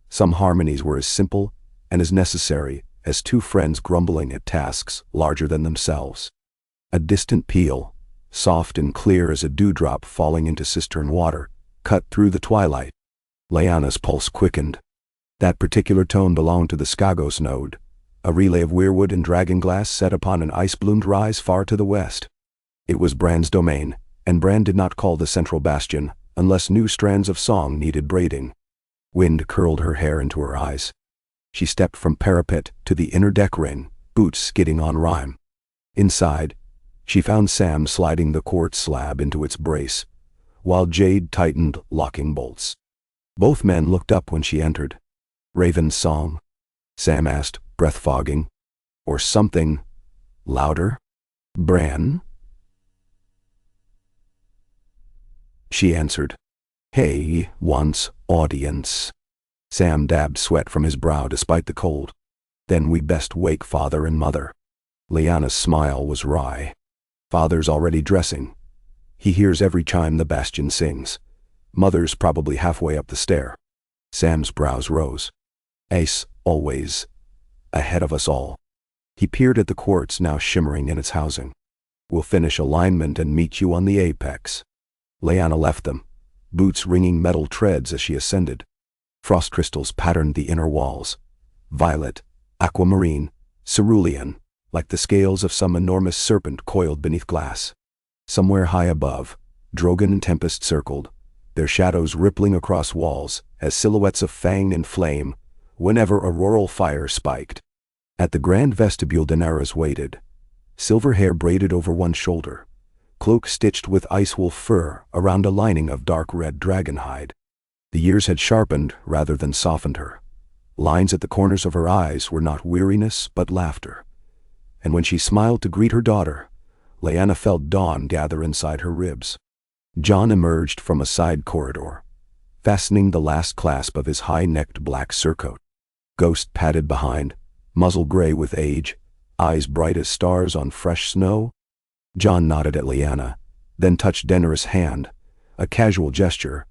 some harmonies were as simple and as necessary as two friends grumbling at tasks larger than themselves. A distant peal, soft and clear as a dewdrop falling into cistern water, cut through the twilight. Lyanna's pulse quickened. That particular tone belonged to the Skagos node, a relay of weirwood and dragonglass set upon an ice-bloomed rise far to the west. It was Bran's domain, and Bran did not call the central bastion unless new strands of song needed braiding. Wind curled her hair into her eyes. She stepped from parapet to the inner deck ring, boots skidding on rime. Inside, she found Sam sliding the quartz slab into its brace, while Jade tightened locking bolts. Both men looked up when she entered. Raven's song? Sam asked, breath fogging. Or something louder? Bran? She answered. Hey, once, audience. Sam dabbed sweat from his brow despite the cold. Then we best wake father and mother. Lyanna's smile was wry. Father's already dressing. He hears every chime the bastion sings. Mother's probably halfway up the stair. Sam's brows rose. Ace, always. Ahead of us all. He peered at the quartz now shimmering in its housing. We'll finish alignment and meet you on the apex. Lyanna left them, boots ringing metal treads as she ascended. Frost crystals patterned the inner walls. Violet, aquamarine, cerulean, like the scales of some enormous serpent coiled beneath glass. Somewhere high above, Drogon and Tempest circled, their shadows rippling across walls as silhouettes of fang and flame whenever auroral fire spiked. At the grand vestibule Daenerys waited, silver hair braided over one shoulder, cloak stitched with icewolf fur around a lining of dark red dragon hide. The years had sharpened rather than softened her. Lines at the corners of her eyes were not weariness but laughter. And when she smiled to greet her daughter, Lyanna felt dawn gather inside her ribs. Jon emerged from a side corridor, fastening the last clasp of his high-necked black surcoat. Ghost padded behind, muzzle gray with age, eyes bright as stars on fresh snow. Jon nodded at Lyanna, then touched Daenerys' hand, a casual gesture,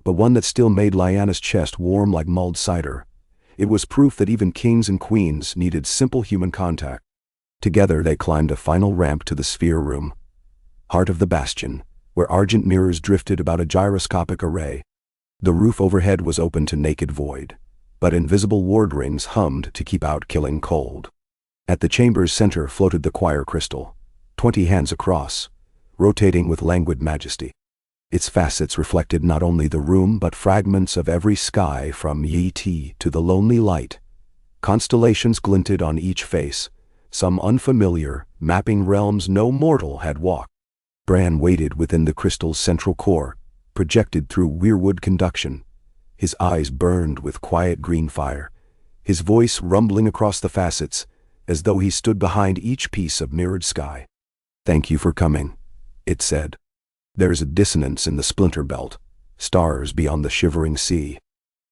but one that still made Lyanna's chest warm like mulled cider. It was proof that even kings and queens needed simple human contact. Together they climbed a final ramp to the sphere room, heart of the bastion, where argent mirrors drifted about a gyroscopic array. The roof overhead was open to naked void, but invisible ward rings hummed to keep out killing cold. At the chamber's center floated the choir crystal, 20 hands across, rotating with languid majesty. Its facets reflected not only the room but fragments of every sky from Yi to the lonely light. Constellations glinted on each face, some unfamiliar, mapping realms no mortal had walked. Bran waited within the crystal's central core, projected through weirwood conduction. His eyes burned with quiet green fire, his voice rumbling across the facets, as though he stood behind each piece of mirrored sky. Thank you for coming, it said. There's a dissonance in the splinter belt, stars beyond the shivering sea.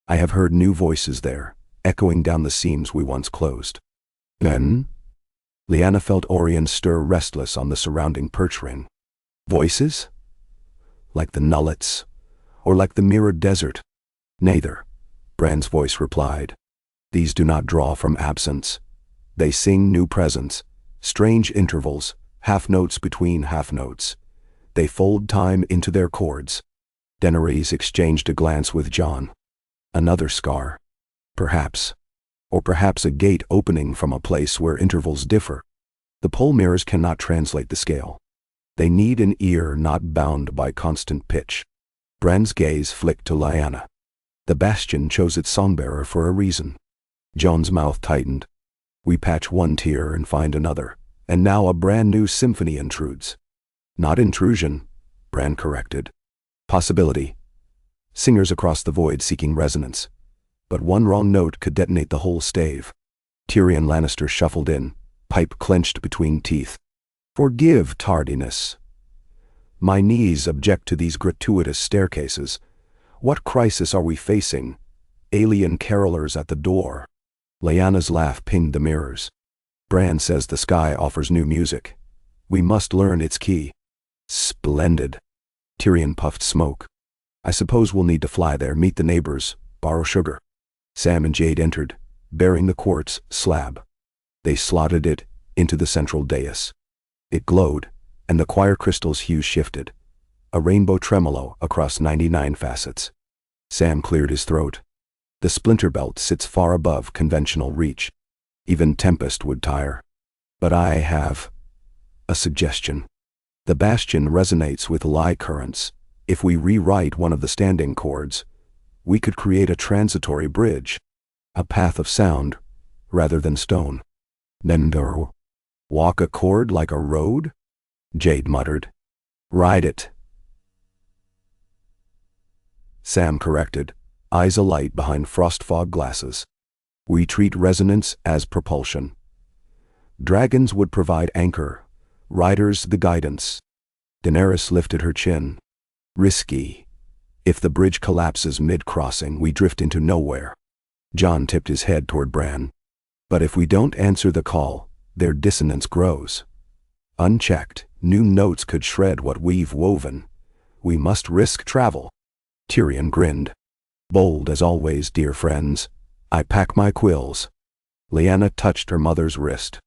I have heard new voices there, echoing down the seams we once closed. Then? Lyanna felt Orion stir restless on the surrounding perch ring. Voices? Like the nullets, or like the mirrored desert? Neither, Bran's voice replied. These do not draw from absence. They sing new presence, strange intervals, half notes between half notes. They fold time into their chords. Daenerys exchanged a glance with Jon. Another scar. Perhaps. or perhaps a gate opening from a place where intervals differ. The pole mirrors cannot translate the scale. They need an ear not bound by constant pitch. Bran's gaze flicked to Lyanna. The bastion chose its songbearer for a reason. John's mouth tightened. We patch one tear and find another, and now a brand new symphony intrudes. Not intrusion, Bran corrected. Possibility. Singers across the void seeking resonance. But one wrong note could detonate the whole stave. Tyrion Lannister shuffled in, pipe clenched between teeth. Forgive tardiness. My knees object to these gratuitous staircases. What crisis are we facing? Alien carolers at the door. Lyanna's laugh pinged the mirrors. Bran says the sky offers new music. We must learn its key. Splendid. Tyrion puffed smoke. I suppose we'll need to fly there, meet the neighbors, borrow sugar. Sam and Jade entered, bearing the quartz slab. They slotted it into the central dais. It glowed, and the choir crystal's hue shifted, a rainbow tremolo across 99 facets. Sam cleared his throat. The splinter belt sits far above conventional reach. Even Tempest would tire. But I have a suggestion. The bastion resonates with lie currents. If we rewrite one of the standing chords, we could create a transitory bridge, a path of sound, rather than stone. Nendor. Walk a chord like a road? Jade muttered. Ride it. Sam corrected, eyes alight behind frost fog glasses. We treat resonance as propulsion. Dragons would provide anchor, riders the guidance. Daenerys lifted her chin. Risky. If the bridge collapses mid-crossing, we drift into nowhere. Jon tipped his head toward Bran. But if we don't answer the call, their dissonance grows. Unchecked, new notes could shred what we've woven. We must risk travel. Tyrion grinned. Bold as always, dear friends. I pack my quills. Lyanna touched her mother's wrist.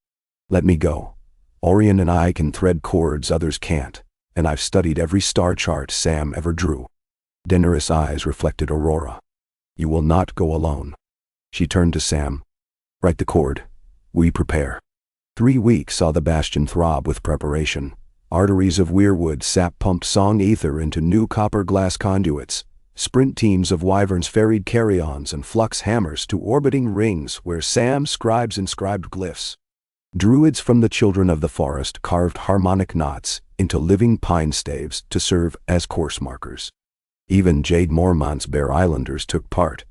Let me go. Orien and I can thread chords others can't, and I've studied every star chart Sam ever drew. Daenerys' eyes reflected Aurora. You will not go alone. She turned to Sam. Write the chord. We prepare. 3 weeks saw the bastion throb with preparation. Arteries of weirwood sap pumped song ether into new copper glass conduits. Sprint teams of wyverns ferried carry-ons and flux hammers to orbiting rings where Sam scribes inscribed glyphs. Druids from the children of the forest carved harmonic knots into living pine staves to serve as course markers. Even Jade Mormont's Bear Islanders took part,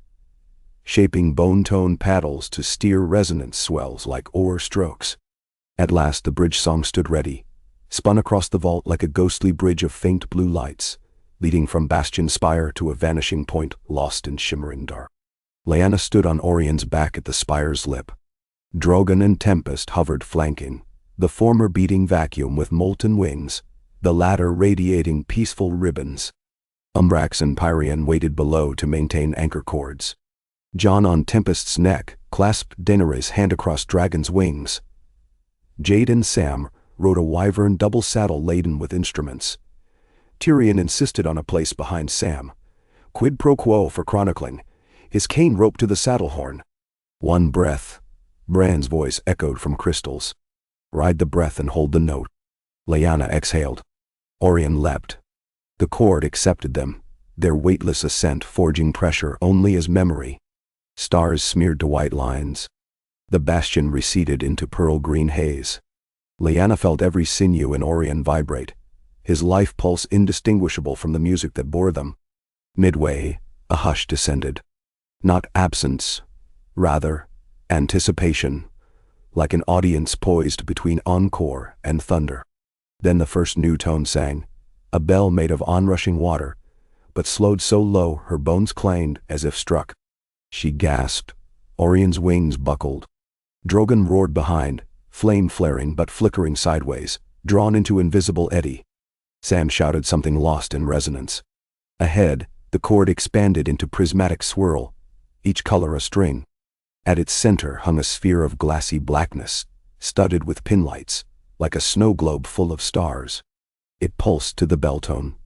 shaping bone-tone paddles to steer resonance swells like oar strokes. At last the bridge song stood ready, spun across the vault like a ghostly bridge of faint blue lights, leading from bastion spire to a vanishing point lost in shimmering dark. Lyanna stood on Orien's back at the spire's lip. Drogon and Tempest hovered flanking, the former beating vacuum with molten wings, the latter radiating peaceful ribbons. Umbrax and Pyrian waited below to maintain anchor cords. Jon on Tempest's neck clasped Daenerys' hand across Dragon's wings. Jade and Sam rode a wyvern double saddle laden with instruments. Tyrion insisted on a place behind Sam. Quid pro quo for chronicling, his cane roped to the saddle horn. One breath. Bran's voice echoed from crystals. Ride the breath and hold the note. Lyanna exhaled. Orien leapt. The cord accepted them, their weightless ascent forging pressure only as memory. Stars smeared to white lines. The bastion receded into pearl-green haze. Lyanna felt every sinew in Orien vibrate, his life pulse indistinguishable from the music that bore them. Midway, a hush descended. Not absence, rather, anticipation, like an audience poised between encore and thunder. Then the first new tone sang, a bell made of onrushing water, but slowed so low her bones clanged as if struck. She gasped. Orien's wings buckled. Drogon roared behind, flame flaring but flickering sideways, drawn into invisible eddy. Sam shouted something lost in resonance. Ahead, the cord expanded into prismatic swirl, each color a string. At its center hung a sphere of glassy blackness, studded with pinlights, like a snow globe full of stars. It pulsed to the bell tone.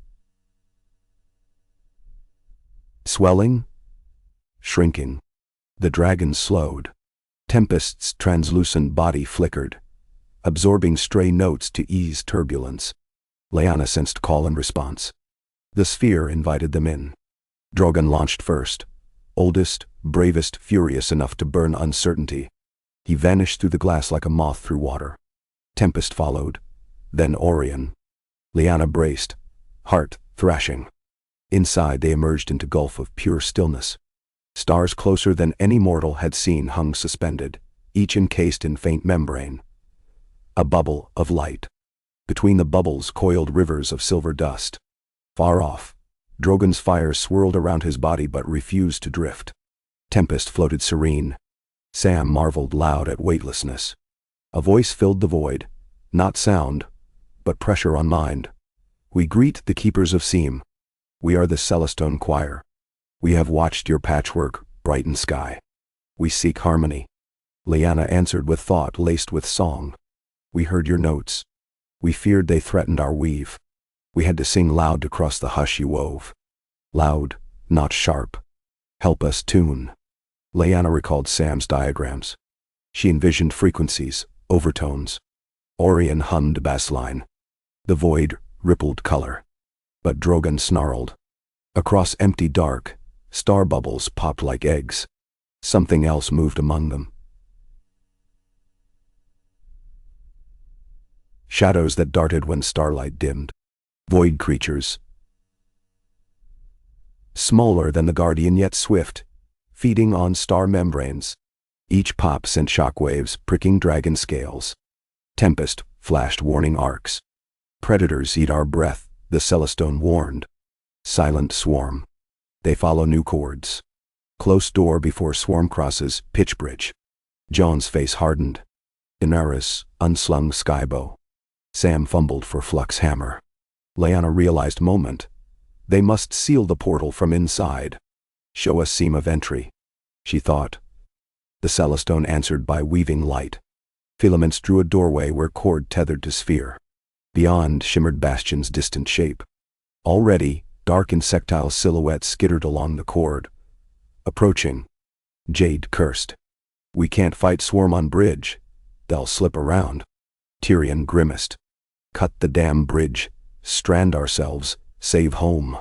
Swelling, shrinking. The dragon slowed. Tempest's translucent body flickered, absorbing stray notes to ease turbulence. Lyanna sensed call and response. The sphere invited them in. Drogon launched first, oldest, bravest, furious enough to burn uncertainty. He vanished through the glass like a moth through water. Tempest followed, then Orion. Lyanna braced, heart thrashing. Inside they emerged into gulf of pure stillness. Stars closer than any mortal had seen hung suspended, each encased in faint membrane. A bubble of light. Between the bubbles coiled rivers of silver dust. Far off, Drogon's fire swirled around his body but refused to drift. Tempest floated serene. Sam marveled loud at weightlessness. A voice filled the void, not sound, but pressure on mind. We greet the keepers of Seam. We are the Celestone Choir. We have watched your patchwork brighten sky. We seek harmony. Lyanna answered with thought laced with song. We heard your notes. We feared they threatened our weave. We had to sing loud to cross the hush you wove. Loud, not sharp. Help us tune. Lyanna recalled Sam's diagrams. She envisioned frequencies, overtones. Orion hummed bassline. The void rippled color. But Drogon snarled. Across empty dark, star bubbles popped like eggs. Something else moved among them. Shadows that darted when starlight dimmed. Void creatures. Smaller than the Guardian yet swift, feeding on star membranes. Each pop sent shockwaves pricking dragon scales. Tempest flashed warning arcs. Predators eat our breath, the Celestone warned. Silent swarm. They follow new chords. Close door before swarm crosses, pitch bridge. Jon's face hardened. Daenerys unslung skybow. Sam fumbled for Flux hammer. Lyanna realized moment. They must seal the portal from inside. Show us seam of entry. She thought. The Celestone answered by weaving light. Filaments drew a doorway where cord tethered to sphere. Beyond shimmered Bastion's distant shape. Already, dark insectile silhouettes skittered along the cord. Approaching. Jade cursed. We can't fight swarm on bridge. They'll slip around. Tyrion grimaced. Cut the damn bridge. Strand ourselves. Save home.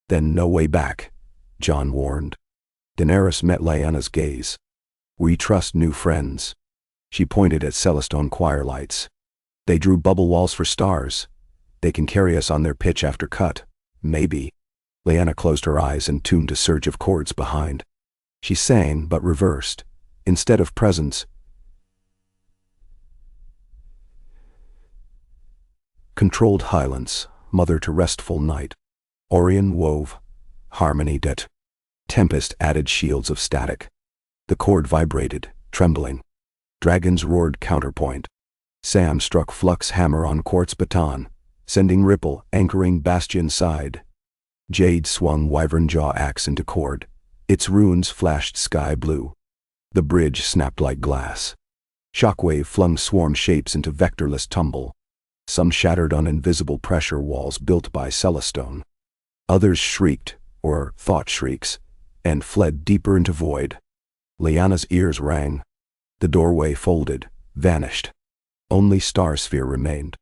Then no way back, Jon warned. Daenerys met Lyanna's gaze. We trust new friends. She pointed at Celestone choir lights. They drew bubble walls for stars. They can carry us on their pitch after cut. Maybe. Lyanna closed her eyes and tuned a surge of chords behind. She sang, but reversed. Instead of presence, controlled Highlands, mother to restful night. Orion wove, harmony det. Tempest added shields of static. The cord vibrated, trembling. Dragons roared counterpoint. Sam struck Flux hammer on quartz baton, sending ripple anchoring Bastion's side. Jade swung wyvern jaw axe into cord. Its runes flashed sky blue. The bridge snapped like glass. Shockwave flung swarm shapes into vectorless tumble. Some shattered on invisible pressure walls built by Celestone. Others shrieked, or thought shrieks, and fled deeper into void. Lyanna's ears rang. The doorway folded, vanished. Only Starsphere remained.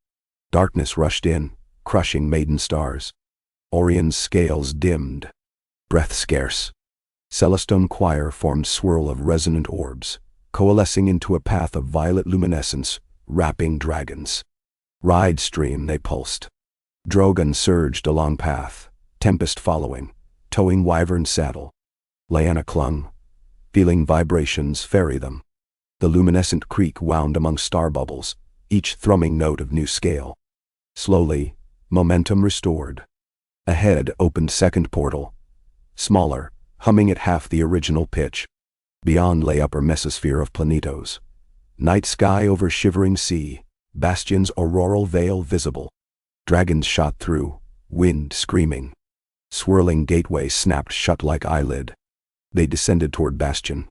Darkness rushed in, crushing maiden stars. Orion's scales dimmed. Breath scarce. Celestone choir formed swirl of resonant orbs, coalescing into a path of violet luminescence, wrapping dragons. Ride stream they pulsed. Drogon surged along path, Tempest following, towing wyvern saddle. Lyanna clung, feeling vibrations ferry them. The luminescent creek wound among star bubbles, each thrumming note of new scale. Slowly, momentum restored. Ahead opened second portal. Smaller, humming at half the original pitch. Beyond lay upper mesosphere of planetos. Night sky over shivering sea, Bastion's auroral veil visible. Dragons shot through, wind screaming. Swirling gateway snapped shut like eyelid. They descended toward Bastion.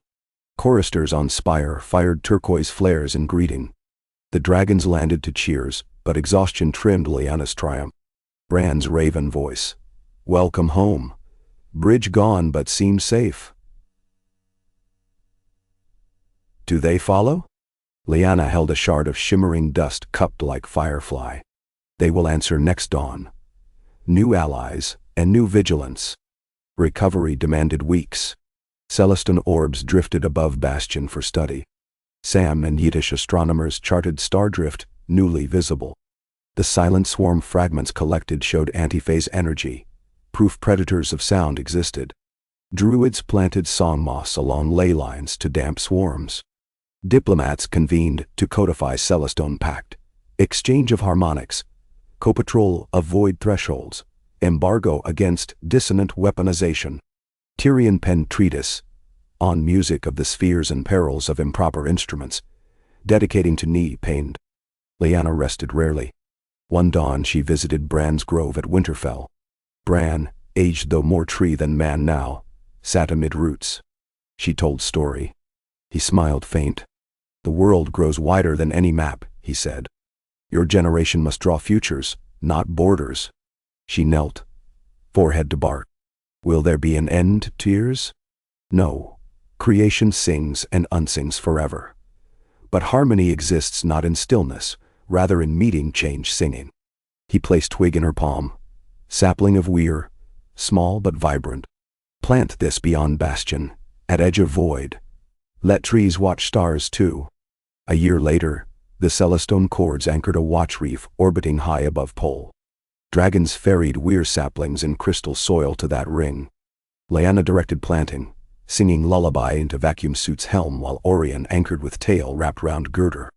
Choristers on spire fired turquoise flares in greeting. The dragons landed to cheers, but exhaustion trimmed Lyanna's triumph. Bran's raven voice. Welcome home. Bridge gone but seems safe. Do they follow? Lyanna held a shard of shimmering dust cupped like firefly. They will answer next dawn. New allies and new vigilance. Recovery demanded weeks. Celestine orbs drifted above Bastion for study. Sam and Yiddish astronomers charted star drift, newly visible. The silent swarm fragments collected showed antiphase energy. Proof predators of sound existed. Druids planted song moss along ley lines to damp swarms. Diplomats convened to codify Celestone Pact. Exchange of harmonics. Co-patrol of void thresholds. Embargo against dissonant weaponization. Tyrion penned treatise on music of the spheres and perils of improper instruments, dedicating to knee pain. Lyanna rested rarely. One dawn she visited Bran's grove at Winterfell. Bran, aged though more tree than man now, sat amid roots. She told story. He smiled faint. The world grows wider than any map, he said. Your generation must draw futures, not borders. She knelt, forehead to bark. Will there be an end to tears? No. Creation sings and unsings forever. But harmony exists not in stillness, rather in meeting change singing. He placed twig in her palm. Sapling of weir, small but vibrant. Plant this beyond Bastion, at edge of void. Let trees watch stars too. A year later, the Celestone cords anchored a watch reef orbiting high above Pole. Dragons ferried weir saplings in crystal soil to that ring. Lyanna directed planting, singing lullaby into vacuum suit's helm while Orion anchored with tail wrapped round girder.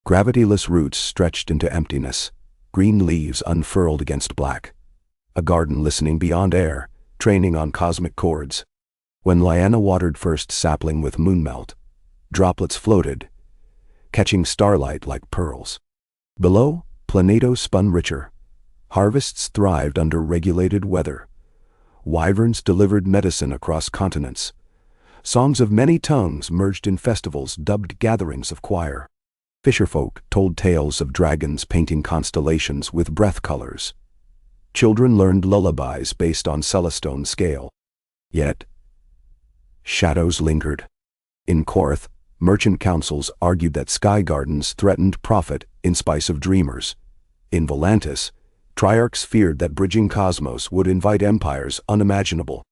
Gravityless roots stretched into emptiness, green leaves unfurled against black. A garden listening beyond air, training on cosmic chords. When Lyanna watered first sapling with moonmelt, droplets floated, catching starlight like pearls. Below, Planeto spun richer. Harvests thrived under regulated weather. Wyverns delivered medicine across continents. Songs of many tongues merged in festivals dubbed gatherings of choir. Fisherfolk told tales of dragons painting constellations with breath colors. Children learned lullabies based on Celestone scale. Yet, shadows lingered. In Korth, merchant councils argued that sky gardens threatened profit in spice of dreamers. In Volantis, triarchs feared that bridging cosmos would invite empires unimaginable.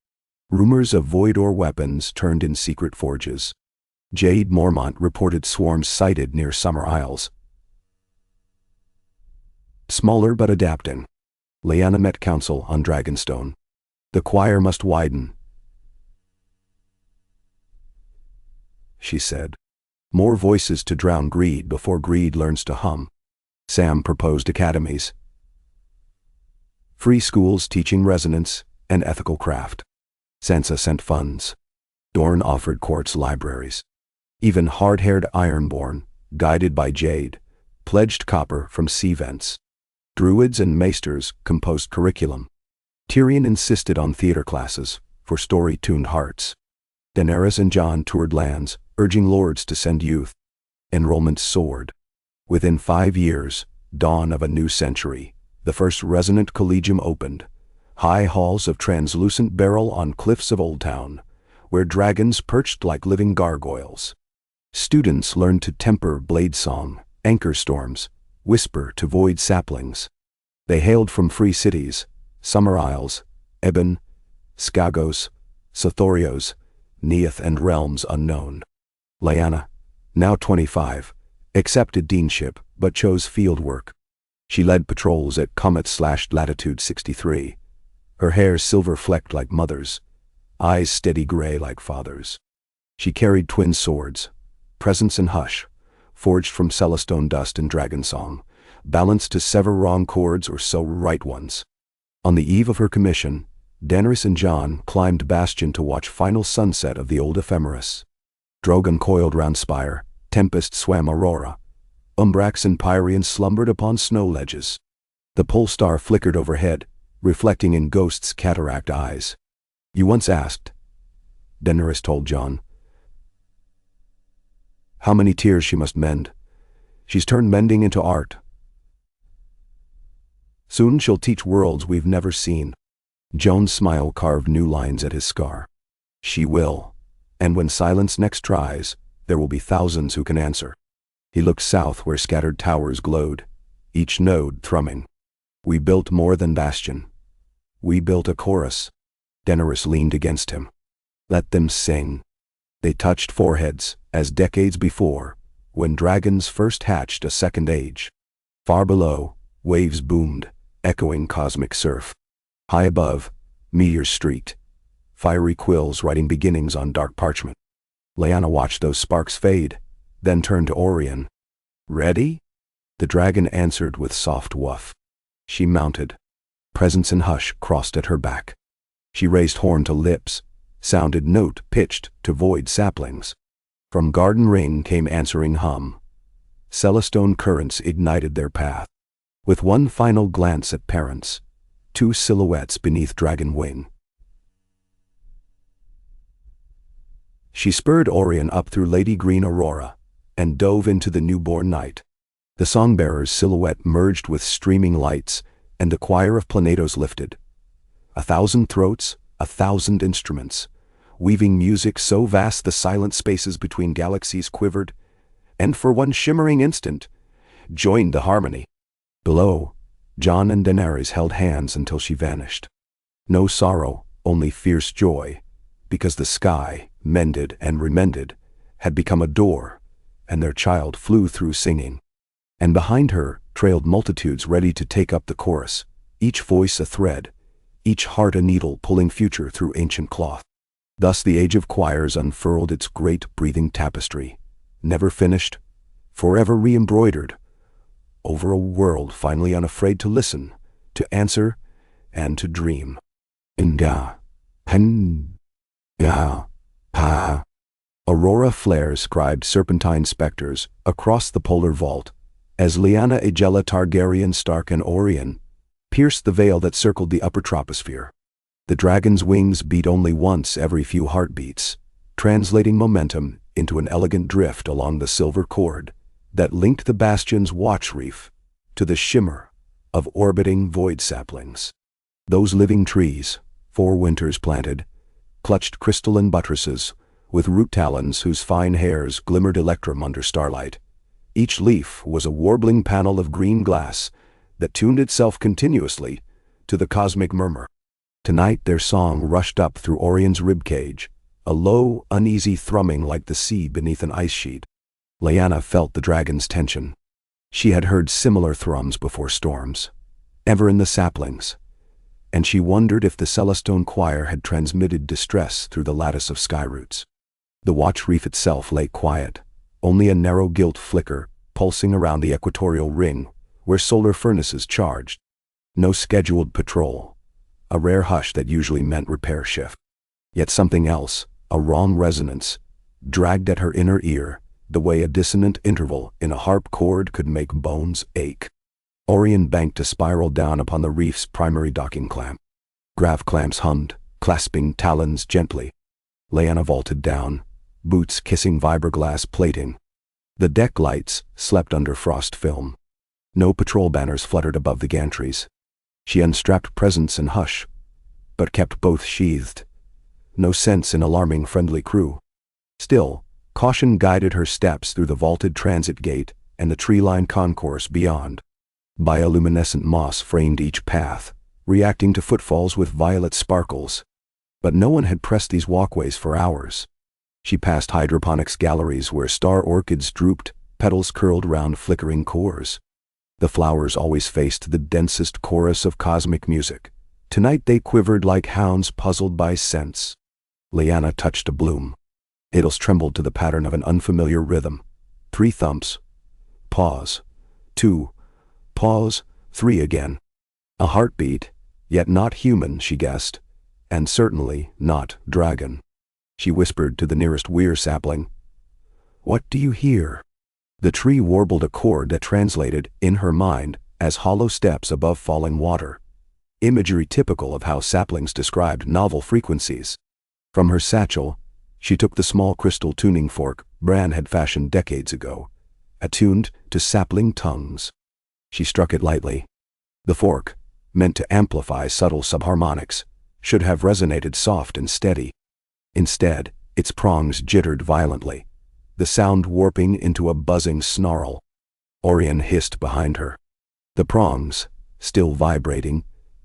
Rumors of void or weapons turned in secret forges. Jade Mormont reported swarms sighted near Summer Isles. Smaller but adapting. Lyanna met council on Dragonstone. The choir must widen, she said. More voices to drown greed before greed learns to hum. Sam proposed academies. Free schools teaching resonance and ethical craft. Sansa sent funds. Dorne offered courts libraries. Even hard-haired Ironborn, guided by Jade, pledged copper from sea vents. Druids and maesters composed curriculum. Tyrion insisted on theater classes for story-tuned hearts. Daenerys and Jon toured lands, urging lords to send youth. Enrollment soared. Within 5 years, dawn of a new century, the first resonant collegium opened. High halls of translucent beryl on cliffs of Old Town, where dragons perched like living gargoyles. Students learned to temper blade song, anchor storms, whisper to void saplings. They hailed from free cities, Summer Isles, Ebon, Skagos, Sothorios, Neath and realms unknown. Lyanna, now 25, accepted deanship but chose field work. She led patrols at Comet/Latitude 63. Her hair silver-flecked like mother's, eyes steady gray like father's. She carried twin swords, presence and hush, forged from Celestone dust and dragon song, balanced to sever wrong chords or sew right ones. On the eve of her commission, Daenerys and Jon climbed Bastion to watch final sunset of the old ephemeris. Drogon coiled round spire, Tempest swam Aurora. Umbrax and Pyrian slumbered upon snow ledges. The pole star flickered overhead, reflecting in Ghost's cataract eyes. You once asked, Daenerys told Jon, how many tears she must mend. She's turned mending into art. Soon she'll teach worlds we've never seen. Jon's smile carved new lines at his scar. She will, and when silence next tries, there will be thousands who can answer. He looked south where scattered towers glowed, each node thrumming. We built more than bastion. We built a chorus. Daenerys leaned against him. Let them sing. They touched foreheads, as decades before, when dragons first hatched a second age. Far below, waves boomed, echoing cosmic surf. High above, meteors streaked, fiery quills writing beginnings on dark parchment. Lyanna watched those sparks fade, then turned to Orien. Ready? The dragon answered with soft woof. She mounted. Presence and hush crossed at her back. She raised horn to lips, sounded note pitched to void saplings. From garden ring came answering hum. Celestone currents ignited their path. With one final glance at parents, two silhouettes beneath dragon wing. She spurred Orien up through Lady Green Aurora, and dove into the newborn night. The songbearer's silhouette merged with streaming lights, and the choir of planetos lifted. 1,000 throats, 1,000 instruments, weaving music so vast the silent spaces between galaxies quivered, and for one shimmering instant, joined the harmony. Below, Jon and Daenerys held hands until she vanished. No sorrow, only fierce joy, because the sky, mended and remended, had become a door, and their child flew through singing. And behind her trailed multitudes ready to take up the chorus, each voice a thread, each heart a needle pulling future through ancient cloth. Thus the age of choirs unfurled its great breathing tapestry, never finished, forever re-embroidered, over a world finally unafraid to listen, to answer, and to dream. Inga, hen, ya, ha. Aurora flares scribed serpentine specters across the polar vault, as Lyanna Aegella Targaryen Stark and Orien pierced the veil that circled the upper troposphere. The dragon's wings beat only once every few heartbeats, translating momentum into an elegant drift along the silver cord that linked the bastion's watch reef to the shimmer of orbiting void saplings. Those living trees, 4 winters planted, clutched crystalline buttresses with root talons whose fine hairs glimmered electrum under starlight. Each leaf was a warbling panel of green glass that tuned itself continuously to the cosmic murmur. Tonight their song rushed up through Orien's ribcage, a low, uneasy thrumming like the sea beneath an ice sheet. Lyanna felt the dragon's tension. She had heard similar thrums before storms, ever in the saplings, and she wondered if the Celestone choir had transmitted distress through the lattice of sky roots. The watch reef itself lay quiet, only a narrow gilt flicker pulsing around the equatorial ring where solar furnaces charged. No scheduled patrol, a rare hush that usually meant repair shift. Yet something else, a wrong resonance, dragged at her inner ear, the way a dissonant interval in a harp chord could make bones ache. Orien banked to spiral down upon the reef's primary docking clamp. Grav clamps hummed, clasping talons gently. Lyanna vaulted down, boots kissing fiberglass plating. The deck lights slept under frost film. No patrol banners fluttered above the gantries. She unstrapped presents and hush, but kept both sheathed. No sense in alarming friendly crew. Still, caution guided her steps through the vaulted transit gate and the tree-lined concourse beyond. Bioluminescent moss framed each path, reacting to footfalls with violet sparkles. But no one had pressed these walkways for hours. She passed hydroponics galleries where star orchids drooped, petals curled round flickering cores. The flowers always faced the densest chorus of cosmic music. Tonight they quivered like hounds puzzled by scents. Lyanna touched a bloom. Petals trembled to the pattern of an unfamiliar rhythm. 3 thumps. Pause. 2. Pause. 3 again. A heartbeat, yet not human, she guessed, and certainly not dragon. She whispered to the nearest weir sapling. What do you hear? The tree warbled a chord that translated, in her mind, as hollow steps above falling water. Imagery typical of how saplings described novel frequencies. From her satchel, she took the small crystal tuning fork Bran had fashioned decades ago, attuned to sapling tongues. She struck it lightly. The fork, meant to amplify subtle subharmonics, should have resonated soft and steady. Instead, its prongs jittered violently. the sound warping into a buzzing snarl. Orion hissed behind her. The prongs, still vibrating,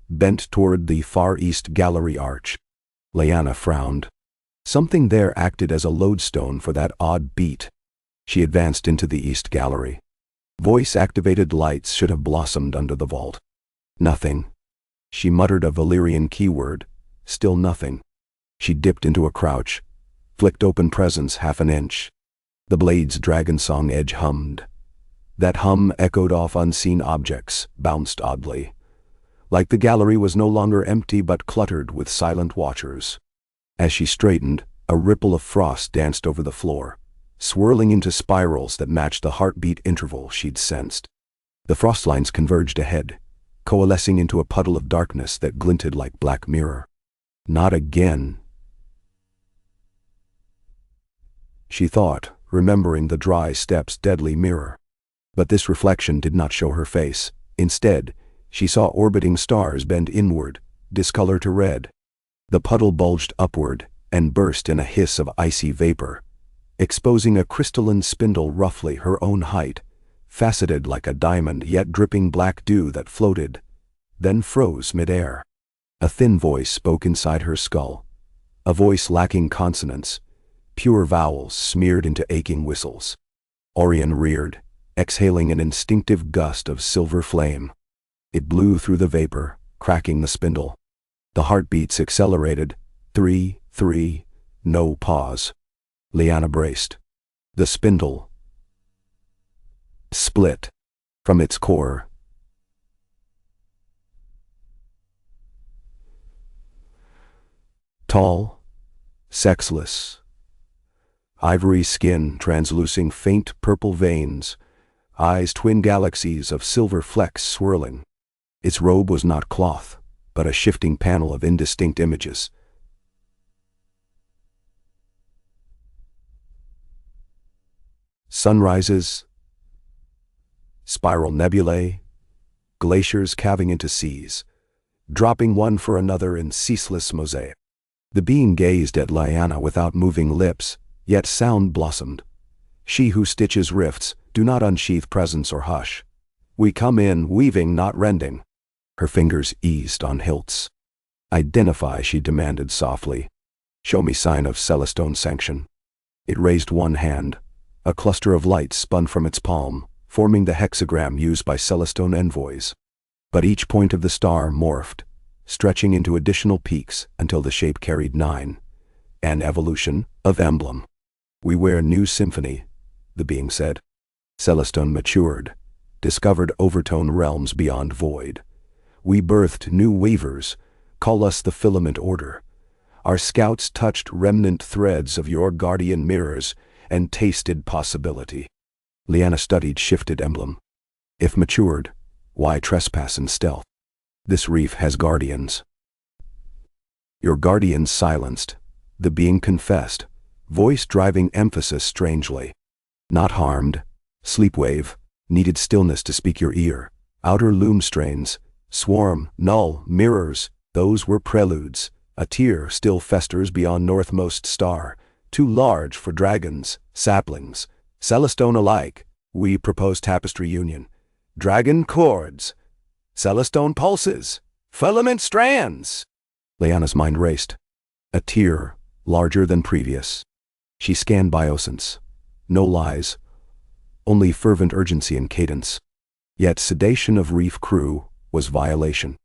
bent toward the far east gallery arch. Lyanna frowned. Something there acted as a lodestone for that odd beat. She advanced into the east gallery. Voice-activated lights should have blossomed under the vault. Nothing. She muttered a Valyrian keyword. Still nothing. She dipped into a crouch, flicked open presence half an inch. The blade's dragon song edge hummed. That hum echoed off unseen objects, bounced oddly. Like the gallery was no longer empty but cluttered with silent watchers. As she straightened, a ripple of frost danced over the floor, swirling into spirals that matched the heartbeat interval she'd sensed. The frost lines converged ahead, coalescing into a puddle of darkness that glinted like black mirror. Not again, she thought, remembering the dry stepp's deadly mirror. But this reflection did not show her face. Instead, she saw orbiting stars bend inward, discolor to red. The puddle bulged upward and burst in a hiss of icy vapor, exposing a crystalline spindle roughly her own height, faceted like a diamond yet dripping black dew that floated, then froze midair. A thin voice spoke inside her skull, a voice lacking consonants, pure vowels smeared into aching whistles. Orion reared, exhaling an instinctive gust of silver flame. It blew through the vapor, cracking the spindle. The heartbeats accelerated. 3, 3, no pause. Lyanna braced. The spindle split from its core. Tall, sexless, ivory skin translucing faint purple veins, eyes twin galaxies of silver flecks swirling. Its robe was not cloth, but a shifting panel of indistinct images. Sunrises, spiral nebulae, glaciers calving into seas, dropping one for another in ceaseless mosaic. The being gazed at Lyanna without moving lips, yet sound blossomed. She who stitches rifts, do not unsheath presence or hush. We come in weaving, not rending. Her fingers eased on hilts. Identify, she demanded softly. Show me sign of Celestone sanction. It raised one hand. A cluster of light spun from its palm, forming the hexagram used by Celestone envoys. But each point of the star morphed, stretching into additional peaks until the shape carried 9. An evolution of emblem. We wear new symphony, the being said. Celestone matured, discovered overtone realms beyond void. We birthed new weavers, call us the filament order. Our scouts touched remnant threads of your guardian mirrors and tasted possibility. Lyanna studied shifted emblem. If matured, why trespass in stealth? This reef has guardians. Your guardians silenced, the being confessed, voice driving emphasis strangely. Not harmed, sleepwave, needed stillness to speak your ear. Outer loom strains, swarm, null, mirrors, those were preludes. A tear still festers beyond northmost star, too large for dragons, saplings, Celestone alike. We propose tapestry union. Dragon chords, Celestone pulses, filament strands. Lyanna's mind raced. A tear, larger than previous. She scanned biosense. No lies, only fervent urgency and cadence. Yet sedation of reef crew was violation.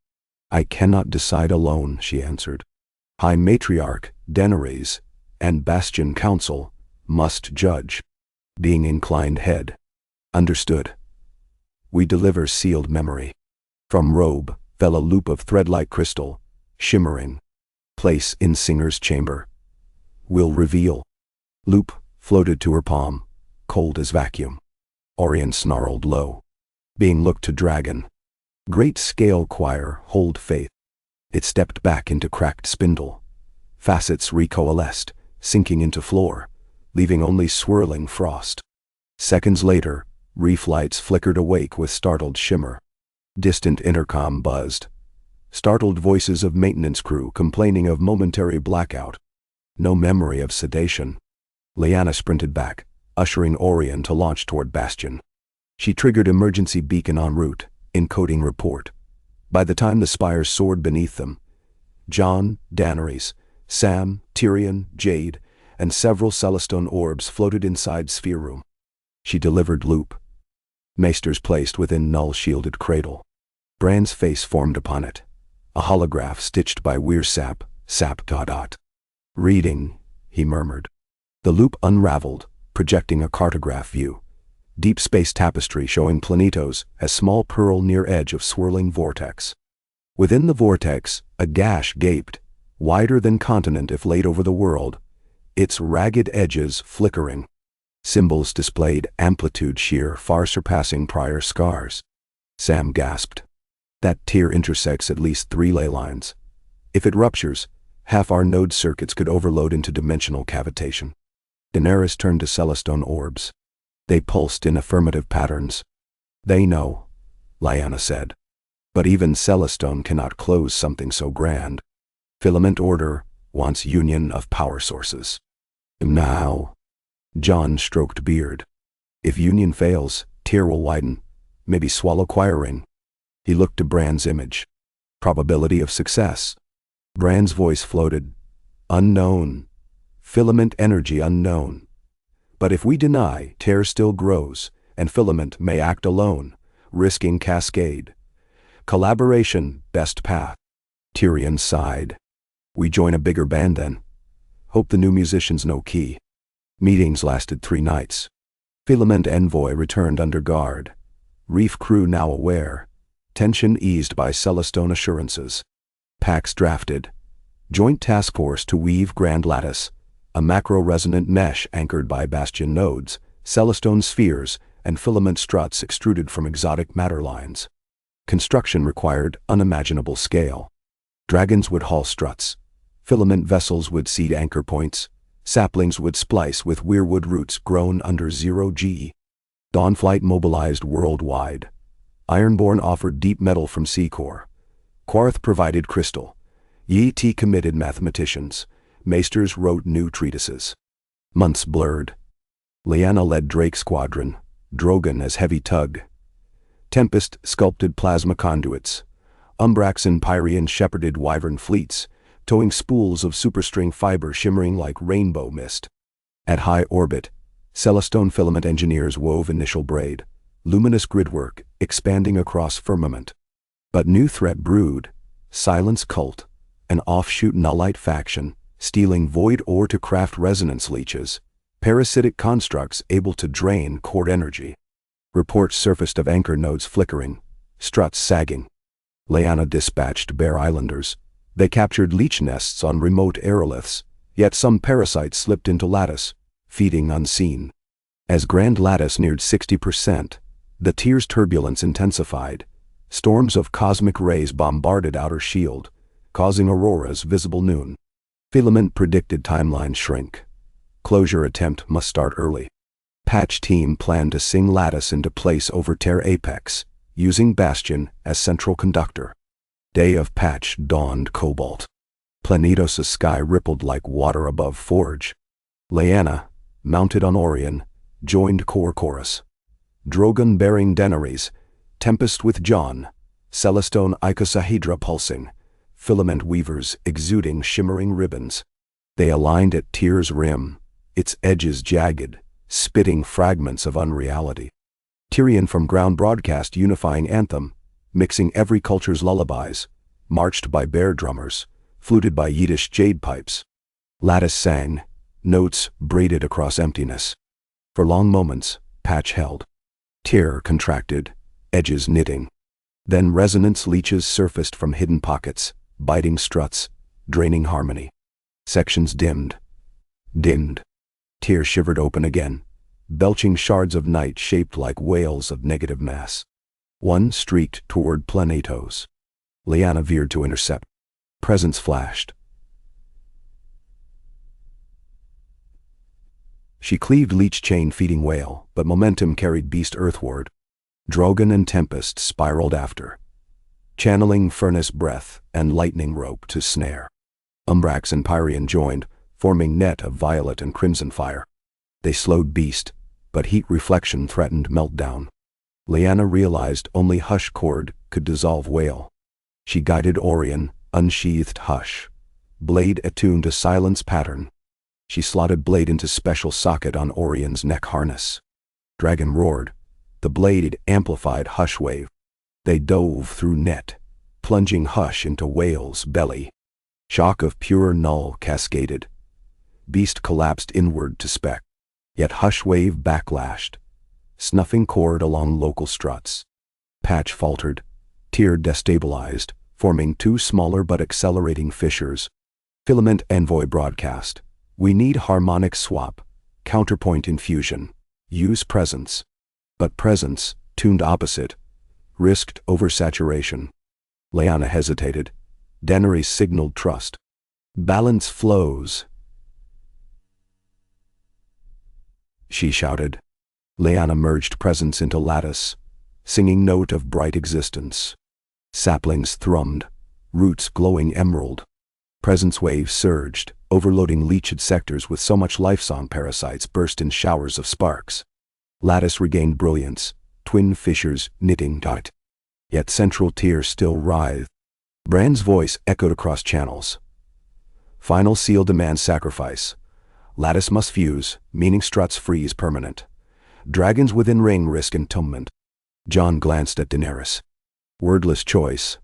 I cannot decide alone, she answered. High Matriarch, Daenerys, and Bastion Council must judge. Being inclined head. Understood. We deliver sealed memory. From robe fell a loop of thread-like crystal, shimmering. Place in Singer's chamber. Will reveal. Loop floated to her palm, cold as vacuum. Orion snarled low. Being looked to dragon. Great scale choir, hold faith. It stepped back into cracked spindle. Facets recoalesced, sinking into floor, leaving only swirling frost. Seconds later, reef lights flickered awake with startled shimmer. Distant intercom buzzed. Startled voices of maintenance crew complaining of momentary blackout. No memory of sedation. Lyanna sprinted back, ushering Orion to launch toward Bastion. She triggered emergency beacon en route, encoding report. By the time the spires soared beneath them, Jon, Daenerys, Sam, Tyrion, Jade, and several Celestone orbs floated inside Sphere Room. She delivered loop. Maesters placed within null-shielded cradle. Bran's face formed upon it. A holograph stitched by Weir Sap. Reading, he murmured. The loop unraveled, projecting a cartograph view. Deep space tapestry showing planetos as small pearl near edge of swirling vortex. Within the vortex, a gash gaped, wider than continent if laid over the world, its ragged edges flickering. Symbols displayed amplitude sheer far surpassing prior scars. Sam gasped. That tear intersects at least 3 ley lines. If it ruptures, half our node circuits could overload into dimensional cavitation. Daenerys turned to Celestone orbs. They pulsed in affirmative patterns. They know, Lyanna said. But even Celestone cannot close something so grand. Filament order wants union of power sources. Now. Jon stroked beard. If union fails, tear will widen, maybe swallow Quiring. He looked to Bran's image. Probability of success. Bran's voice floated. Unknown. Filament energy unknown. But if we deny, tear still grows, and filament may act alone, risking cascade. Collaboration, best path. Tyrion sighed. We join a bigger band then. Hope the new musicians know key. Meetings lasted 3 nights. Filament envoy returned under guard. Reef crew now aware. Tension eased by Celestone assurances. Pacts drafted. Joint task force to weave Grand Lattice, a macro-resonant mesh anchored by Bastion nodes, Celestone spheres, and filament struts extruded from exotic matter lines. Construction required unimaginable scale. Dragons would haul struts. Filament vessels would seed anchor points. Saplings would splice with weirwood roots grown under 0G. Dawnflight mobilized worldwide. Ironborn offered deep metal from Secor. Quarth provided crystal. Yi-Ti committed mathematicians. Maesters wrote new treatises. Months blurred. Lyanna led Drake Squadron, Drogon as heavy tug. Tempest sculpted plasma conduits. Umbrax and Pyrian shepherded wyvern fleets, towing spools of superstring fiber shimmering like rainbow mist. At high orbit, Celestone filament engineers wove initial braid, luminous gridwork expanding across firmament. But new threat brewed, Silence Cult, an offshoot nullite faction, stealing void ore to craft resonance leeches, parasitic constructs able to drain core energy. Reports surfaced of anchor nodes flickering, struts sagging. Lyanna dispatched Bear Islanders. They captured leech nests on remote aeroliths, yet some parasites slipped into Lattice, feeding unseen. As Grand Lattice neared 60%, the tier's turbulence intensified. Storms of cosmic rays bombarded outer shield, causing auroras visible noon. Filament predicted timeline shrink. Closure attempt must start early. Patch team planned to sing Lattice into place over Tear Apex, using Bastion as central conductor. Day of patch dawned cobalt. Planetos' sky rippled like water above Forge. Lyanna, mounted on Orion, joined core chorus. Drogon bearing Daenerys, Tempest with Jon, Celestone icosahedra pulsing, filament weavers exuding shimmering ribbons. They aligned at Tyr's rim, its edges jagged, spitting fragments of unreality. Tyrion from ground broadcast unifying anthem, mixing every culture's lullabies, marched by bear drummers, fluted by Yiddish jade pipes. Lattice sang, notes braided across emptiness. For long moments, Patch held. Tyr contracted, edges knitting. Then resonance leeches surfaced from hidden pockets, biting struts, draining harmony. Sections dimmed. Tyr shivered open again, belching shards of night shaped like whales of negative mass. One streaked toward Planetos. Lyanna veered to intercept. Presence flashed. She cleaved leech chain feeding whale, but momentum carried beast earthward. Drogon and Tempest spiraled after, channeling furnace breath and lightning rope to snare. Umbrax and Pyrian joined, forming net of violet and crimson fire. They slowed beast, but heat reflection threatened meltdown. Lyanna realized only Hush cord could dissolve whale. She guided Orion, unsheathed Hush, blade attuned to silence pattern. She slotted blade into special socket on Orion's neck harness. Dragon roared. The blade amplified Hush wave. They dove through net, plunging Hush into whale's belly. Shock of pure null cascaded. Beast collapsed inward to speck. Yet Hush wave backlashed, snuffing cord along local struts. Patch faltered, tear destabilized, forming two smaller but accelerating fissures. Filament envoy broadcast. We need harmonic swap, counterpoint infusion, use presence. But presence, tuned opposite, risked oversaturation. Lyanna hesitated. Daenerys signaled trust. Balance flows, she shouted. Lyanna merged presence into lattice, singing note of bright existence. Saplings thrummed, roots glowing emerald. Presence waves surged, overloading leached sectors with so much life-song parasites burst in showers of sparks. Lattice regained brilliance, twin fissures knitting taut. Yet central tier still writhed. Bran's voice echoed across channels. Final seal demands sacrifice. Lattice must fuse, meaning struts freeze permanent. Dragons within ring risk entombment. Jon glanced at Daenerys. Wordless choice.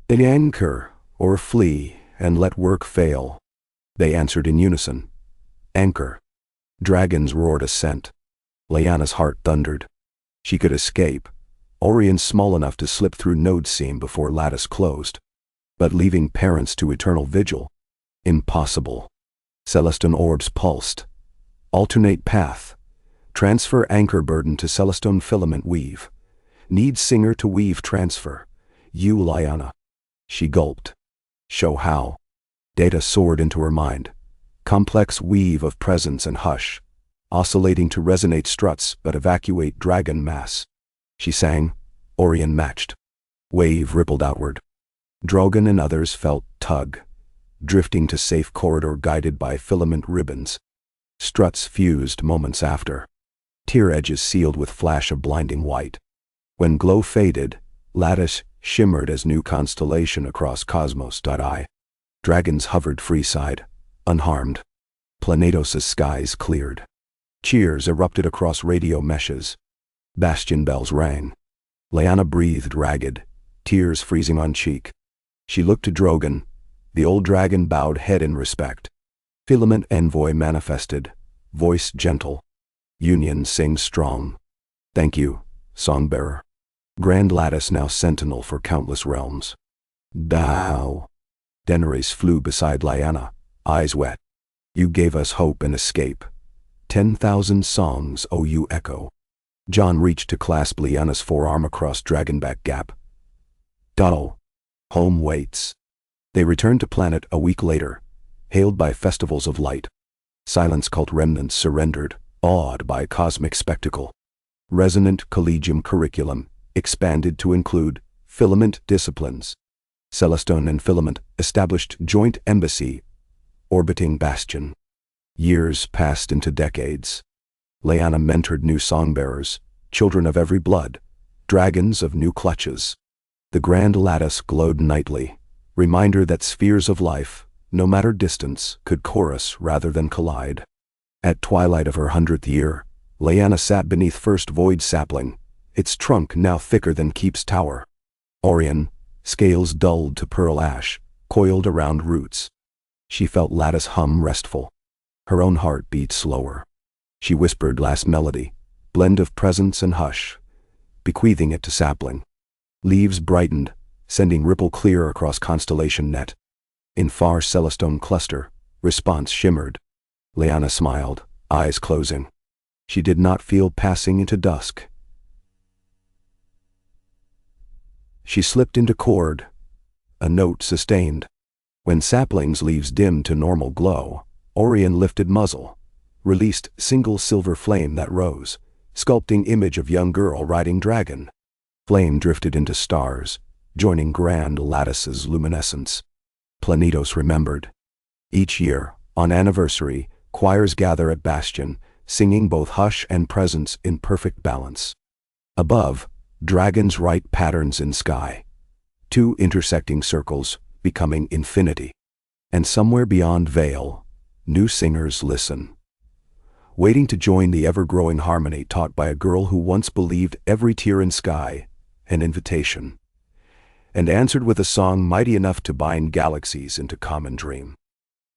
They anchor, or flee, and let work fail. They answered in unison. Anchor. Dragons roared assent. Lyanna's heart thundered. She could escape. Orion small enough to slip through node seam before lattice closed. But leaving parents to eternal vigil? Impossible. Celestine orbs pulsed. Alternate path. Transfer anchor burden to Celestine filament weave. Need singer to weave transfer. You, Lyanna. She gulped. Show how. Data soared into her mind. Complex weave of presence and hush. Oscillating to resonate struts but evacuate dragon mass. She sang. Orion matched. Wave rippled outward. Drogon and others felt tug, drifting to safe corridor guided by filament ribbons. Struts fused moments after. Tier edges sealed with flash of blinding white. When glow faded, lattice shimmered as new constellation across cosmos.I. Dragons hovered freeside, unharmed. Planetos' skies cleared. Cheers erupted across radio meshes. Bastion bells rang. Lyanna breathed ragged, tears freezing on cheek. She looked to Drogon. The old dragon bowed head in respect. Filament envoy manifested, voice gentle. Union sings strong. Thank you, songbearer. Grand lattice now sentinel for countless realms. Thou. Daenerys flew beside Lyanna, eyes wet. You gave us hope and escape. 10,000 songs owe you echo. Jon reached to clasp Lyanna's forearm across Dragonback Gap. Dull. Home waits. They returned to planet a week later, hailed by festivals of light. Silence cult remnants surrendered, awed by cosmic spectacle. Resonant collegium curriculum expanded to include filament disciplines. Celestine and Filament established joint embassy, orbiting Bastion. Years passed into decades. Lyanna mentored new songbearers, children of every blood, dragons of new clutches. The grand lattice glowed nightly, reminder that spheres of life, no matter distance, could chorus rather than collide. At twilight of her 100th year, Lyanna sat beneath first void sapling, its trunk now thicker than Keep's tower. Orion, scales dulled to pearl ash, coiled around roots. She felt lattice hum restful. Her own heart beat slower. She whispered last melody, blend of presence and hush, bequeathing it to sapling. Leaves brightened, sending ripple clear across constellation net. In far Celestine cluster, response shimmered. Lyanna smiled, eyes closing. She did not feel passing into dusk. She slipped into chord, a note sustained. When saplings leaves dimmed to normal glow, Orion lifted muzzle, released single silver flame that rose, sculpting image of young girl riding dragon. Flame drifted into stars, joining grand lattice's luminescence. Planetos remembered. Each year, on anniversary, choirs gather at Bastion, singing both Hush and Presence in perfect balance. Above, dragons write patterns in sky. Two intersecting circles, becoming infinity. And somewhere beyond Vale, new singers listen, waiting to join the ever-growing harmony taught by a girl who once believed every tear in sky an invitation, and answered with a song mighty enough to bind galaxies into common dream.